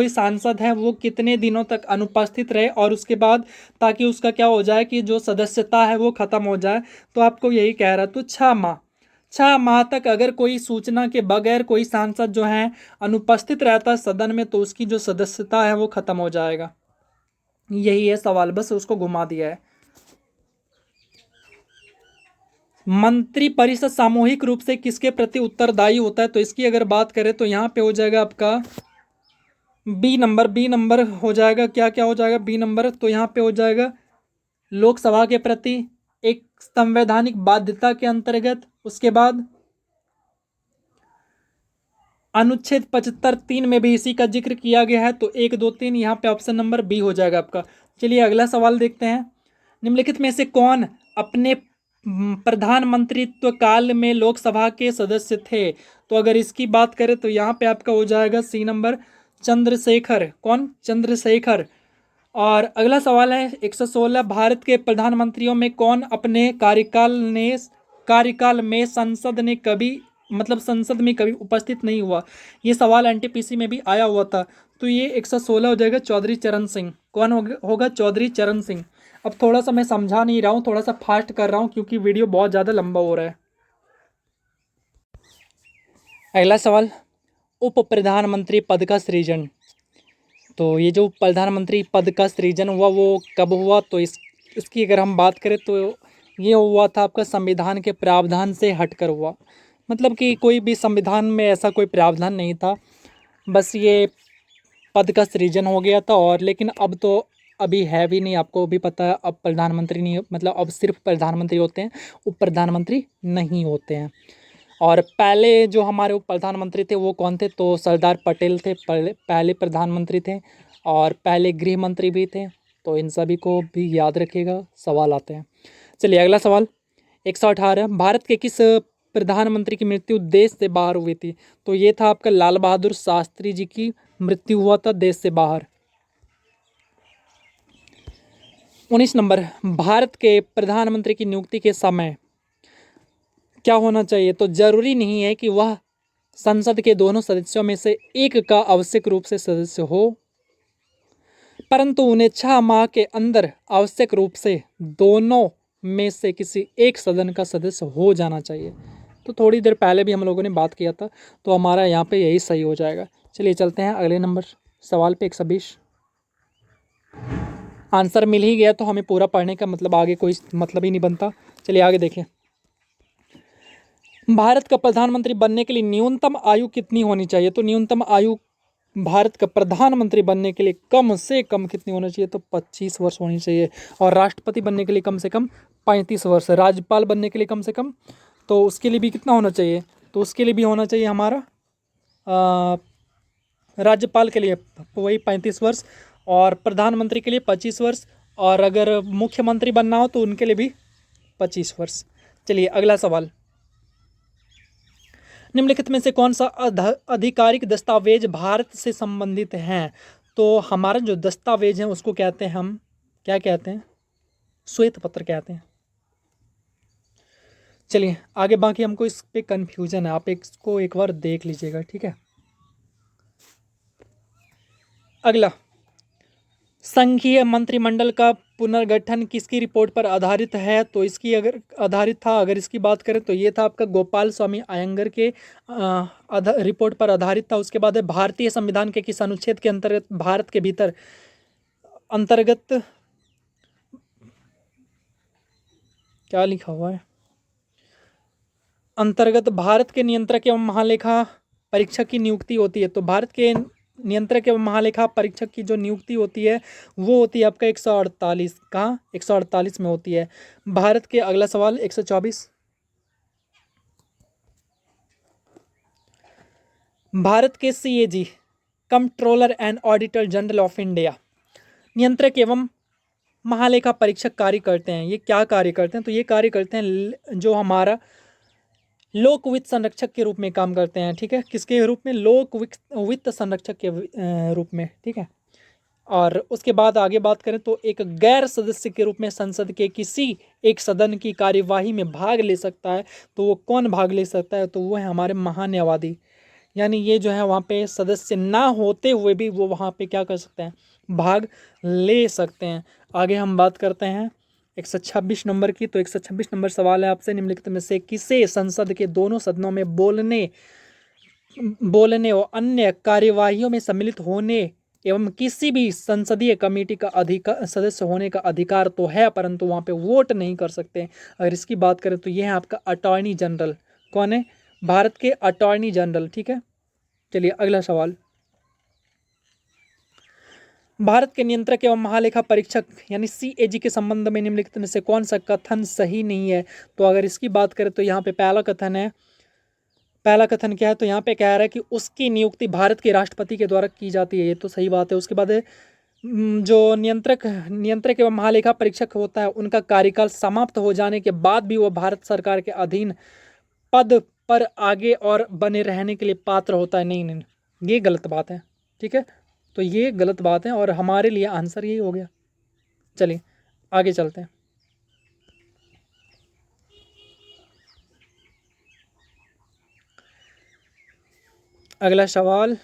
सांसद है वो कितने दिनों तक अनुपस्थित रहे और उसके बाद, ताकि उसका क्या हो जाए कि जो सदस्यता है वो खत्म हो जाए। तो आपको यही कह रहा है। तो 6 माह तक अगर कोई सूचना के बगैर कोई सांसद जो है अनुपस्थित रहता है सदन में, तो उसकी जो सदस्यता है वो खत्म हो जाएगा। यही है सवाल, बस उसको घुमा दिया है। मंत्रिपरिषद सामूहिक रूप से किसके प्रति उत्तरदायी होता है? तो इसकी अगर बात करें तो यहाँ पे हो जाएगा आपका बी नंबर हो जाएगा। क्या क्या हो जाएगा बी नंबर? तो यहाँ पे हो जाएगा लोकसभा के प्रति एक संवैधानिक बाध्यता के अंतर्गत। उसके बाद अनुच्छेद 75(3) में भी इसी का जिक्र किया गया है। तो 1 2 3 यहाँ पे ऑप्शन नंबर बी हो जाएगा आपका। चलिए अगला सवाल देखते हैं। निम्नलिखित में से कौन अपने प्रधानमंत्रित्व काल में लोकसभा के सदस्य थे? तो अगर इसकी बात करें तो यहाँ पे आपका हो जाएगा सी नंबर, चंद्रशेखर। कौन? चंद्रशेखर। और अगला सवाल है 116, भारत के प्रधानमंत्रियों में कौन अपने कार्यकाल में संसद में कभी उपस्थित नहीं हुआ? ये सवाल एनटीपीसी में भी आया हुआ था। तो ये 116 हो जाएगा चौधरी चरण सिंह। कौन होगा? चौधरी चरण सिंह। अब थोड़ा सा मैं समझा नहीं रहा हूँ, थोड़ा सा फास्ट कर रहा हूँ क्योंकि वीडियो बहुत ज़्यादा लंबा हो रहा है। अगला सवाल, उप प्रधानमंत्री पद का सृजन तो ये जो प्रधानमंत्री पद का सृजन हुआ वो कब हुआ, तो इसकी अगर हम बात करें तो ये हुआ था आपका संविधान के प्रावधान से हटकर हुआ। मतलब कि कोई भी संविधान में ऐसा कोई प्रावधान नहीं था, बस ये पद का सृजन हो गया था। और लेकिन अब तो अभी है भी नहीं, आपको भी पता है, अब प्रधानमंत्री नहीं, मतलब अब सिर्फ प्रधानमंत्री होते हैं, उप प्रधानमंत्री नहीं होते हैं। और पहले जो हमारे उप प्रधानमंत्री थे वो कौन थे, तो सरदार पटेल थे, पहले प्रधानमंत्री थे और पहले गृह मंत्री भी थे। तो इन सभी को भी याद रखिएगा, सवाल आते हैं। चलिए अगला सवाल 118, भारत के किस प्रधानमंत्री की मृत्यु देश से बाहर हुई थी, तो ये था आपका लाल बहादुर शास्त्री जी की मृत्यु हुआ था देश से बाहर। 19 नंबर, भारत के प्रधानमंत्री की नियुक्ति के समय क्या होना चाहिए, तो जरूरी नहीं है कि वह संसद के दोनों सदस्यों में से एक का आवश्यक रूप से सदस्य हो, परंतु उन्हें 6 माह के अंदर आवश्यक रूप से दोनों में से किसी एक सदन का सदस्य हो जाना चाहिए। तो थोड़ी देर पहले भी हम लोगों ने बात किया था, तो हमारा यहाँ पे यही सही हो जाएगा। चलिए चलते हैं अगले नंबर सवाल पे 120। आंसर मिल ही गया तो हमें पूरा पढ़ने का मतलब आगे कोई मतलब ही नहीं बनता। चलिए आगे देखें, भारत का प्रधानमंत्री बनने के लिए न्यूनतम आयु कितनी होनी चाहिए, तो न्यूनतम आयु भारत का प्रधानमंत्री बनने के लिए कम से कम कितनी होनी चाहिए, तो 25 वर्ष होनी चाहिए। और राष्ट्रपति बनने के लिए कम से कम 35 वर्ष, राज्यपाल बनने के लिए कम से कम, तो उसके लिए भी कितना होना चाहिए, तो उसके लिए भी होना चाहिए हमारा राज्यपाल के लिए वही 35 वर्ष और प्रधानमंत्री के लिए 25 वर्ष, और अगर मुख्यमंत्री बनना हो तो उनके लिए भी 25 वर्ष। चलिए अगला सवाल, निम्नलिखित में से कौन सा आधिकारिक दस्तावेज भारत से संबंधित हैं, तो हमारा जो दस्तावेज है उसको कहते हैं हम, क्या कहते हैं, श्वेत पत्र कहते हैं। चलिए आगे, बाकी हमको इस पे कंफ्यूजन है, आप इसको एक बार देख लीजिएगा, ठीक है। अगला, संघीय मंत्रिमंडल का पुनर्गठन किसकी रिपोर्ट पर आधारित है, तो इसकी अगर आधारित था, अगर इसकी बात करें तो ये था आपका गोपाल स्वामी अयंगर के रिपोर्ट पर आधारित था। उसके बाद है भारतीय संविधान के किस अनुच्छेद के अंतर्गत भारत के भीतर अंतर्गत, क्या लिखा हुआ है, अंतर्गत भारत के नियंत्रक एवं महालेखा परीक्षक की नियुक्ति होती है। तो भारत के नियंत्रक एवं महालेखा परीक्षक की जो नियुक्ति होती है वो होती है आपका 148, कहाँ 148 में होती है भारत के। अगला सवाल 124, भारत के CAG controller and auditor general of India नियंत्रक एवं महालेखा परीक्षक कार्य करते हैं, ये क्या कार्य करते हैं, तो ये कार्य करते हैं जो लोक वित्त संरक्षक के रूप में काम करते हैं, ठीक है, किसके रूप में, लोक वित्त संरक्षक के रूप में, ठीक है। और उसके बाद आगे बात करें तो एक गैर सदस्य के रूप में संसद के किसी एक सदन की कार्यवाही में भाग ले सकता है, तो वो कौन भाग ले सकता है, तो वो है हमारे महान्यायवादी। यानी ये जो है वहाँ पे सदस्य ना होते हुए भी वो वहाँ पे क्या कर सकते हैं, भाग ले सकते हैं। आगे हम बात करते हैं 126 नंबर की, तो 126 नंबर सवाल है आपसे, निम्नलिखित में से किसे संसद के दोनों सदनों में बोलने और अन्य कार्यवाहियों में सम्मिलित होने एवं किसी भी संसदीय कमेटी का अधिकार सदस्य होने का अधिकार तो है, परंतु वहाँ पे वोट नहीं कर सकते। अगर इसकी बात करें तो ये है आपका अटॉर्नी जनरल। कौन है, भारत के अटॉर्नी जनरल, ठीक है। चलिए अगला सवाल, भारत के नियंत्रक एवं महालेखा परीक्षक यानी सीएजी के संबंध में निम्नलिखित में से कौन सा कथन सही नहीं है, तो अगर इसकी बात करें तो यहाँ पे पहला कथन क्या है, तो यहाँ पे कह रहा है कि उसकी नियुक्ति भारत के राष्ट्रपति के द्वारा की जाती है, ये तो सही बात है। उसके बाद है जो नियंत्रक एवं महालेखा परीक्षक होता है उनका कार्यकाल समाप्त हो जाने के बाद भी वो भारत सरकार के अधीन पद पर आगे और बने रहने के लिए पात्र होता है। नहीं, ये गलत बात है, ठीक है, तो ये गलत बात है और हमारे लिए आंसर यही हो गया। चलिए आगे चलते हैं। अगला सवाल,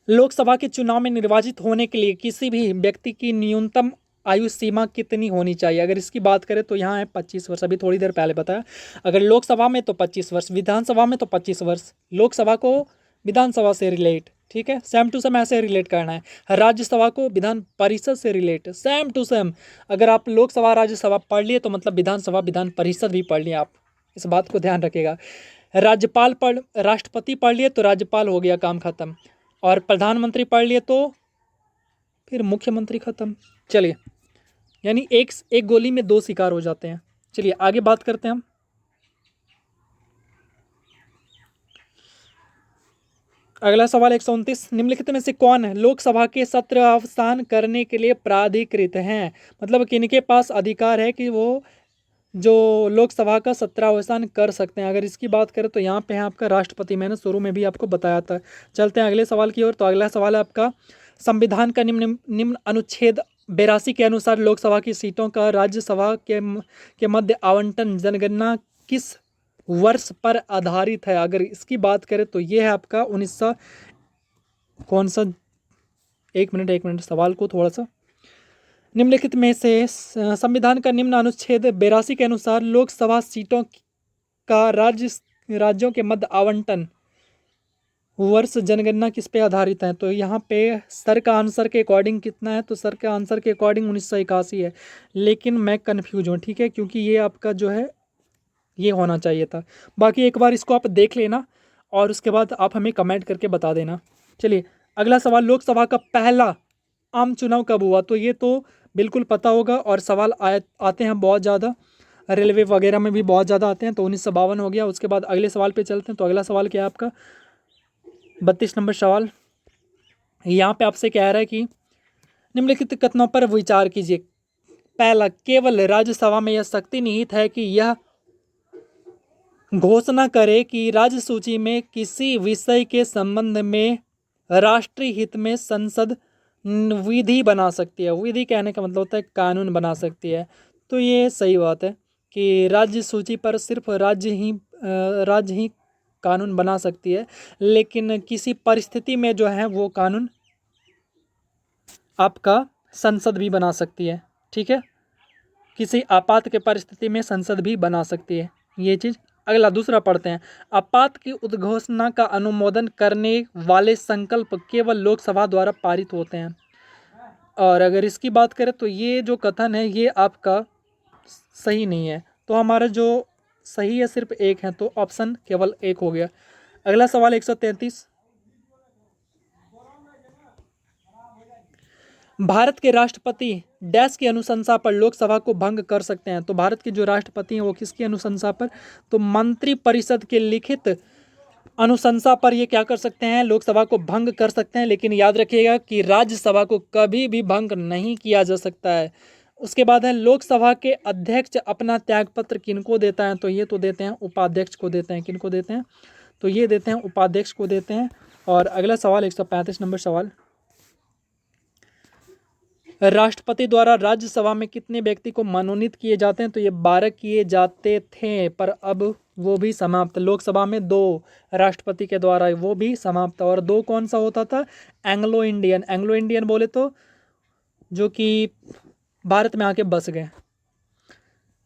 लोकसभा के चुनाव में निर्वाचित होने के लिए किसी भी व्यक्ति की न्यूनतम आयु सीमा कितनी होनी चाहिए, अगर इसकी बात करें तो यहाँ है 25 वर्ष, अभी थोड़ी देर पहले बताया। अगर लोकसभा में तो 25 वर्ष, विधानसभा में तो 25 वर्ष, लोकसभा को विधानसभा से रिलेट, ठीक है, सेम टू सेम ऐसे रिलेट करना है। राज्यसभा को विधान परिषद से रिलेट, सेम टू सेम। अगर आप लोकसभा राज्यसभा पढ़ लिए तो मतलब विधानसभा विधान परिषद भी पढ़ लिए आप, इस बात को ध्यान रखिएगा। राज्यपाल पढ़, राष्ट्रपति पढ़ लिए तो राज्यपाल हो गया, काम खत्म। और प्रधानमंत्री पढ़ लिए तो फिर मुख्यमंत्री खत्म। चलिए, यानी एक गोली में दो शिकार हो जाते हैं। चलिए आगे बात करते हैं हम। अगला सवाल 129, निम्नलिखित में से कौन है लोकसभा के सत्र अवसान करने के लिए प्राधिकृत हैं? मतलब किनके पास अधिकार है कि वो जो लोकसभा का सत्रावसान कर सकते हैं। अगर इसकी बात करें तो यहाँ पे है आपका राष्ट्रपति, मैंने शुरू में भी आपको बताया था। चलते हैं अगले सवाल की ओर। तो अगला सवाल है आपका, संविधान का निम्न अनुच्छेद 82 के अनुसार लोकसभा की सीटों का राज्यसभा के मध्य आवंटन जनगणना किस वर्ष पर आधारित है? अगर इसकी बात करें तो ये है आपका 1900 कौन सा, एक मिनट सवाल को थोड़ा सा, निम्नलिखित में से संविधान का निम्न अनुच्छेद 82 के अनुसार लोकसभा सीटों का राज्यों के मध्य आवंटन वर्ष जनगणना किस पे आधारित है? तो यहाँ पे सर का आंसर के अकॉर्डिंग कितना है, तो सर का आंसर के अकॉर्डिंग 1981 है, लेकिन मैं कन्फ्यूज हूँ, ठीक है, क्योंकि ये आपका जो है ये होना चाहिए था। बाकी एक बार इसको आप देख लेना और उसके बाद आप हमें कमेंट करके बता देना। चलिए अगला सवाल, लोकसभा का पहला आम चुनाव कब हुआ? तो ये तो बिल्कुल पता होगा, और सवाल आते हैं बहुत ज़्यादा, रेलवे वगैरह में भी बहुत ज़्यादा आते हैं। तो 1952 हो गया। उसके बाद अगले सवाल पे चलते हैं। तो अगला सवाल क्या है आपका, 32 नंबर सवाल। यहाँ पे आपसे कह रहा है कि निम्नलिखित कथनों पर विचार कीजिए। पहला, केवल राज्यसभा में यह शक्ति निहित है कि यह घोषणा करे कि राज्य सूची में किसी विषय के संबंध में राष्ट्रीय हित में संसद विधि बना सकती है। विधि कहने का मतलब होता है कानून बना सकती है। तो ये सही बात है कि राज्य सूची पर सिर्फ राज्य ही कानून बना सकती है, लेकिन किसी परिस्थिति में जो है वो कानून आपका संसद भी बना सकती है, ठीक है, किसी आपात के परिस्थिति में संसद भी बना सकती है ये चीज़। अगला दूसरा पढ़ते हैं, आपात की उद्घोषणा का अनुमोदन करने वाले संकल्प केवल लोकसभा द्वारा पारित होते हैं। और अगर इसकी बात करें तो ये जो कथन है ये आपका सही नहीं है। तो हमारा जो सही है सिर्फ एक है, तो ऑप्शन केवल एक हो गया। अगला सवाल 133, भारत के राष्ट्रपति डैश की अनुशंसा पर लोकसभा को भंग कर सकते हैं। तो भारत के जो राष्ट्रपति हैं वो किसकी अनुशंसा पर? तो मंत्री परिषद के लिखित अनुशंसा पर ये क्या कर सकते हैं, लोकसभा को भंग कर सकते हैं। लेकिन याद रखिएगा कि राज्यसभा को कभी भी भंग नहीं किया जा सकता है। उसके बाद है, लोकसभा के अध्यक्ष अपना त्यागपत्र किनको देता है? तो ये तो देते हैं उपाध्यक्ष को देते हैं। किनको देते हैं? तो ये देते हैं उपाध्यक्ष को देते हैं। और अगला सवाल 135 नंबर सवाल, राष्ट्रपति द्वारा राज्यसभा में कितने व्यक्ति को मनोनीत किए जाते हैं? तो ये 12 किए जाते थे, पर अब वो भी समाप्त। लोकसभा में 2 राष्ट्रपति के द्वारा, वो भी समाप्त। और 2 कौन सा होता था? Anglo Indian. एंग्लो इंडियन बोले तो जो कि भारत में आके बस गए,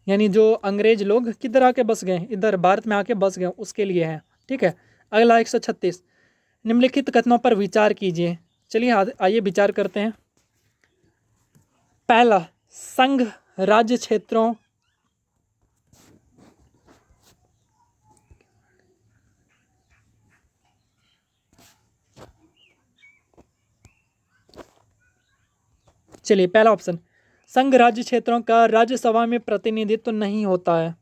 यानी जो अंग्रेज लोग किधर आके बस गए, इधर भारत में आके बस गए, उसके लिए है, ठीक है। अगला 136, निम्नलिखित कथनों पर विचार कीजिए। चलिए आइए विचार करते हैं। पहला, संघ राज्य क्षेत्रों चलिए पहला ऑप्शन, संघ राज्य क्षेत्रों का राज्यसभा में प्रतिनिधित्व नहीं होता है।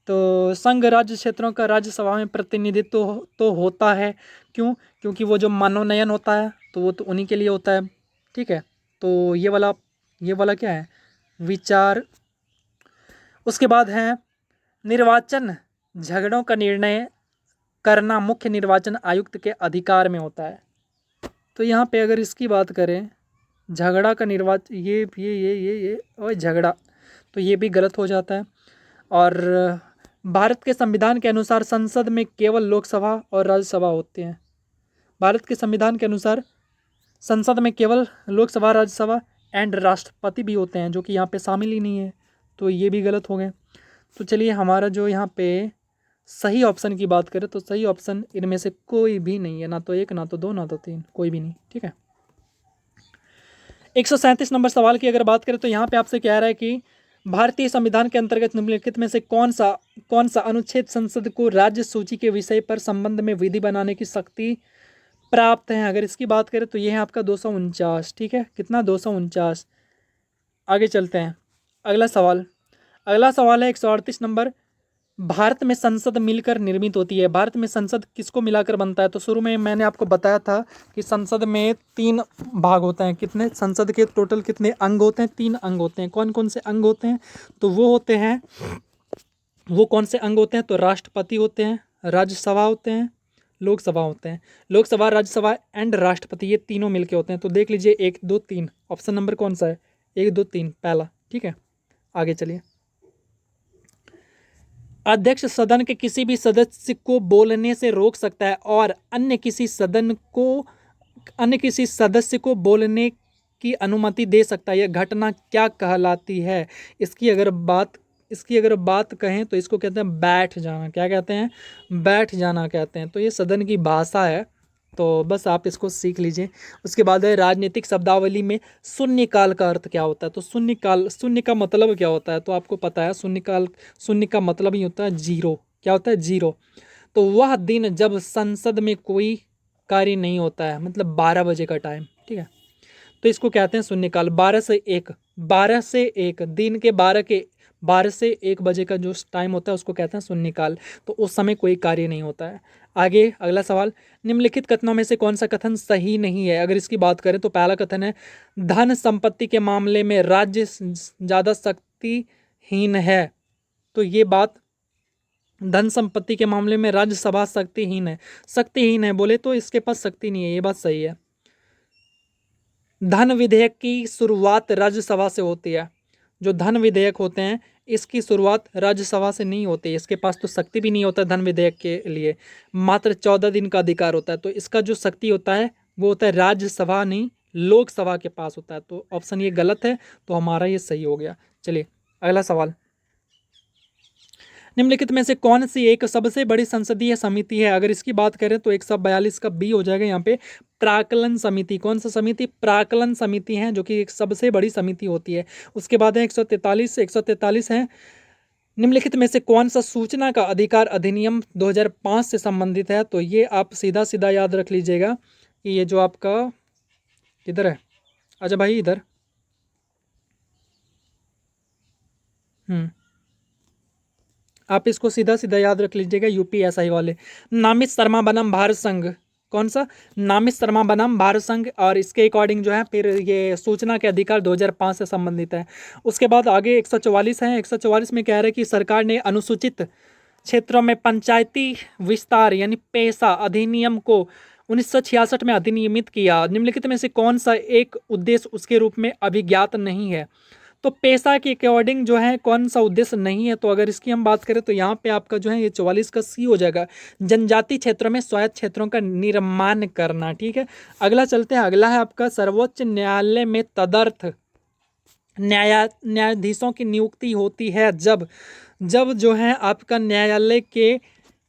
तो संघ राज्य क्षेत्रों का राज्यसभा में प्रतिनिधित्व तो होता है। क्यों? क्योंकि वो जो मनोनयन होता है तो वो तो उन्हीं के लिए होता है, ठीक है। तो ये वाला क्या है, विचार। उसके बाद है, निर्वाचन झगड़ों का निर्णय करना मुख्य निर्वाचन आयुक्त के अधिकार में होता है। तो यहाँ पे अगर इसकी बात करें, झगड़ा का निर्वाचन, ये और झगड़ा, तो ये भी गलत हो जाता है। और भारत के संविधान के अनुसार संसद में केवल लोकसभा और राज्यसभा होते हैं। भारत के संविधान के अनुसार संसद में केवल लोकसभा, राज्यसभा एंड राष्ट्रपति भी होते हैं, जो कि यहाँ पे शामिल ही नहीं है। तो ये भी गलत हो गए। तो चलिए हमारा जो यहाँ पे सही ऑप्शन की बात करें तो सही ऑप्शन इनमें से कोई भी नहीं है, ना तो 1, ना तो 2, ना तो 3, कोई भी नहीं। ठीक है, 137 नंबर सवाल की अगर बात करें तो यहाँ पे आपसे कह रहा है कि भारतीय संविधान के अंतर्गत निम्नलिखित में से कौन सा अनुच्छेद संसद को राज्य सूची के विषय पर संबंध में विधि बनाने की शक्ति प्राप्त है। अगर इसकी बात करें तो ये है आपका 249। ठीक है, कितना, 249। आगे चलते हैं, अगला सवाल। अगला सवाल है 138 नंबर। भारत में संसद मिलकर निर्मित होती है। भारत में संसद किसको मिलाकर बनता है? तो शुरू में मैंने आपको बताया था कि संसद में 3 भाग होते हैं। कितने, संसद के टोटल कितने अंग होते हैं? 3 अंग होते हैं। कौन कौन से अंग होते हैं? तो वो कौन से अंग होते हैं? तो राष्ट्रपति होते हैं, राज्यसभा होते हैं, लोकसभा होते हैं। लोकसभा, राज्यसभा एंड राष्ट्रपति, ये तीनों मिलके होते हैं। तो देख लीजिए 1 2 3, ऑप्शन नंबर कौन सा है? 1 2 3 पहला। ठीक है, आगे चलिए। अध्यक्ष सदन के किसी भी सदस्य को बोलने से रोक सकता है और अन्य किसी सदस्य को बोलने की अनुमति दे सकता है। यह घटना क्या कहलाती है? इसकी अगर बात कहें तो इसको कहते हैं बैठ जाना। क्या कहते हैं? बैठ जाना कहते हैं। तो ये सदन की भाषा है, तो बस आप इसको सीख लीजिए। उसके बाद है राजनीतिक शब्दावली में शून्यकाल का अर्थ क्या होता है? तो शून्य का मतलब क्या होता है? तो आपको पता है शून्य का मतलब ही होता है जीरो। क्या होता है? जीरो। तो वह दिन जब संसद में कोई कार्य नहीं होता है, मतलब 12 बजे का टाइम। ठीक है, तो इसको कहते हैं शून्यकाल। 12 से 1 दिन के 12 से 1 बजे का जो टाइम होता है उसको कहते हैं शून्यकाल। तो उस समय कोई कार्य नहीं होता है। आगे अगला सवाल, निम्नलिखित कथनों में से कौन सा कथन सही नहीं है? अगर इसकी बात करें तो पहला कथन है धन संपत्ति के मामले में राज्य ज़्यादा शक्तिहीन है। तो ये बात, धन संपत्ति के मामले में राज्यसभा शक्तिहीन है बोले तो इसके पास शक्ति नहीं है, ये बात सही है। धन विधेयक की शुरुआत राज्यसभा से होती है। जो धन विधेयक होते हैं इसकी शुरुआत राज्यसभा से नहीं होती है। इसके पास तो शक्ति भी नहीं होता धन विधेयक के लिए, मात्र 14 दिन का अधिकार होता है। तो इसका जो शक्ति होता है वो होता है राज्यसभा, नहीं लोकसभा के पास होता है। तो ऑप्शन ये गलत है, तो हमारा ये सही हो गया। चलिए अगला सवाल, निम्नलिखित में से कौन सी एक सबसे बड़ी संसदीय समिति है? अगर इसकी बात करें तो 142 का बी हो जाएगा यहाँ पे, प्राक्कलन समिति। कौन सा समिति? प्राक्कलन समिति है, जो कि एक सबसे बड़ी समिति होती है। उसके बाद है 143 है, निम्नलिखित में से कौन सा सूचना का अधिकार अधिनियम 2005 से संबंधित है? तो ये आप सीधा सीधा याद रख लीजिएगा कि ये जो आपका इधर है, अच्छा भाई इधर, आप इसको सीधा सीधा याद रख लीजिएगा, यूपीएसआई वाले। नामित शर्मा बनाम भारत संघ, कौन सा? नामित शर्मा बनाम भारत संघ, और इसके अकॉर्डिंग जो है फिर ये सूचना के अधिकार 2005 से संबंधित है। उसके बाद आगे 144 है। 144 में कह रहे हैं कि सरकार ने अनुसूचित क्षेत्रों में पंचायती विस्तार यानी पेशा अधिनियम को 1966 में अधिनियमित किया। निम्नलिखित में से कौन सा एक उद्देश्य उसके रूप में अभिज्ञात नहीं है? तो पेशा के अकॉर्डिंग जो है कौन सा उद्देश्य नहीं है? तो अगर इसकी हम बात करें तो यहाँ पे आपका जो है ये 44 का सी हो जाएगा, जनजाति क्षेत्रों में स्वायत्त क्षेत्रों का निर्माण करना। ठीक है, अगला चलते हैं। अगला है आपका सर्वोच्च न्यायालय में तदर्थ न्यायाधीशों की नियुक्ति होती है जब जब जो है आपका न्यायालय के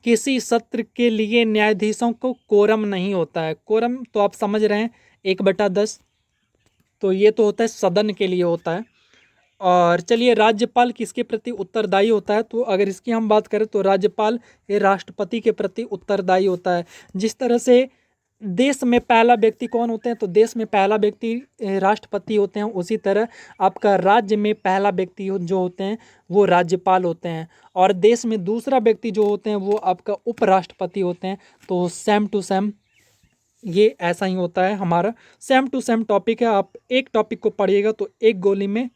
किसी सत्र के लिए न्यायाधीशों को कोरम नहीं होता है। कोरम तो आप समझ रहे हैं, 1/10, तो ये तो होता है सदन के लिए होता है। और चलिए, राज्यपाल किसके प्रति उत्तरदायी होता है? तो अगर इसकी हम बात करें तो राज्यपाल ये राष्ट्रपति के प्रति उत्तरदायी होता है। जिस तरह से देश में पहला व्यक्ति कौन होते हैं? तो देश में पहला व्यक्ति राष्ट्रपति होते हैं, उसी तरह आपका राज्य में पहला व्यक्ति जो होते हैं वो राज्यपाल होते हैं, और देश में दूसरा व्यक्ति जो होते हैं वो आपका उपराष्ट्रपति होते हैं। तो सेम टू सेम ये ऐसा ही होता है, हमारा सेम टू सेम टॉपिक है। आप एक टॉपिक को पढ़िएगा तो एक गोली में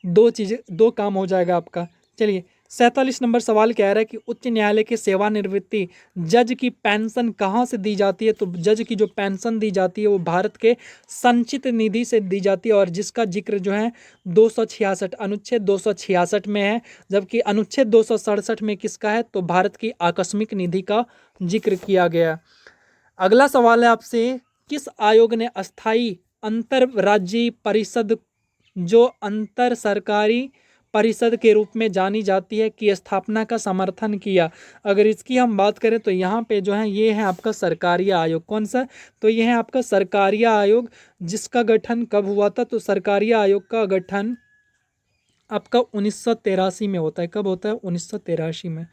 दो काम हो जाएगा आपका। चलिए, 47 नंबर सवाल कह रहा है कि उच्च न्यायालय के सेवानिवृत्ति जज की पेंशन कहाँ से दी जाती है? तो जज की जो पेंशन दी जाती है वो भारत के संचित निधि से दी जाती है, और जिसका जिक्र जो है 266 अनुच्छेद 266 में है, जबकि अनुच्छेद 267 में किसका है? तो भारत की आकस्मिक निधि का जिक्र किया गया। अगला सवाल है आपसे, किस आयोग ने अस्थायी अंतर राज्यीय परिषद जो अंतर सरकारी परिषद के रूप में जानी जाती है की स्थापना का समर्थन किया। अगर इसकी हम बात करें तो यहाँ पे जो है ये है आपका सरकारिया आयोग। कौन सा? तो ये है आपका सरकारिया आयोग, जिसका गठन कब हुआ था? तो सरकारिया आयोग का गठन आपका 1983 में होता है। कब होता है? 1983 में।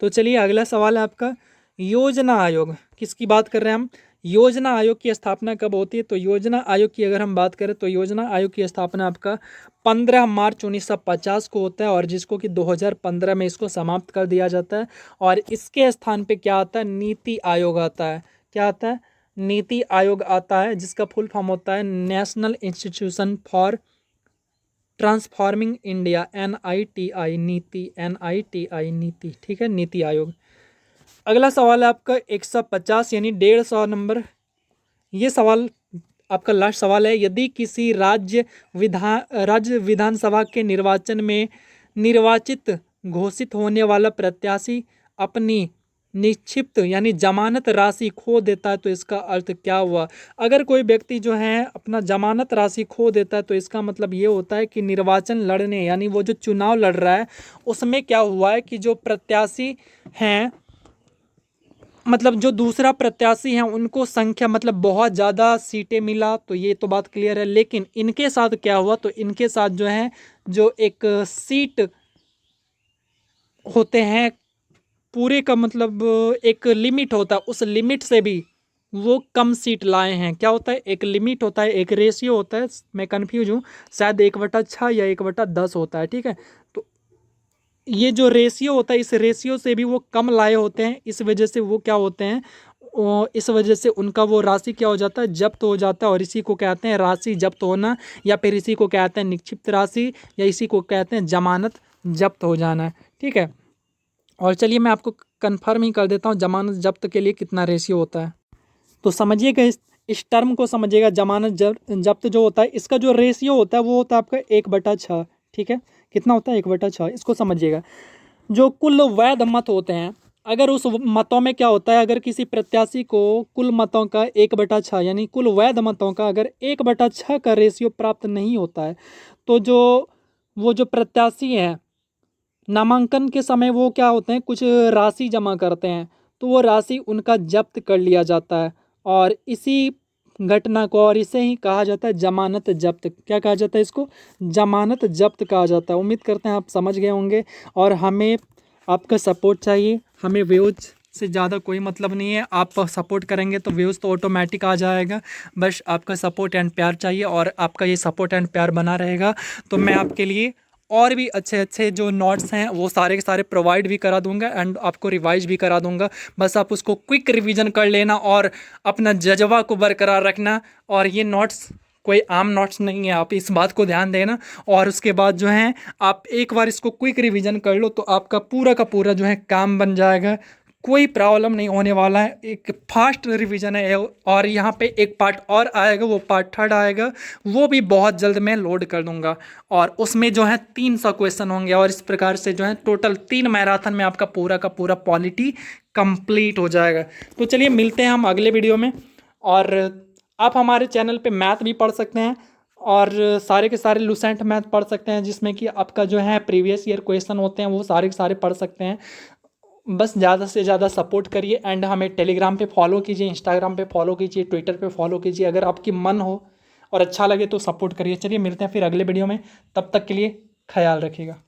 तो चलिए अगला सवाल है आपका योजना आयोग। किसकी बात कर रहे हैं हम? योजना आयोग की स्थापना कब होती है? तो योजना आयोग की अगर हम बात करें तो योजना आयोग की स्थापना आपका 15 मार्च 1950 को होता है, और जिसको कि 2015 में इसको समाप्त कर दिया जाता है। और इसके स्थान पे क्या आता है? नीति आयोग आता है। क्या आता है? नीति आयोग आता है, जिसका फुल फॉर्म होता है national institution for transforming India, NITI, नीति, NITI, नीति। ठीक है, नीति आयोग। अगला सवाल है आपका 150 यानी 150 नंबर। ये सवाल आपका लास्ट सवाल है। यदि किसी राज्य विधानसभा के निर्वाचन में निर्वाचित घोषित होने वाला प्रत्याशी अपनी निक्षिप्त यानी जमानत राशि खो देता है तो इसका अर्थ क्या हुआ? अगर कोई व्यक्ति जो है अपना जमानत राशि खो देता है तो इसका मतलब ये होता है कि निर्वाचन लड़ने यानी वो जो चुनाव लड़ रहा है उसमें क्या हुआ है कि जो प्रत्याशी हैं, मतलब जो दूसरा प्रत्याशी हैं उनको संख्या मतलब बहुत ज़्यादा सीटें मिला, तो ये तो बात क्लियर है। लेकिन इनके साथ क्या हुआ? तो इनके साथ जो है जो एक सीट होते हैं पूरे का मतलब एक लिमिट होता है, उस लिमिट से भी वो कम सीट लाए हैं। क्या होता है? एक लिमिट होता है, एक रेशियो होता है, मैं कंफ्यूज हूँ, शायद 1/6 या 1/10 होता है। ठीक है, तो ये जो रेशियो होता है इस रेशियो से भी वो कम लाए होते हैं, इस वजह से वो क्या होते हैं, इस वजह से उनका वो राशि क्या हो जाता है? जब्त हो जाता है। और इसी को कहते हैं राशि जब्त होना, या फिर इसी को कहते हैं निक्षिप्त राशि, या इसी को कहते हैं जमानत जब्त हो जाना। ठीक है, और चलिए मैं आपको कंफर्म ही कर देता हूँ जमानत जब्त के लिए कितना रेशियो होता है। तो समझिएगा, इस टर्म को समझिएगा। जमानत जब्त जो होता है इसका जो रेशियो होता है वो होता है आपका 1/6। ठीक है, कितना होता है? 1/6। इसको समझिएगा। जो कुल वैध मत होते हैं, अगर उस मतों में क्या होता है, अगर किसी प्रत्याशी को कुल मतों का 1/6 यानी कुल वैध मतों का अगर 1/6 का रेशियो प्राप्त नहीं होता है तो वो जो प्रत्याशी हैं नामांकन के समय वो क्या होते हैं, कुछ राशि जमा करते हैं, तो वो राशि उनका जब्त कर लिया जाता है। और इसी घटना को और इसे ही कहा जाता है जमानत जब्त। क्या कहा जाता है इसको? जमानत जब्त कहा जाता है। उम्मीद करते हैं आप समझ गए होंगे, और हमें आपका सपोर्ट चाहिए। हमें व्यूज से ज़्यादा कोई मतलब नहीं है, आप सपोर्ट करेंगे तो व्यूज़ तो ऑटोमेटिक आ जाएगा। बस आपका सपोर्ट एंड प्यार चाहिए, और आपका ये सपोर्ट एंड प्यार बना रहेगा तो मैं आपके लिए और भी अच्छे अच्छे जो नोट्स हैं वो सारे के सारे प्रोवाइड भी करा दूंगा, एंड आपको रिवाइज भी करा दूंगा। बस आप उसको क्विक रिवीजन कर लेना और अपना जज्बा को बरकरार रखना। और ये नोट्स कोई आम नोट्स नहीं है, आप इस बात को ध्यान देना। और उसके बाद जो है आप एक बार इसको क्विक रिवीजन कर लो तो आपका पूरा का पूरा जो है काम बन जाएगा, कोई प्रॉब्लम नहीं होने वाला है। एक फास्ट रिवीजन है, और यहाँ पे एक पार्ट और आएगा, वो पार्ट 3 आएगा, वो भी बहुत जल्द मैं लोड कर दूंगा। और उसमें जो है 300 क्वेश्चन होंगे, और इस प्रकार से जो है टोटल 3 मैराथन में आपका पूरा का पूरा पॉलिटी कंप्लीट हो जाएगा। तो चलिए मिलते हैं हम अगले वीडियो में। और आप हमारे चैनल पे मैथ भी पढ़ सकते हैं, और सारे के सारे लूसेंट मैथ पढ़ सकते हैं, जिसमें कि आपका जो है प्रीवियस ईयर क्वेश्चन होते हैं वो सारे के सारे पढ़ सकते हैं। बस ज़्यादा से ज़्यादा सपोर्ट करिए, एंड हमें टेलीग्राम पे फॉलो कीजिए, इंस्टाग्राम पे फॉलो कीजिए, ट्विटर पे फॉलो कीजिए। अगर आपकी मन हो और अच्छा लगे तो सपोर्ट करिए। चलिए मिलते हैं फिर अगले वीडियो में, तब तक के लिए ख्याल रखिएगा।